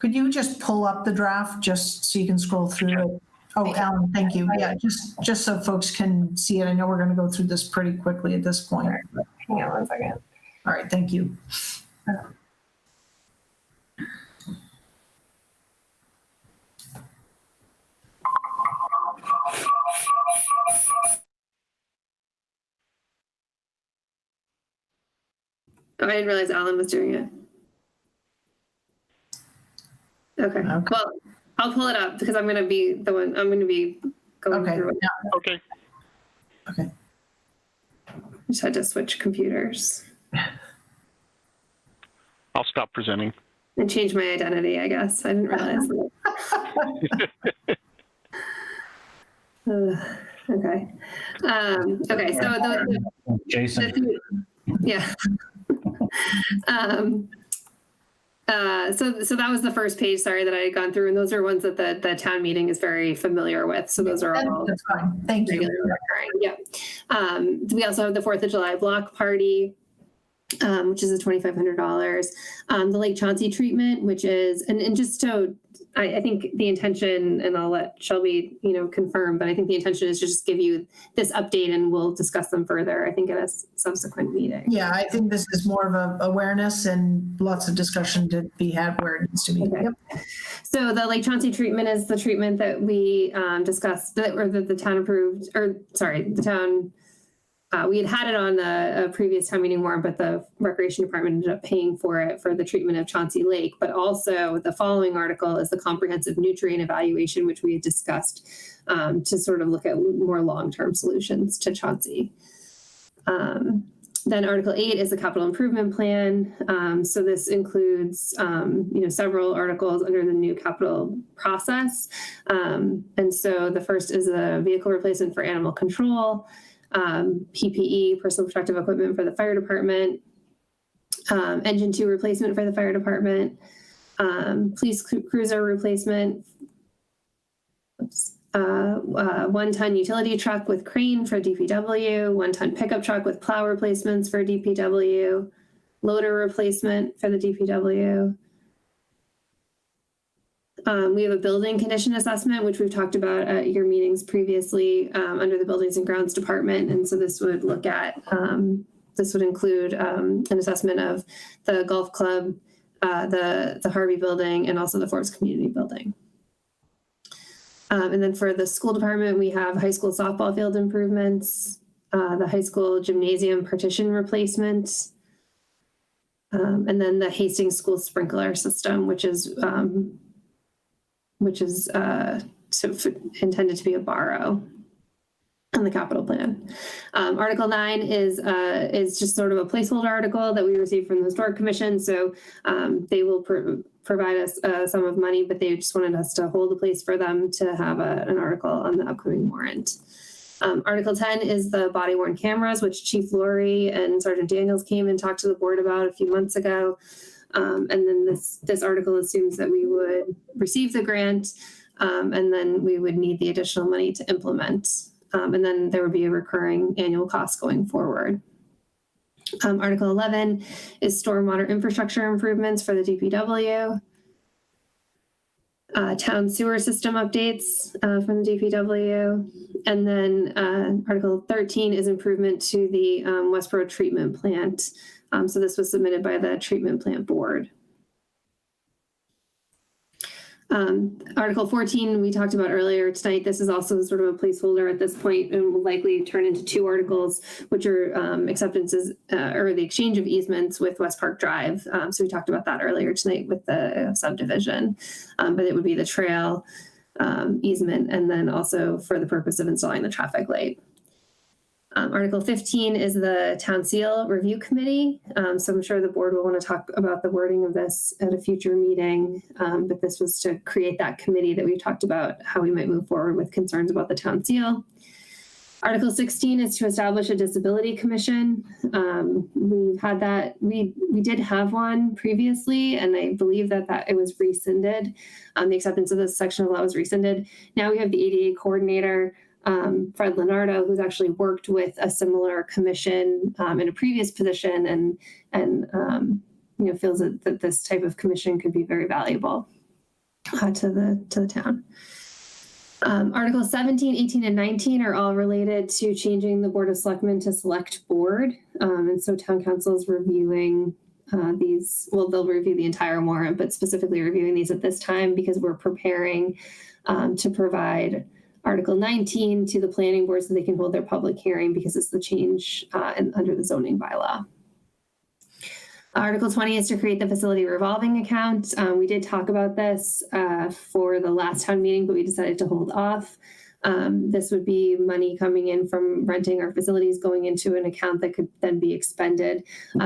Speaker 1: could you just pull up the draft just so you can scroll through it? Oh, Alan, thank you. Yeah, just so folks can see it. I know we're going to go through this pretty quickly at this point.
Speaker 5: Hang on one second.
Speaker 1: All right, thank you.
Speaker 12: Oh, I didn't realize Alan was doing it. Okay. Well, I'll pull it up because I'm going to be the one, I'm going to be going through it.
Speaker 2: Okay.
Speaker 1: Okay.
Speaker 12: Just had to switch computers.
Speaker 2: I'll stop presenting.
Speaker 12: And change my identity, I guess. I didn't realize that. Okay. Okay, so
Speaker 3: Jason.
Speaker 12: yeah. So that was the first page, sorry, that I had gone through, and those are ones that the town meeting is very familiar with. So those are all
Speaker 1: that's fine. Thank you.
Speaker 12: Yeah. We also have the 4th of July block party, which is $2,500. The Lake Chauncey treatment, which is, and just so I think the intention, and I'll let Shelby, confirm, but I think the intention is to just give you this update and we'll discuss them further, I think, at a subsequent meeting.
Speaker 1: Yeah, I think this is more of a awareness and lots of discussion to be had where it needs to be.
Speaker 12: Okay.
Speaker 1: Yep.
Speaker 12: So the Lake Chauncey treatment is the treatment that we discussed, or that the town approved, or sorry, the town, we had it on a previous town meeting warrant, but the Recreation Department ended up paying for it for the treatment of Chauncey Lake. But also the following article is the comprehensive nutrient evaluation, which we had discussed to sort of look at more long-term solutions to Chauncey. Then Article 8 is the capital improvement plan. So this includes, several articles under the new capital process. And so the first is a vehicle replacement for animal control, PPE, personal protective equipment for the fire department, engine 2 replacement for the fire department, police cruiser replacement, 1-ton utility truck with crane for DPW, 1-ton pickup truck with plow replacements for DPW, loader replacement for the DPW. We have a building condition assessment, which we've talked about at your meetings previously, under the Buildings and Grounds Department. And so this would look at, this would include an assessment of the golf club, the Harvey building, and also the Forbes Community Building. And then for the school department, we have high school softball field improvements, the high school gymnasium partition replacement, and then the Hastings school sprinkler system, which is intended to be a borrow on the capital plan. Article 9 is just sort of a placeholder article that we received from the Historic Commission. So they will provide us a sum of money, but they just wanted us to hold a place for them to have an article on the upcoming warrant. Article 10 is the body worn cameras, which Chief Laurie and Sergeant Daniels came and talked to the board about a few months ago. And then this article assumes that we would receive the grant, and then we would need the additional money to implement. And then there would be a recurring annual cost going forward. Article 11 is stormwater infrastructure improvements for the DPW. Town sewer system updates from the DPW. And then Article 13 is improvement to the Westborough treatment plant. So this was submitted by the treatment plant board. Article 14, we talked about earlier tonight. This is also sort of a placeholder at this point and will likely turn into 2 articles, which are acceptances or the exchange of easements with West Park Drive. So we talked about that earlier tonight with the subdivision, but it would be the trail easement and then also for the purpose of installing the traffic light. Article 15 is the Town Seal Review Committee. So I'm sure the board will want to talk about the wording of this at a future meeting. But this was to create that committee that we've talked about how we might move forward with concerns about the Town Seal. Article 16 is to establish a disability commission. We've had that, we did have one previously, and I believe that it was rescinded. The acceptance of this section of law was rescinded. Now we have the ADA coordinator, Fred Leonardo, who's actually worked with a similar commission in a previous position and feels that this type of commission could be very valuable to the town. Articles 17, 18, and 19 are all related to changing the Board of Selectmen to select board. And so town council is reviewing these. Well, they'll review the entire warrant, but specifically reviewing these at this time because we're preparing to provide Article 19 to the planning board so they can hold their public hearing because it's the change under the zoning bylaw. Article 20 is to create the facility revolving account. We did talk about this for the last town meeting, but we decided to hold off. This would be money coming in from renting our facilities going into an account that could then be expended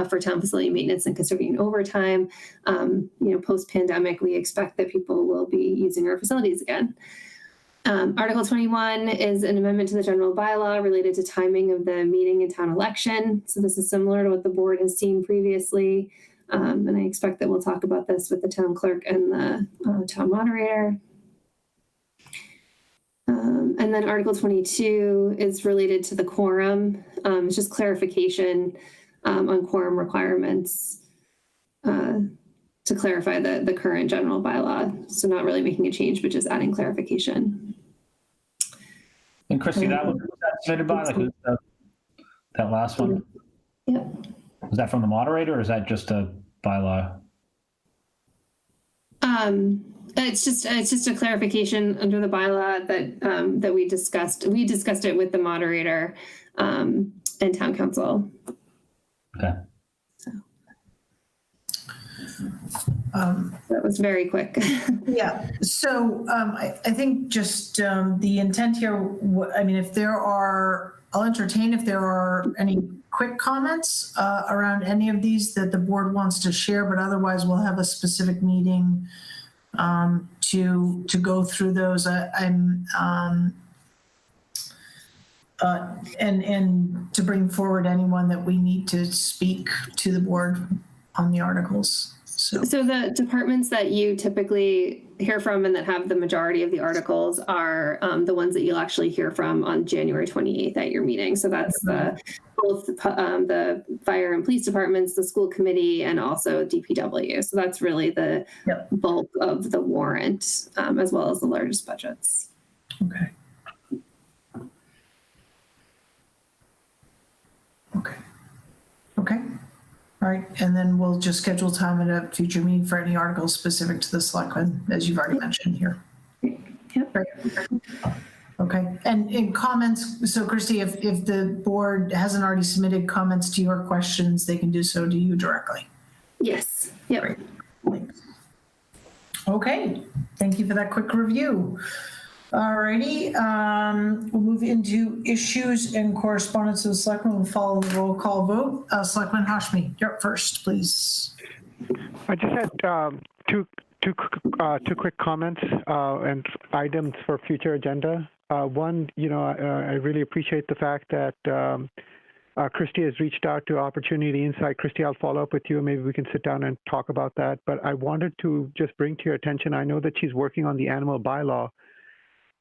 Speaker 12: for town facility maintenance and custodian overtime. Post-pandemic, we expect that people will be using our facilities again. Article 21 is an amendment to the general bylaw related to timing of the meeting and town election. So this is similar to what the board has seen previously. And I expect that we'll talk about this with the town clerk and the town moderator. And then Article 22 is related to the quorum. It's just clarification on quorum requirements to clarify the current general bylaw. So not really making a change, but just adding clarification.
Speaker 3: And Christy, that was submitted by that last one?
Speaker 12: Yeah.
Speaker 3: Was that from the moderator or is that just a bylaw?
Speaker 12: It's just a clarification under the bylaw that we discussed. We discussed it with the moderator and town council.
Speaker 3: Okay.
Speaker 12: That was very quick.
Speaker 1: Yeah. So I think just the intent here, if there are, I'll entertain if there are any quick comments around any of these that the board wants to share, but otherwise we'll have a specific meeting to go through those. And to bring forward anyone that we need to speak to the board on the articles. So,
Speaker 12: the departments that you typically hear from and that have the majority of the articles are the ones that you'll actually hear from on January 28th at your meeting. So that's both the fire and police departments, the school committee, and also DPW. So that's really the bulk of the warrant, as well as the largest budgets.
Speaker 1: okay. Okay. Okay. All right. And then we'll just schedule time at a future meeting for any articles specific to the selectmen, as you've already mentioned here.
Speaker 12: Yep.
Speaker 1: Great. Okay. And in comments, so Christy, if the board hasn't already submitted comments to your questions, they can do so to you directly.
Speaker 12: Yes. Yep.
Speaker 1: Great. Thanks. Okay. Thank you for that quick review. All righty. We'll move into issues and correspondence of the selectmen. We'll follow the roll call vote. Selectman Hashmi, you're up first, please.
Speaker 4: I just had two quick comments and items for future agenda. One, I really appreciate the fact that Christy has reached out to Opportunity Insight. Christy, I'll follow up with you. Maybe we can sit down and talk about that. But I wanted to just bring to your attention, I know that she's working on the animal bylaw,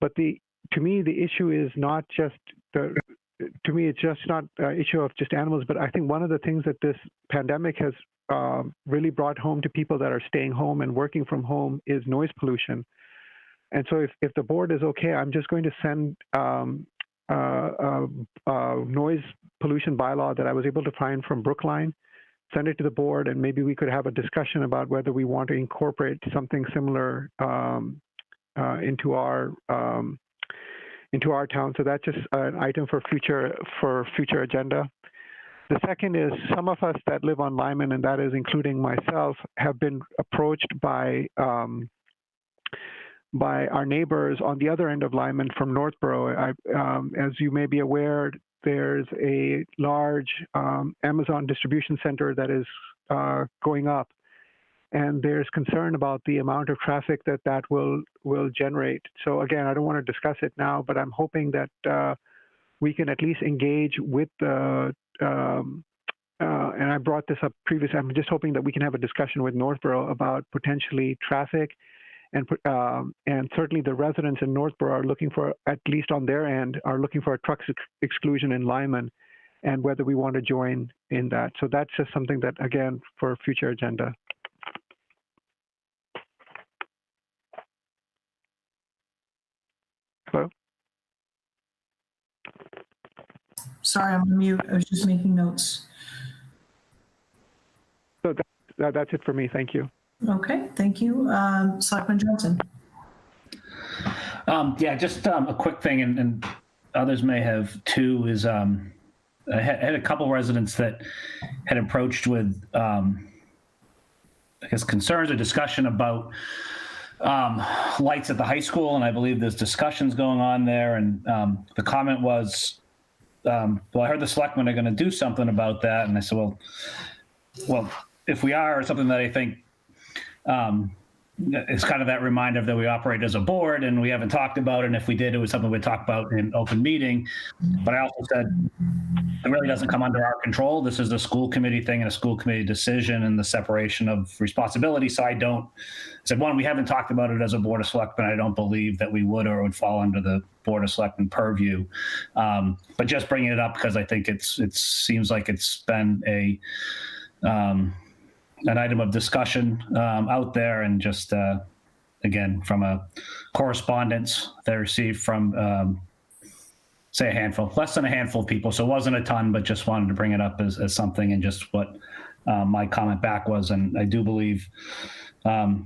Speaker 4: but to me, the issue is not just it's just not an issue of just animals, but I think one of the things that this pandemic has really brought home to people that are staying home and working from home is noise pollution. And so if the board is okay, I'm just going to send noise pollution bylaw that I was able to find from Brookline, send it to the board, and maybe we could have a discussion about whether we want to incorporate something similar into our town. So that's just an item for future agenda. The second is some of us that live on Lyman, and that is including myself, have been approached by our neighbors on the other end of Lyman from Northborough. As you may be aware, there's a large Amazon distribution center that is going up, and there's concern about the amount of traffic that will generate. So again, I don't want to discuss it now, but I'm hoping that we can at least engage with the and I brought this up previously. I'm just hoping that we can have a discussion with Northborough about potentially traffic, and certainly the residents in Northborough are looking for, at least on their end, are looking for a truck exclusion in Lyman, and whether we want to join in that. So that's just something that, again, for future agenda. Hello?
Speaker 1: Sorry, I'm on mute. I was just making notes.
Speaker 4: So that's it for me. Thank you.
Speaker 1: Okay, thank you. Selectman Johnson.
Speaker 3: Yeah, just a quick thing, and others may have too, is I had a couple residents that had approached with, I guess, concerns or discussion about lights at the high school, and I believe there's discussions going on there, and the comment was, well, I heard the selectmen are going to do something about that, and I said, well, if we are, or something that I think it's kind of that reminder that we operate as a board and we haven't talked about it, and if we did, it was something we'd talk about in open meeting. But I also said it really doesn't come under our control. This is a school committee thing and a school committee decision and the separation of responsibility. So I said, one, we haven't talked about it as a board of selectmen. I don't believe that we would or it would fall under the board of selectmen purview. But just bringing it up because I think it seems like it's been an item of discussion out there, and just again, from a correspondence they received from say a handful, less than a handful of people. So it wasn't a ton, but just wanted to bring it up as something, and just what my comment back was. And I do believe that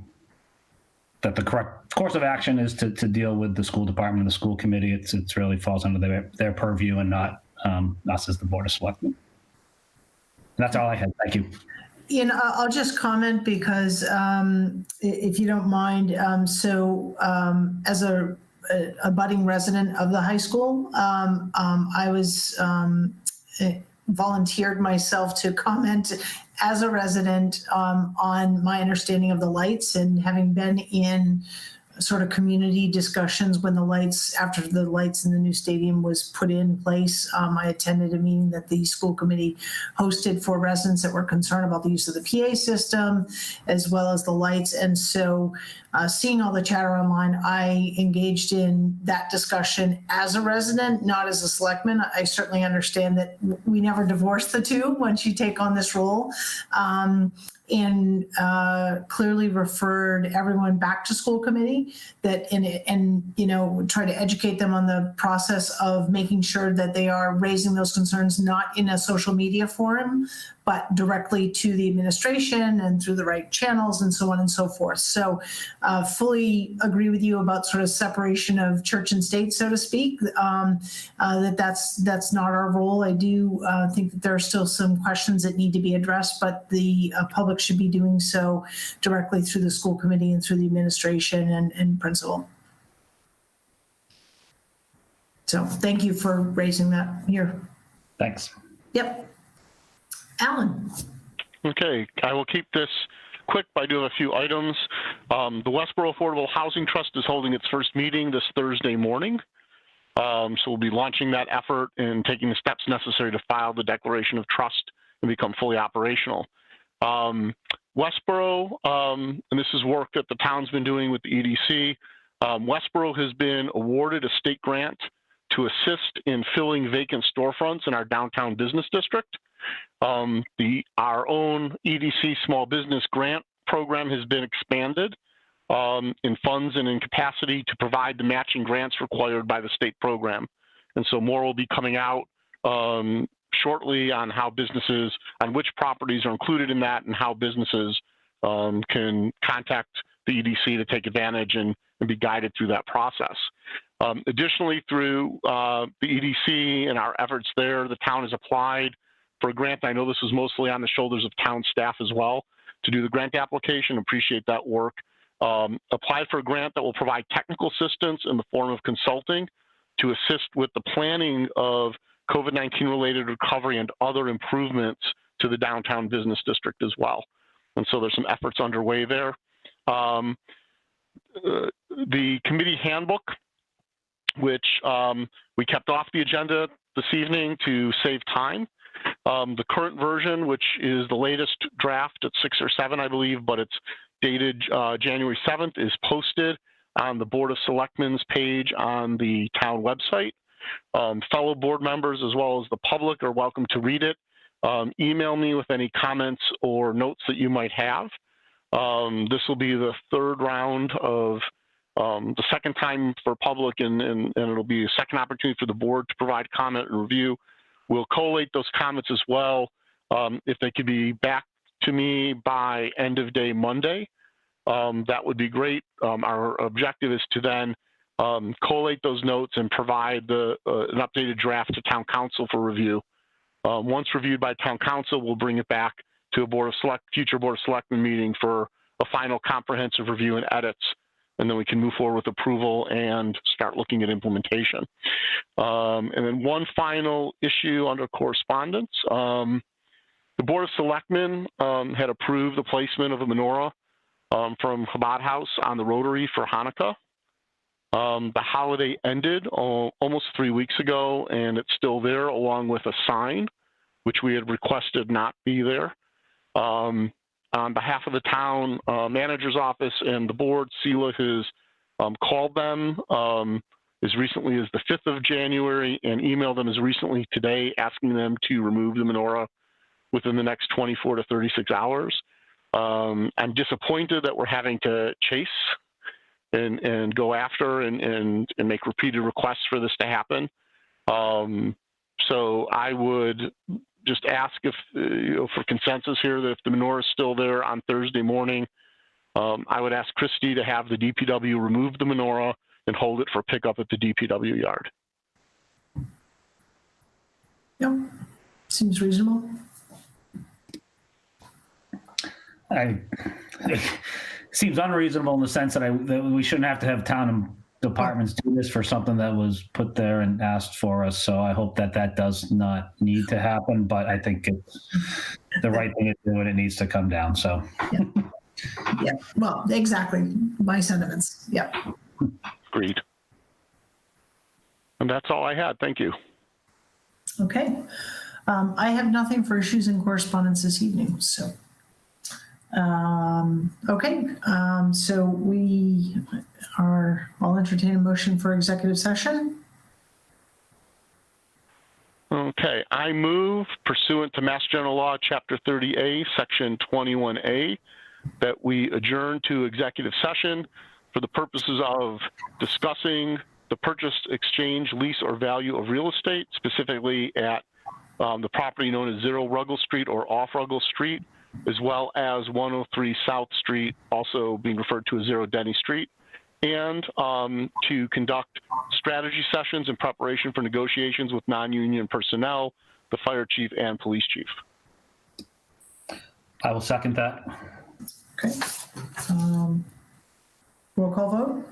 Speaker 3: the correct course of action is to deal with the school department and the school committee. It really falls under their purview and not us as the board of selectmen. And that's all I had. Thank you.
Speaker 1: Ian, I'll just comment because if you don't mind, as a budding resident of the high school, I was volunteered myself to comment as a resident on my understanding of the lights, and having been in sort of community discussions when after the lights in the new stadium was put in place. I attended a meeting that the school committee hosted for residents that were concerned about the use of the PA system as well as the lights. And so seeing all the chatter online, I engaged in that discussion as a resident, not as a selectman. I certainly understand that we never divorce the two once you take on this role. And clearly referred everyone back to school committee and try to educate them on the process of making sure that they are raising those concerns not in a social media forum, but directly to the administration and through the right channels and so on and so forth. So fully agree with you about sort of separation of church and state, so to speak, that's not our role. I do think that there are still some questions that need to be addressed, but the public should be doing so directly through the school committee and through the administration and principal. So thank you for raising that here.
Speaker 3: Thanks.
Speaker 1: Yep. Alan.
Speaker 2: Okay, I will keep this quick, but I do have a few items. The Westborough Affordable Housing Trust is holding its first meeting this Thursday morning. So we'll be launching that effort and taking the steps necessary to file the declaration of trust and become fully operational. Westborough, and this is work that the town's been doing with the EDC, Westborough has been awarded a state grant to assist in filling vacant storefronts in our downtown business district. Our own EDC small business grant program has been expanded in funds and in capacity to provide the matching grants required by the state program. And so more will be coming out shortly on how businesses, on which properties are included in that and how businesses can contact the EDC to take advantage and be guided through that process. Additionally, through the EDC and our efforts there, the town has applied for a grant. I know this was mostly on the shoulders of town staff as well to do the grant application. Appreciate that work. Applied for a grant that will provide technical assistance in the form of consulting to assist with the planning of COVID-19 related recovery and other improvements to the downtown business district as well. And so there's some efforts underway there. The committee handbook, which we kept off the agenda this evening to save time. The current version, which is the latest draft at 6 or 7, I believe, but it's dated January 7th, is posted on the Board of Selectmen's page on the town website. Fellow board members as well as the public are welcome to read it. Email me with any comments or notes that you might have. This will be the third round of the second time for public, and it'll be a second opportunity for the board to provide comment and review. We'll collate those comments as well. If they could be back to me by end of day Monday, that would be great. Our objective is to then collate those notes and provide an updated draft to town council for review. Once reviewed by town council, we'll bring it back to a future Board of Selectmen meeting for a final comprehensive review and edits, and then we can move forward with approval and start looking at implementation. And then one final issue under correspondence. The Board of Selectmen had approved the placement of a menorah from Chabad House on the Rotary for Hanukkah. The holiday ended almost 3 weeks ago, and it's still there along with a sign, which we had requested not be there. On behalf of the town manager's office and the board, SELA has called them as recently as the 5th of January and emailed them as recently today, asking them to remove the menorah within the next 24 to 36 hours. I'm disappointed that we're having to chase and go after and make repeated requests for this to happen. So I would just ask if, for consensus here, that if the menorah is still there on Thursday morning, I would ask Christy to have the DPW remove the menorah and hold it for pickup at the DPW yard.
Speaker 1: Yep, seems reasonable.
Speaker 3: It seems unreasonable in the sense that we shouldn't have to have town departments do this for something that was put there and asked for us. So I hope that does not need to happen, but I think it's the right thing to do and it needs to come down. So.
Speaker 1: Yeah. Yeah, well, exactly. My sentiments. Yep.
Speaker 2: Agreed. And that's all I had. Thank you.
Speaker 1: Okay. I have nothing for issues and correspondence this evening, so. Okay, so I'll entertain a motion for executive session.
Speaker 2: Okay, I move pursuant to Mass General Law, Chapter 30A, Section 21A, that we adjourn to executive session for the purposes of discussing the purchase, exchange, lease, or value of real estate, specifically at the property known as 0 Ruggles Street or off Ruggles Street, as well as 103 South Street, also being referred to as 0 Denny Street, and to conduct strategy sessions in preparation for negotiations with non-union personnel, the fire chief and police chief.
Speaker 3: I will second that.
Speaker 1: Okay. Roll call vote.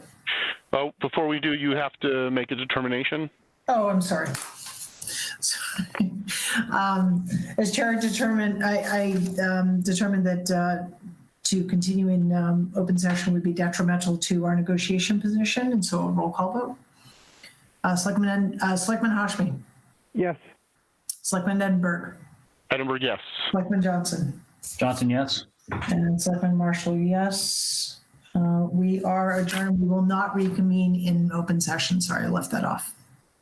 Speaker 2: Oh, before we do, you have to make a determination.
Speaker 1: Oh, I'm sorry. Sorry. As chair determined, I determined that to continue in open session would be detrimental to our negotiation position, and so a roll call vote. Selectman Hashmi.
Speaker 4: Yes.
Speaker 1: Selectman Edinburgh.
Speaker 2: Edinburgh, yes.
Speaker 1: Selectman Johnson.
Speaker 3: Johnson, yes.
Speaker 1: And Selectman Marshall, yes. We are adjourned. We will not reconvene in open session. Sorry, I left that off.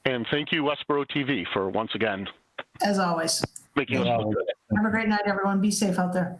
Speaker 2: And thank you, Westborough TV, for once again
Speaker 1: As always.
Speaker 2: making us look good.
Speaker 1: Have a great night, everyone. Be safe out there.